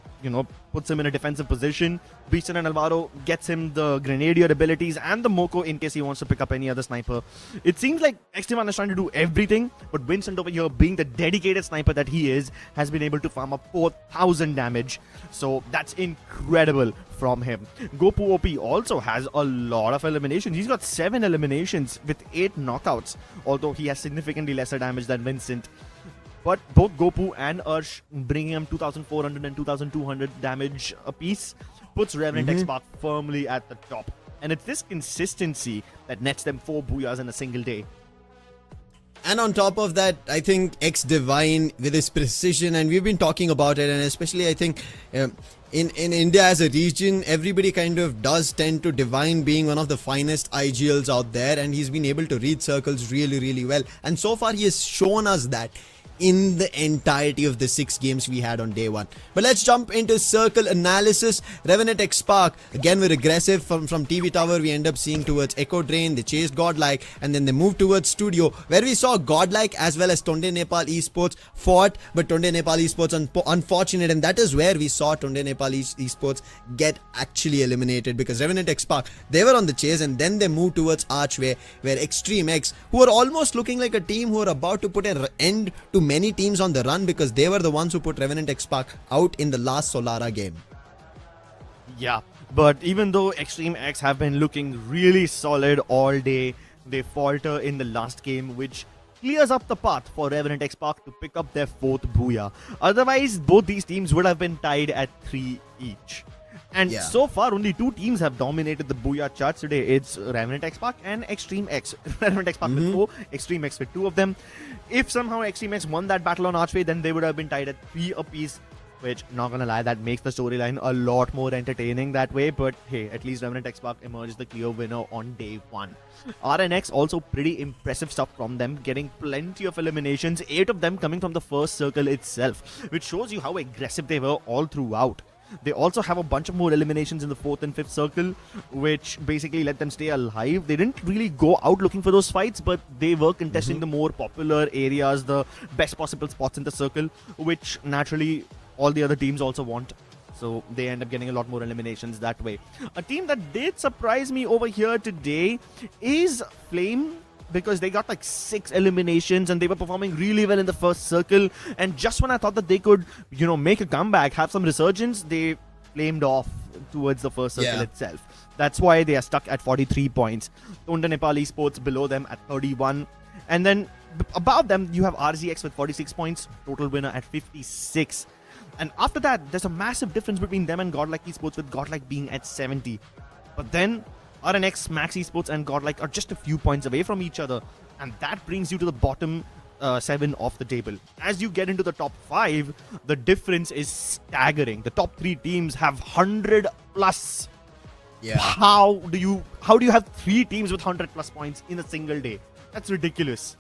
puts him in a defensive position. Beaston and Alvaro gets him the Grenadier abilities and the Moko in case he wants to pick up any other sniper. It seems like X-Divine is trying to do everything, but Vincent over here, being the dedicated sniper that he is, has been able to farm up 4,000 damage. So that's incredible from him. Gopu OP also has a lot of eliminations. He's got 7 eliminations with 8 knockouts, although he has significantly lesser damage than Vincent. But both Gopu and Ursh bringing him 2,400 and 2,200 damage apiece puts Revenant XSpark firmly at the top. And it's this consistency that nets them 4 booyahs in a single day. And on top of that, I think X-Divine with his precision, and we've been talking about it, and especially I think in India as a region, everybody kind of does tend to Divine being one of the finest IGLs out there, and he's been able to read circles really, really well. And so far he has shown us that in the entirety of the 6 games we had on day 1. But let's jump into circle analysis. Revenant XSpark, again we're aggressive from TV Tower. We end up seeing towards Echo Drain. They chased GodLike and then they moved towards Studio, where we saw GodLike as well as Tonde Nepal Esports fought, but Tonde Nepal Esports unfortunate, and that is where we saw Tonde Nepal Esports get actually eliminated, because Revenant XSpark, they were on the chase and then they moved towards Archway, where Extreme X, who are almost looking like a team who are about to put an end to many teams on the run, because they were the ones who put Revenant XSpark out in the last Solara game. Yeah, but even though Extreme X have been looking really solid all day, they falter in the last game, which clears up the path for Revenant XSpark to pick up their 4th booyah. Otherwise, both these teams would have been tied at 3 each. And so far, only 2 teams have dominated the booyah charts today. It's Revenant XSpark and Extreme X. Revenant XSpark with 4, Extreme X with 2 of them. If somehow Extreme X won that battle on Archway, then they would have been tied at 3 apiece. Which, not gonna lie, that makes the storyline a lot more entertaining that way. But hey, at least Revenant XSpark emerged the clear winner on day 1. RNX also pretty impressive stuff from them, getting plenty of eliminations, 8 of them coming from the first circle itself, which shows you how aggressive they were all throughout. They also have a bunch of more eliminations in the 4th and 5th circle, which basically let them stay alive. They didn't really go out looking for those fights, but they were contesting the more popular areas, the best possible spots in the circle, which naturally all the other teams also want. So they end up getting a lot more eliminations that way. A team that did surprise me over here today is Flame, because they got like 6 eliminations and they were performing really well in the first circle. And just when I thought that they could, make a comeback, have some resurgence, they flamed off towards the first circle itself. That's why they are stuck at 43 points. Tonde Nepal Esports below them at 31. And then above them, you have RZX with 46 points, total winner at 56. And after that, there's a massive difference between them and GodLike Esports, with GodLike being at 70. But then RNX Max Esports and GodLike are just a few points away from each other. And that brings you to the bottom 7 of the table. As you get into the top 5, the difference is staggering. The top 3 teams have 100 plus. Yeah. How do you have 3 teams with 100 plus points in a single day? That's ridiculous.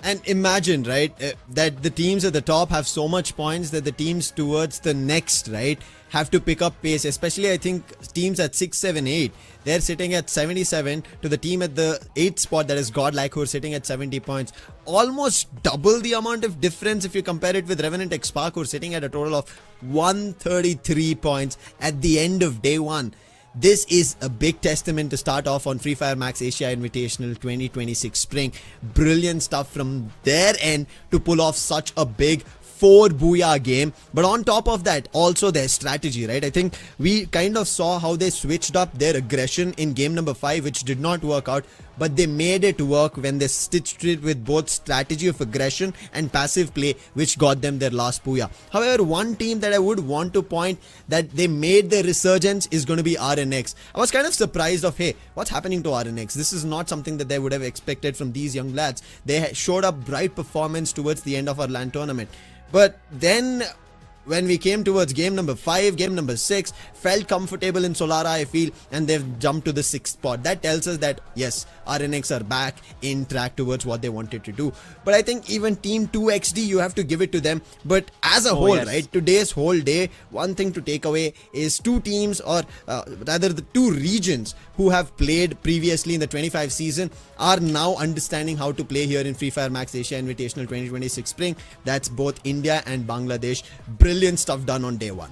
And imagine, right, that the teams at the top have so much points that the teams towards the next, right, have to pick up pace. Especially, I think, teams at 6, 7, 8. They're sitting at 77 to the team at the 8th spot, that is GodLike, who are sitting at 70 points. Almost double the amount of difference if you compare it with Revenant XSpark, who are sitting at a total of 133 points at the end of day 1. This is a big testament to start off on Fire Max Asia Invitational 2026 Spring. Brilliant stuff from their end to pull off such a big 4 booyah game. But on top of that, also their strategy, right? I think we kind of saw how they switched up their aggression in game number 5, which did not work out, but they made it work when they stitched it with both strategy of aggression and passive play, which got them their last booyah. However, one team that I would want to point that they made their resurgence is going to be RNX. I was kind of surprised of, hey, what's happening to RNX? This is not something that they would have expected from these young lads. They showed up bright performance towards the end of our LAN tournament. But then when we came towards game number 5, game number 6, felt comfortable in Solara, I feel, and they've jumped to the 6th spot. That tells us that, yes, RNX are back in track towards what they wanted to do. But I think even Team 2XD, you have to give it to them. But as a whole, right, today's whole day, one thing to take away is 2 teams, or rather the 2 regions who have played previously in the 25 season are now understanding how to play here in Fire Max Asia Invitational 2026 Spring. That's both India and Bangladesh. Brilliant stuff done on day 1.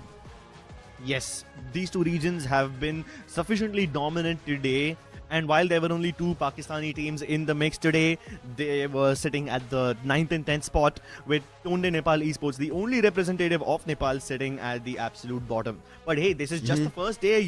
Yes, these 2 regions have been sufficiently dominant today. And while there were only 2 Pakistani teams in the mix today, they were sitting at the 9th and 10th spot, with Tonde Nepal Esports, the only representative of Nepal, sitting at the absolute bottom. But hey, this is just the first day,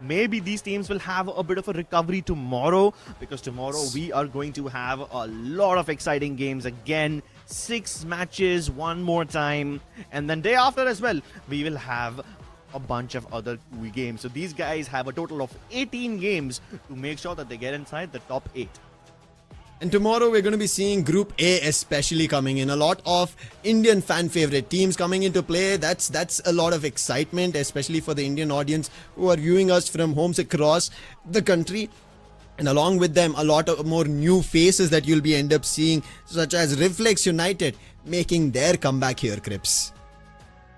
Maybe these teams will have a bit of a recovery tomorrow, because tomorrow we are going to have a lot of exciting games again. 6 matches one more time. And then day after as well, we will have a bunch of other games. So these guys have a total of 18 games to make sure that they get inside the top 8. And tomorrow we're going to be seeing Group A especially coming in. A lot of Indian fan favorite teams coming into play. That's a lot of excitement, especially for the Indian audience who are viewing us from homes across the country. And along with them, a lot of more new faces that you'll be end up seeing, such as Reflex United making their comeback here, Crips.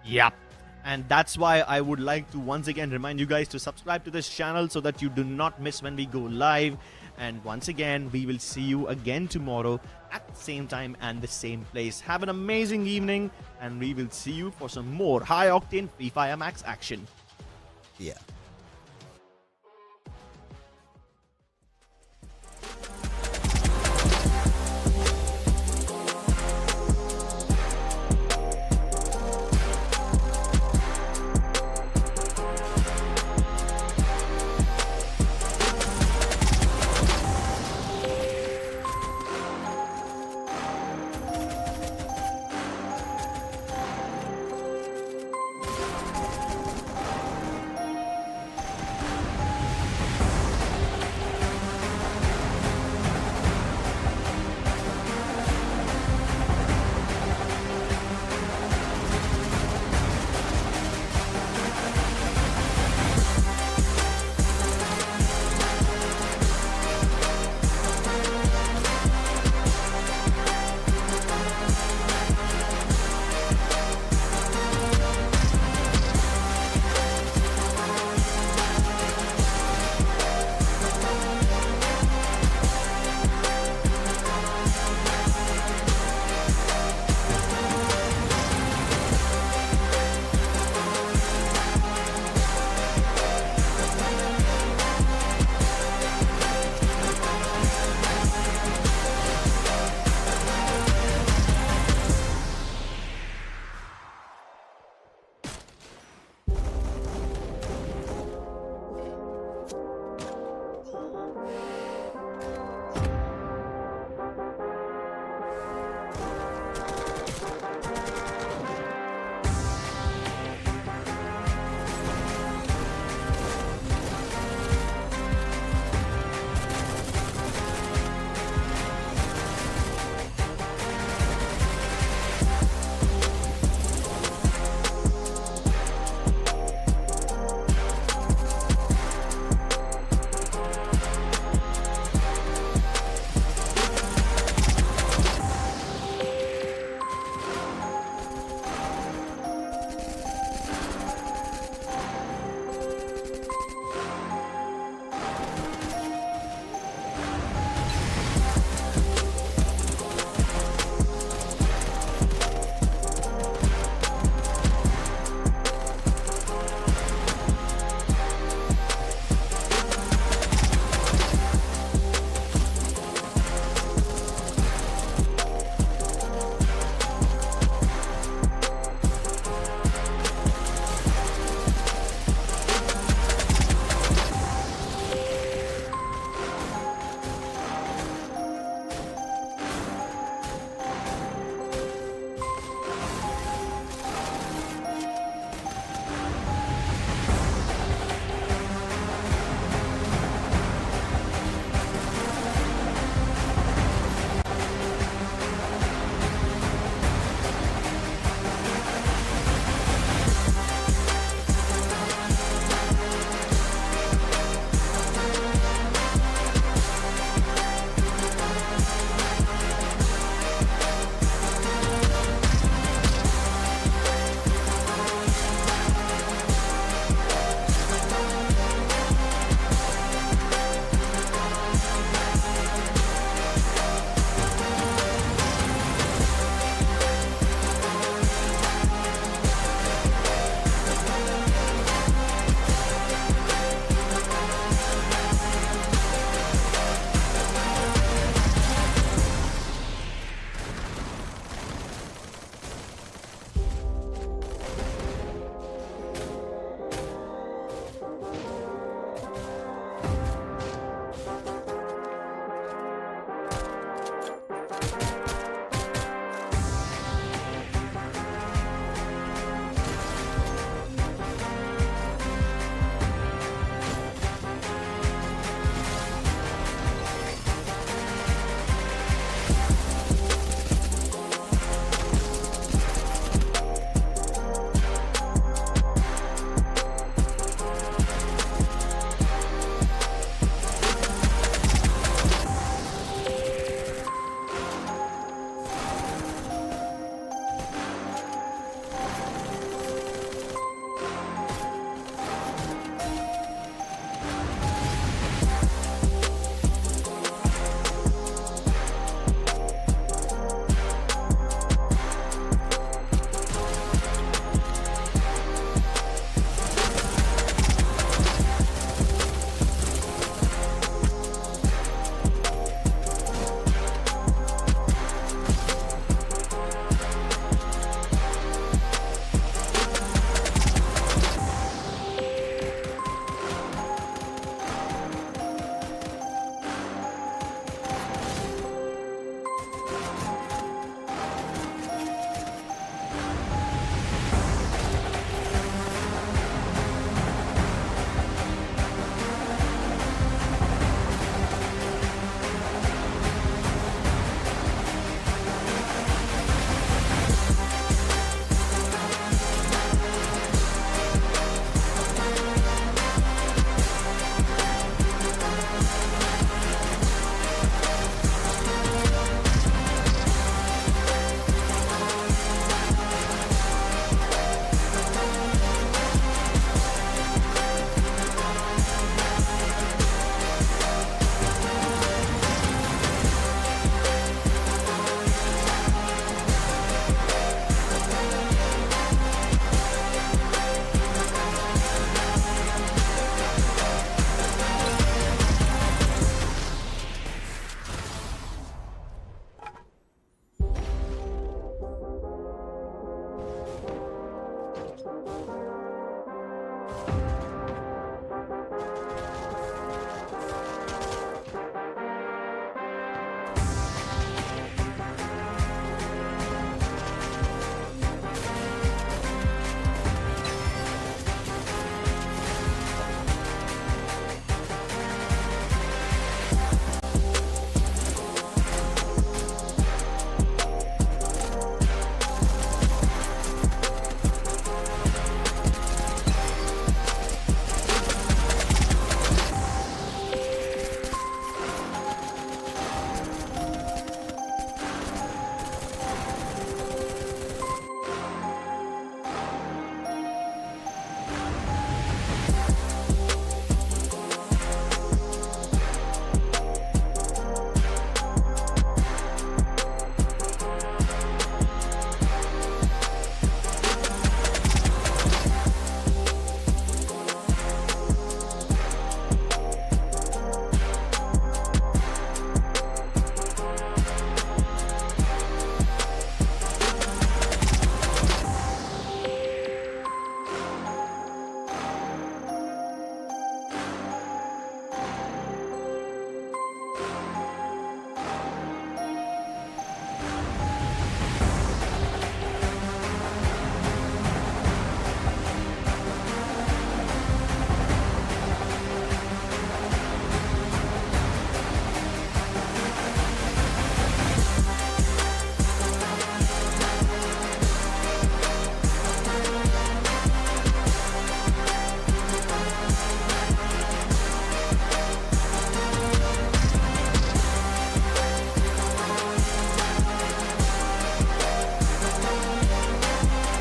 Yep. And that's why I would like to once again remind you guys to subscribe to this channel so that you do not miss when we go live. And once again, we will see you again tomorrow at the same time and the same place. Have an amazing evening, and we will see you for some more high-octane Fire Max action. Yeah.